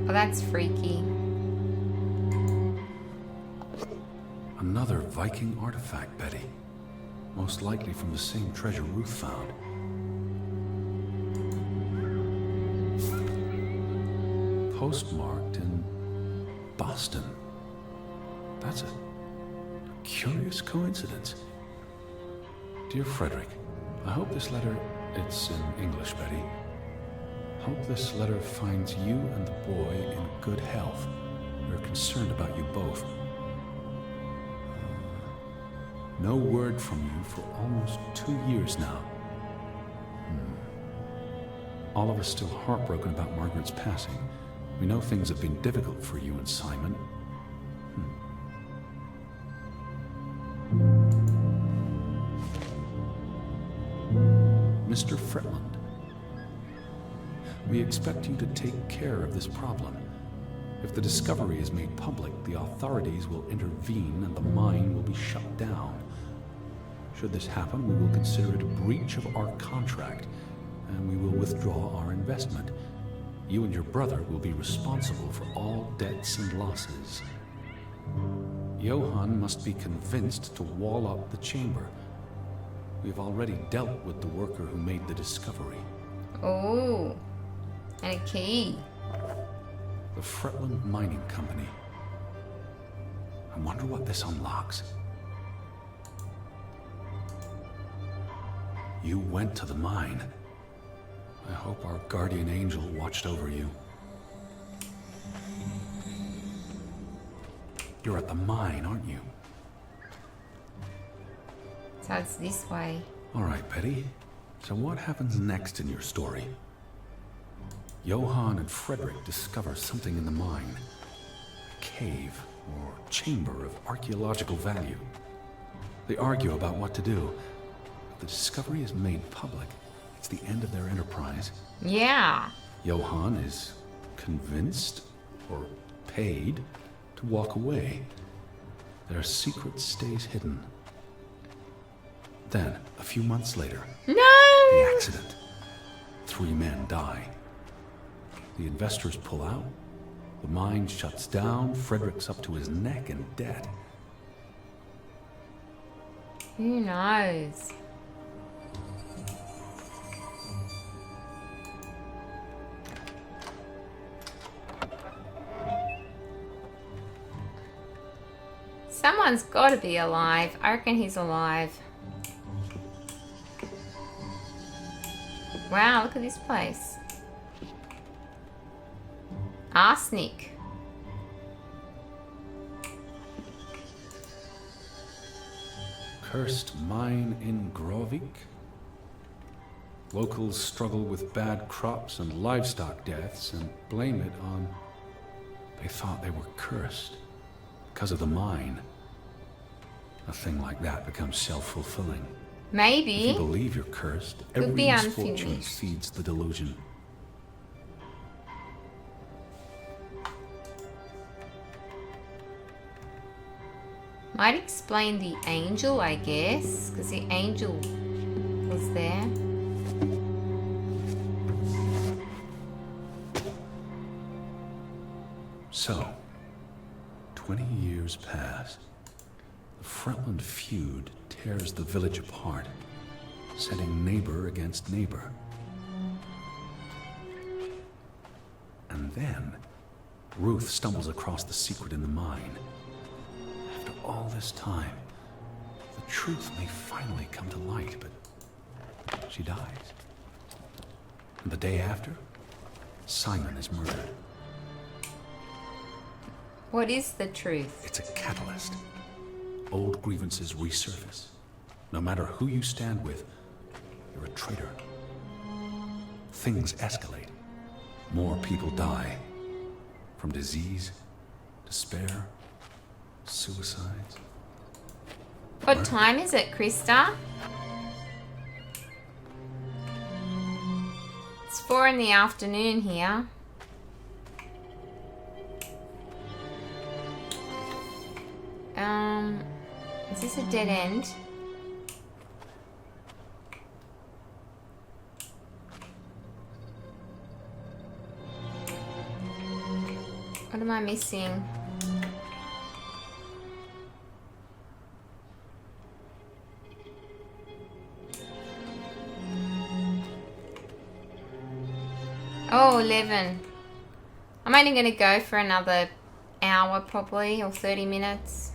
Oh, that's freaky. Another Viking artifact, Betty. Most likely from the same treasure Ruth found. Postmarked in Boston. That's a curious coincidence. Dear Frederick, I hope this letter, it's in English, Betty. Hope this letter finds you and the boy in good health. We're concerned about you both. No word from you for almost 2 years now. All of us still heartbroken about Margaret's passing. We know things have been difficult for you and Simon. Mr. Fretland, we expect you to take care of this problem. If the discovery is made public, the authorities will intervene and the mine will be shut down. Should this happen, we will consider it a breach of our contract, and we will withdraw our investment. You and your brother will be responsible for all debts and losses. Johann must be convinced to wall up the chamber. We've already dealt with the worker who made the discovery. Oh, and a key. The Fretland Mining Company. I wonder what this unlocks. You went to the mine. I hope our guardian angel watched over you. You're at the mine, aren't you? So it's this way. All right, Betty. So what happens next in your story? Johann and Frederick discover something in the mine. A cave or chamber of archaeological value. They argue about what to do. If the discovery is made public, it's the end of their enterprise. Yeah. Johann is convinced or paid to walk away. Their secret stays hidden. Then, a few months later, No! the accident. 3 men die. The investors pull out. The mine shuts down, Frederick's up to his neck in debt. Who knows? Someone's got to be alive. I reckon he's alive. Wow, look at this place. Arsenic. Cursed mine in Grovik? Locals struggle with bad crops and livestock deaths and blame it on... They thought they were cursed because of the mine. A thing like that becomes self-fulfilling. Maybe. If you believe you're cursed, Could every be misfortune unfinished. feeds the delusion. Might explain the angel, I guess, because the angel was there. So, 20 years pass. The Fretland feud tears the village apart, setting neighbor against neighbor. And then, Ruth stumbles across the secret in the mine. After all this time, the truth may finally come to light, but she dies. And the day after, Simon is murdered. What is the truth? It's a catalyst. Old grievances resurface. No matter who you stand with, you're a traitor. Things escalate. More people die. From disease, despair, suicides. What time is it, Krista? It's 4 in the afternoon here. Is this a dead end? What am I missing? Oh, 11. I'm only going to go for another hour probably, or 30 minutes.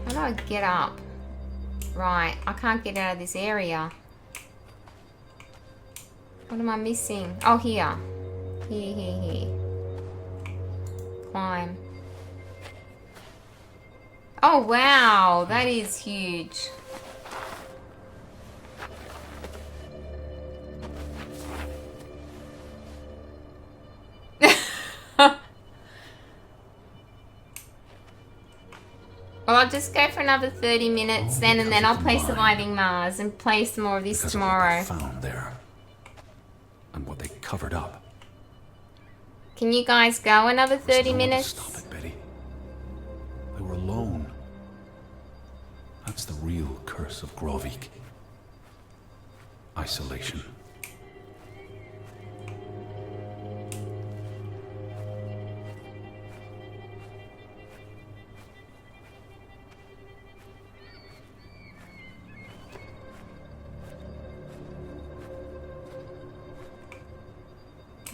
How do I get up? Right, I can't get out of this area. What am I missing? Oh, here. Here. Climb. Oh, wow, that is huge. Well, I'll just go for another 30 minutes then, and then I'll play Surviving Mars and play some more of this Because tomorrow. of what they found there. And what they covered up. Can you guys go another There was 30 no one to minutes? Stop it, Betty. They were alone. That's the real curse of Grovik. Isolation.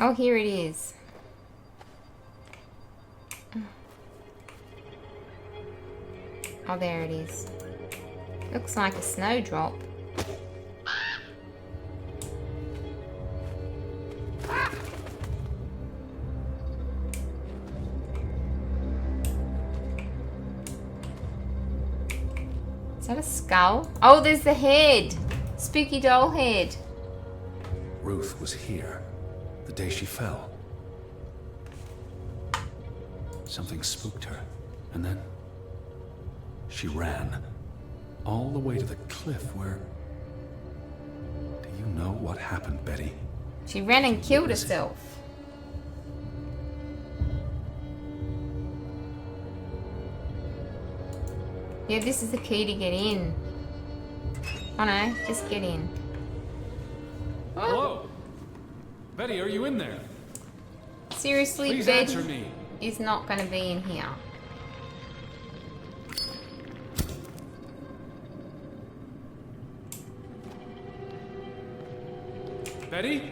Oh, here it is. Oh, there it is. Looks like a snowdrop. Is that a skull? Oh, there's the head. Spooky doll head. Ruth was here the day she fell. Something spooked her, and then she ran all the way to the cliff where... Do you know what happened, Betty? She ran and killed herself. Yeah, this is the key to get in. Oh no, just get in. Hello? Betty, are you in there? Seriously, Please bed answer me. is not going to be in here. Betty?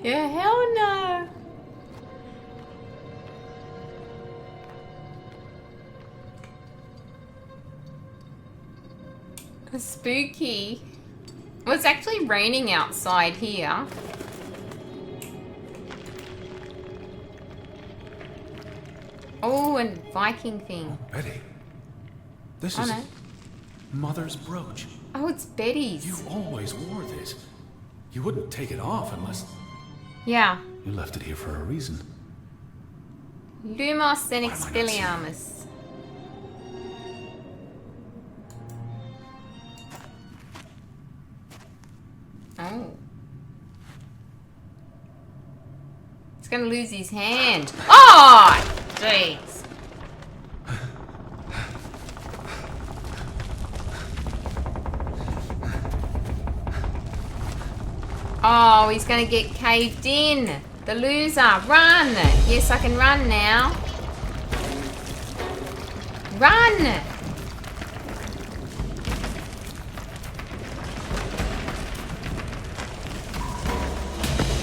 Yeah, hell no. Spooky. Well, it's actually raining outside here. Oh, and Viking thing. Betty. This Oh is no. Mother's brooch. Oh, it's Betty's. You always wore this. You wouldn't take it off unless Yeah. You left it here for a reason. Lumos and Why am I not seeing it? Expelliarmus. Oh. He's gonna lose his hand. Oh! Jeez. Oh, he's gonna get caved in. The loser. Run! Yes, I can run now. Run!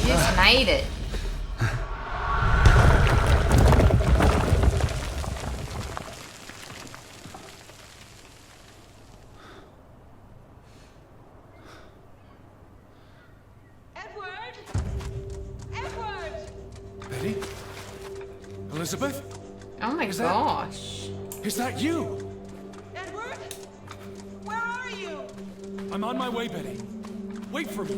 You just made it. Edward! Edward! Betty? Elizabeth? Oh my Is that- gosh. Is that you? Edward? Where are you? I'm on my way, Betty. Wait for me.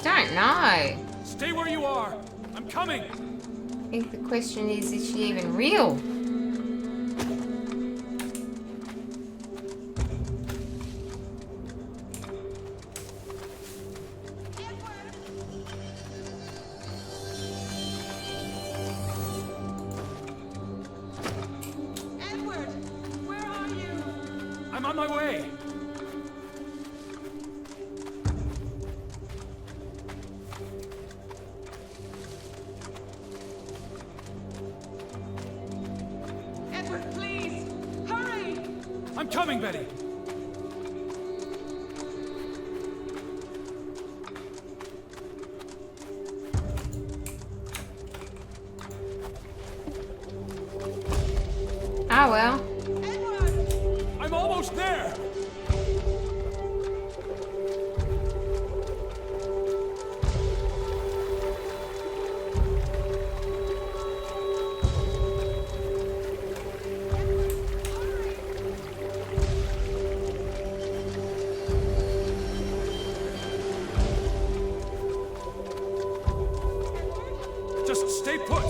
Don't know. Stay where you are. I'm coming. I think the question is she even real? Edward! Where are you? I'm on my way. Edward, please! Hurry! I'm coming, Betty. Ah well. Edward! I'm almost there. Just stay put.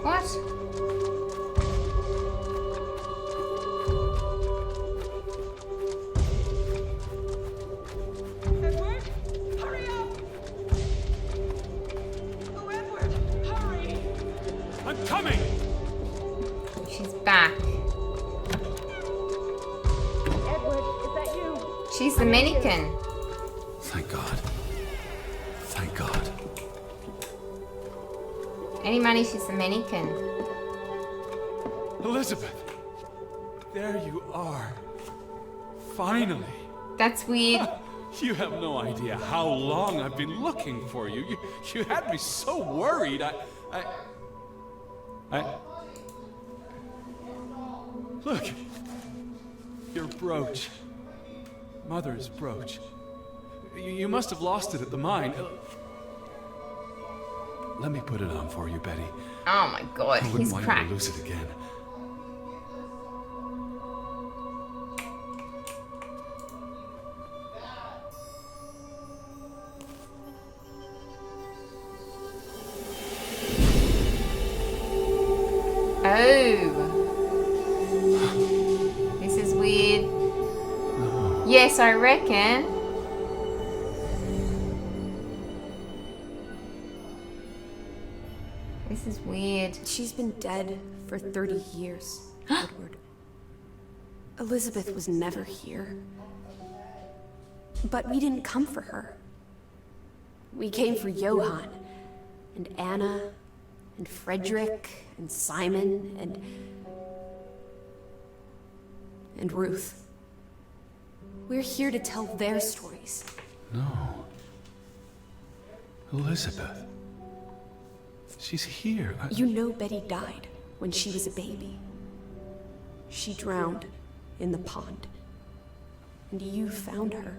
What? Edward! Hurry up! Oh, Edward! Hurry! I'm coming. She's back. Edward, is that you? She's the mannequin. Thank God. Thank God. Any money, she's the mannequin. Elizabeth. There you are. Finally. That's weird. You have no idea how long I've been looking for you. You had me so worried. Look. Your brooch. Mother's brooch. You must have lost it at the mine. Let me put it on for you, Betty. Oh my god, I wouldn't he's want you cracked. to lose it again. Oh. This is weird. No. Yes, I reckon. This is weird. She's been dead for 30 years, Edward. Elizabeth was never here. But we didn't come for her. We came for Johann, and Anna, and Frederick, and Simon, and Ruth. We're here to tell their stories. No. Elizabeth. She's here. You know Betty died when she was a baby. She drowned in the pond. And you found her.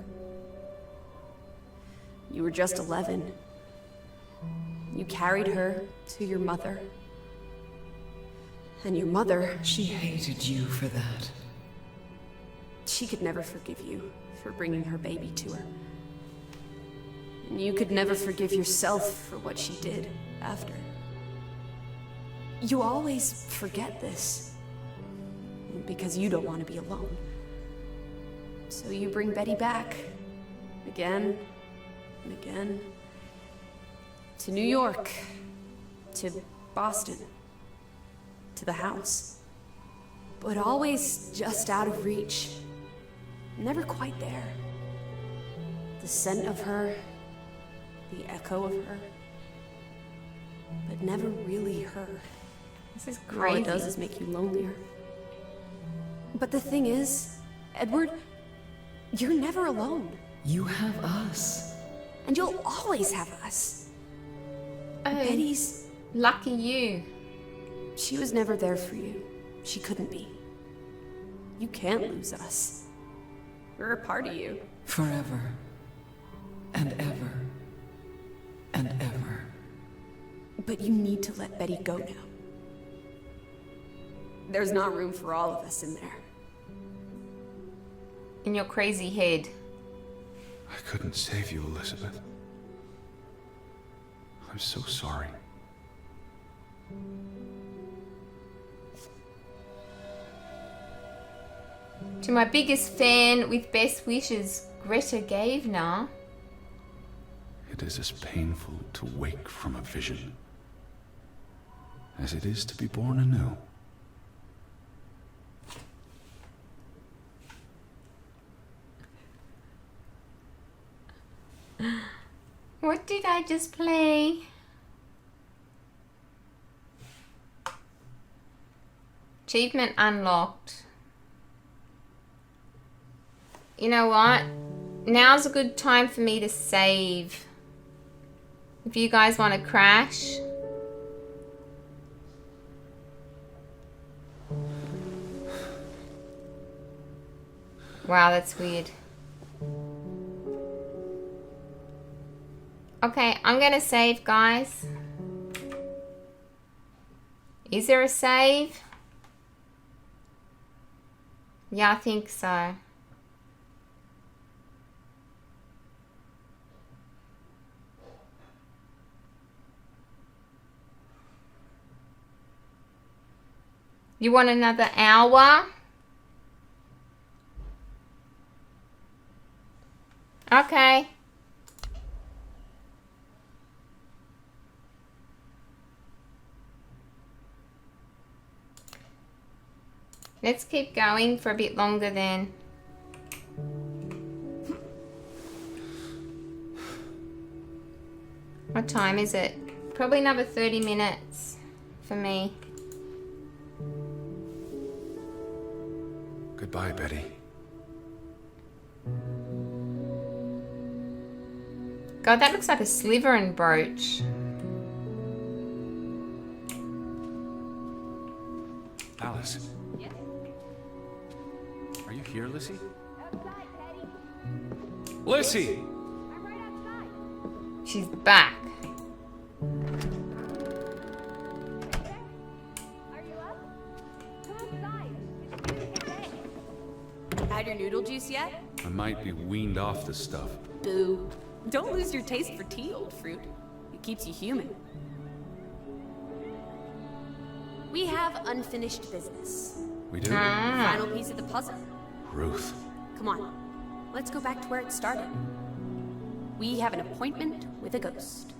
You were just 11. You carried her to your mother. And your mother, She hated you for that. she could never forgive you for bringing her baby to her. And you could never forgive yourself for what she did after. You always forget this. Because you don't want to be alone. So you bring Betty back. Again and again. To New York. To Boston. To the house. But always just out of reach. Never quite there. The scent of her. The echo of her. But never really her. This is All crazy. it does is make you lonelier. But the thing is, Edward, you're never alone. You have us. And you'll always have us. Oh, Betty's, lucky you. she was never there for you. She couldn't be. You can't lose us. We're a part of you. Forever. And ever. And ever. But you need to let Betty go now. There's not room for all of us in there. In your crazy head. I couldn't save you, Elizabeth. I'm so sorry. To my biggest fan with best wishes, Greta Gavner. It is as painful to wake from a vision as it is to be born anew. What did I just play? Achievement unlocked. You know what? Now's a good time for me to save. If you guys want to crash. Wow, that's weird. Okay, I'm gonna save, guys. Is there a save? Yeah, I think so. You want another hour? Okay. Let's keep going for a bit longer then. What time is it? Probably another 30 minutes for me. Goodbye, Betty. God, that looks like a Slytherin brooch. Alice. Yes? Are you here, Lissy? Outside, Teddy. Lissy! I'm right outside. She's back. Are you up? Come outside. It's Tuesday day. Had your noodle juice yet? I might be weaned off the stuff. Boo. Don't lose your taste for tea, old fruit. It keeps you human. We have unfinished business. We do? Final piece of the puzzle. Ruth. Come on, let's go back to where it started. We have an appointment with a ghost.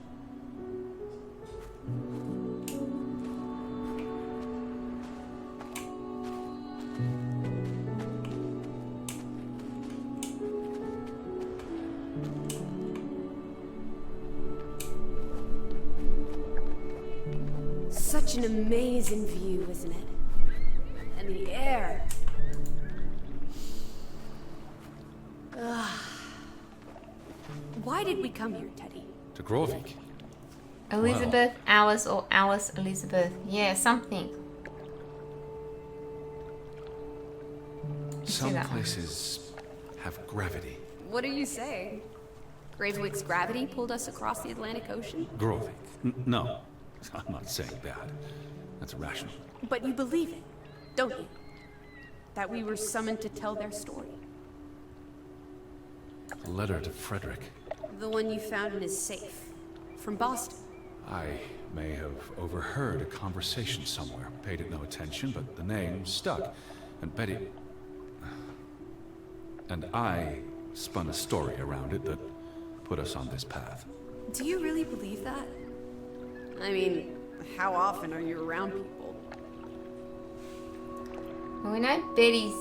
Such an amazing view, isn't it? And the air. Ugh. Why did we come here, Teddy? To Grovik. Elizabeth, Alice, or Alice, Elizabeth. Yeah, something. Some that one. places have gravity. What are you saying? Gravewick's gravity pulled us across the Atlantic Ocean? Grovik. No, I'm not saying that. That's irrational. But you believe it, don't you? That we were summoned to tell their story. A letter to Frederick. The one you found in his safe. From Boston. I may have overheard a conversation somewhere. Paid it no attention, but the name stuck. And Betty... And I spun a story around it that put us on this path. Do you really believe that? I mean, how often are you around people? Well, we know Betty's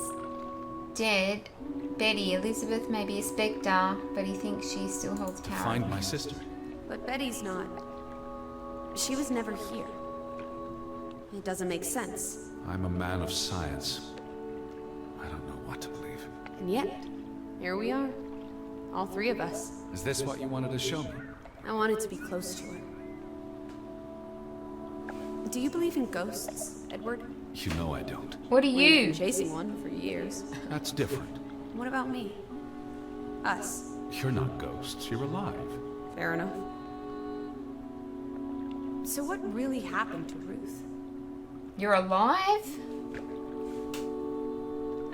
dead. Betty, Elizabeth may be a spectre, but he thinks she still holds To power. find my sister. But Betty's not. She was never here. It doesn't make sense. I'm a man of science. I don't know what to believe. And yet, here we are. All three of us. Is this what you wanted to show me? I wanted to be close to her. Do you believe in ghosts, Edward? You know I don't. What are We've you? been chasing one for years. That's different. What about me? Us. You're not ghosts. You're alive. Fair enough. So what really happened to Ruth? You're alive?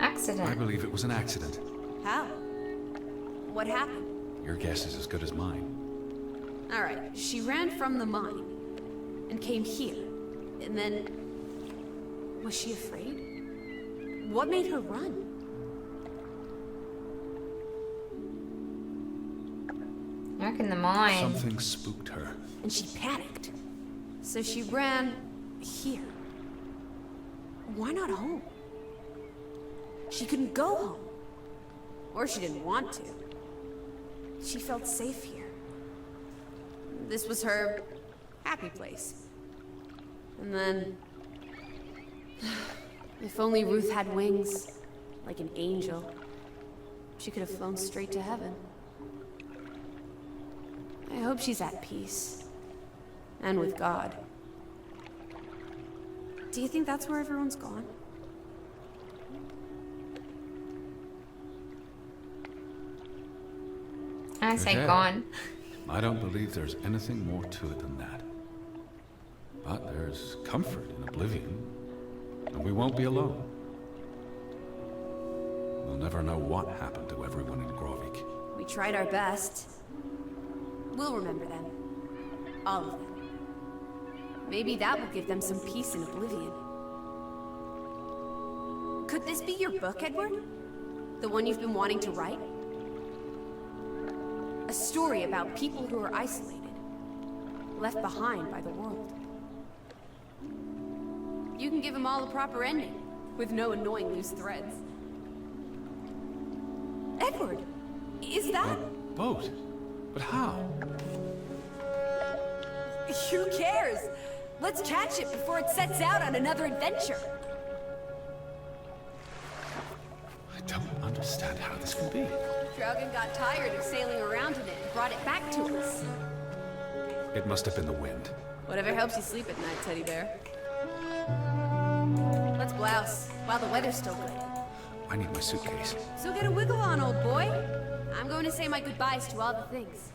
I Accident. believe it was an accident. How? What happened? Your guess is as good as mine. All right, she ran from the mine and came here. And then... Was she afraid? What made her run? I reckon the mine. Something spooked her. And she panicked. So she ran here. Why not home? She couldn't go home. Or she didn't want to. She felt safe here. This was her happy place. And then... If only Ruth had wings, like an angel, she could have flown straight to heaven. I hope she's at peace. And with God. Do you think that's where everyone's gone? I say Okay. gone. I don't believe there's anything more to it than that. But there's comfort in oblivion. And we won't be alone. We'll never know what happened to everyone in Grovik. We tried our best. We'll remember them. All of them. Maybe that will give them some peace in oblivion. Could this be your book, Edward? The one you've been wanting to write? A story about people who are isolated, left behind by the world. You can give them all a proper ending, with no annoying loose threads. Edward, is that... A boat? But how? Who cares? Let's catch it before it sets out on another adventure. I don't understand how this can be. Draugen got tired of sailing around in it and brought it back to us. It must have been the wind. Whatever helps you sleep at night, Teddy Bear. Let's blouse while the weather's still good. I need my suitcase. So get a wiggle on, old boy. I'm going to say my goodbyes to all the things.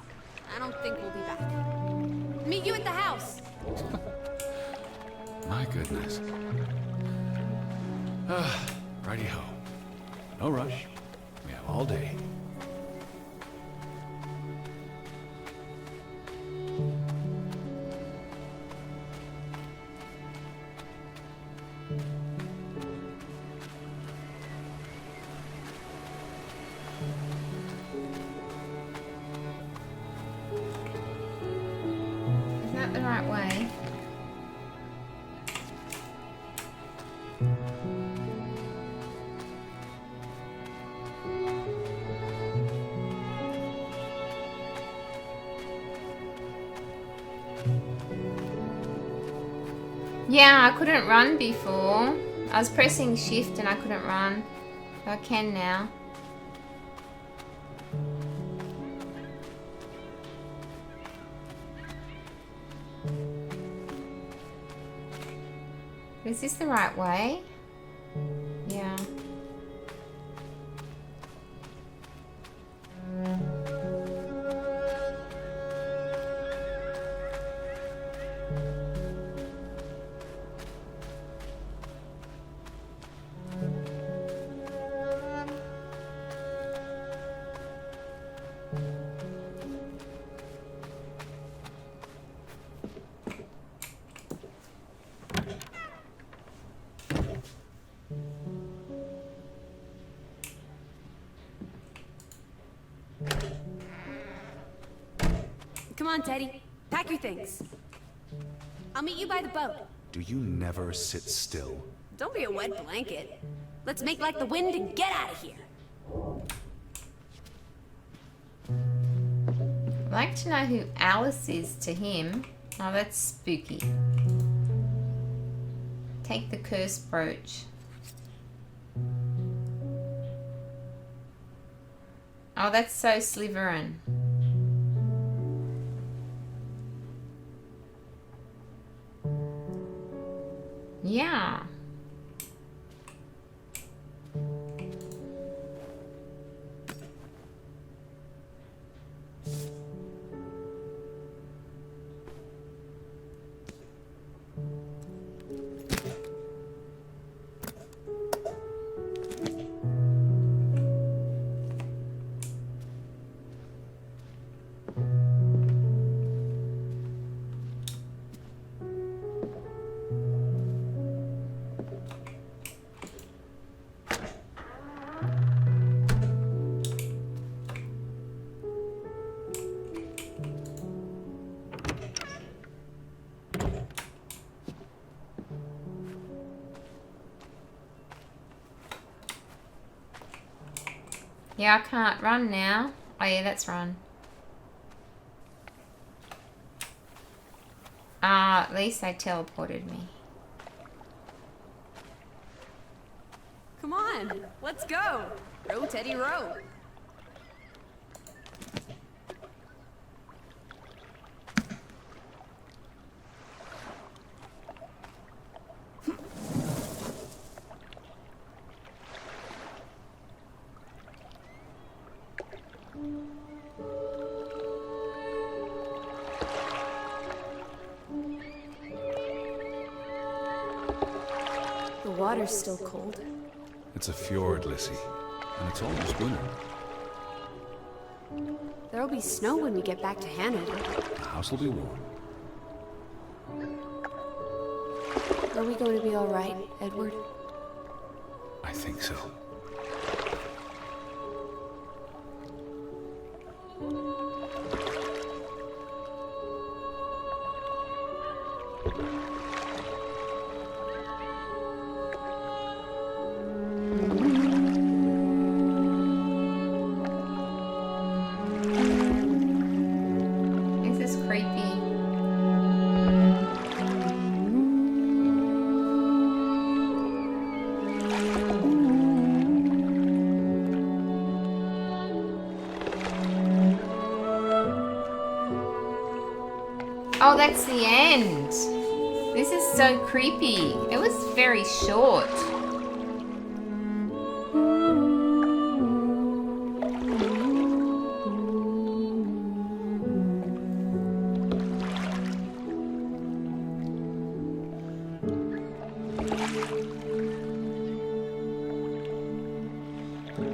I don't think we'll be back. Meet you at the house. My goodness. Righty-ho. No rush. We have all day. that the right way? Yeah, I couldn't run before. I was pressing shift and I couldn't run. I can now. Is this the right way? Yeah. Come on, Teddy. Pack your things. I'll meet you by the boat. Do you never sit still? Don't be a wet blanket. Let's make like the wind and get out of here. I'd like to know who Alice is to him. Oh, that's spooky. Take the cursed brooch. Oh, that's so Slytherin. Yeah. Yeah, I can't run now. Oh yeah, that's run. At least they teleported me. Come on, let's go. Row, Teddy, row. The water's still cold. It's a fjord, Lissy, and it's almost winter. There'll be snow when we get back to Hanover. The house will be warm. Are we going to be all right, Edward? I think so. This is creepy. Oh, that's the end. This is so creepy. It was very short.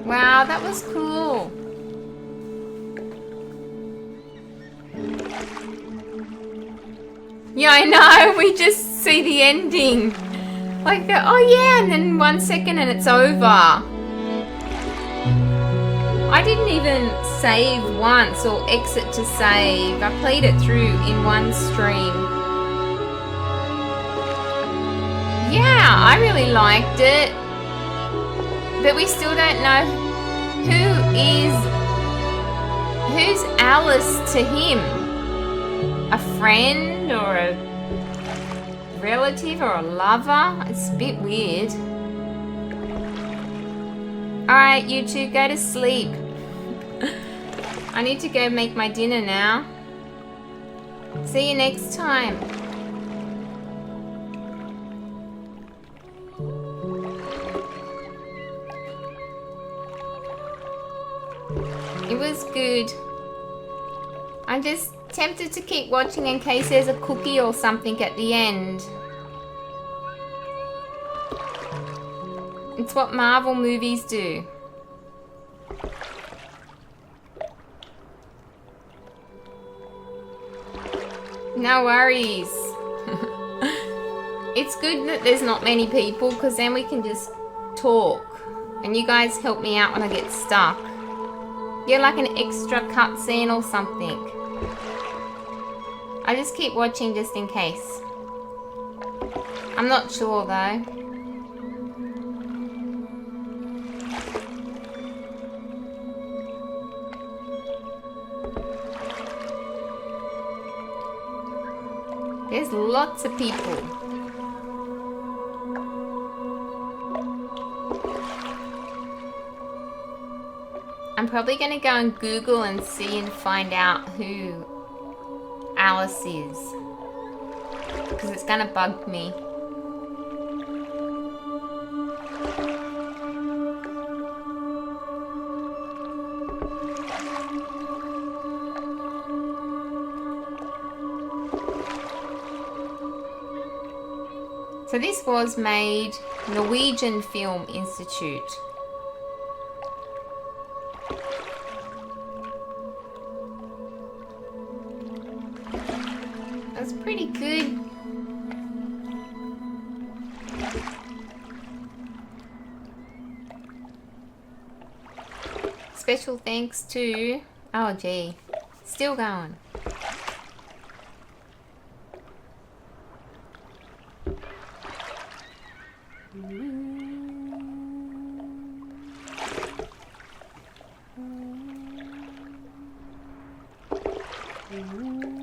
Wow, that was cool. Yeah, I know. We just see the ending. Like that. Oh yeah, and then 1 second and it's over. I didn't even save once or exit to save. I played it through in one stream. Yeah, I really liked it. But we still don't know who's Alice to him. A friend or a relative or a lover? It's a bit weird. Alright, you two, go to sleep. I need to go make my dinner now. See you next time. It was good. I'm just tempted to keep watching in case there's a cookie or something at the end. It's what Marvel movies do. No worries. It's good that there's not many people because then we can just talk. And you guys help me out when I get stuck. Get like an extra cutscene or something. I just keep watching just in case. I'm not sure though. There's lots of people. I'm probably going to go and Google and see and find out who Alice is. Because it's going to bug me. So this was made Norwegian Film Institute. That's pretty good. Special thanks to... Oh gee, still going.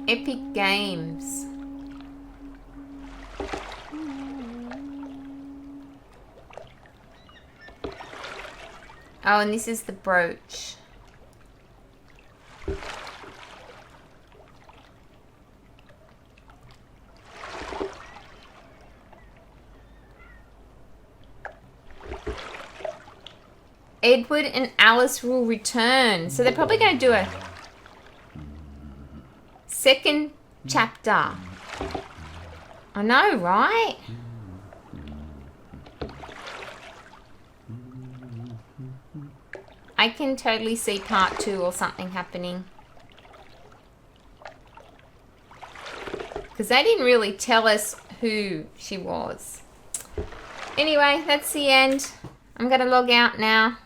Epic Games. Oh, and this is the brooch. Edward and Alice will return. So they're probably going to do a second chapter. I know, right? I can totally see part 2 or something happening. Because they didn't really tell us who she was. Anyway, that's the end. I'm going to log out now.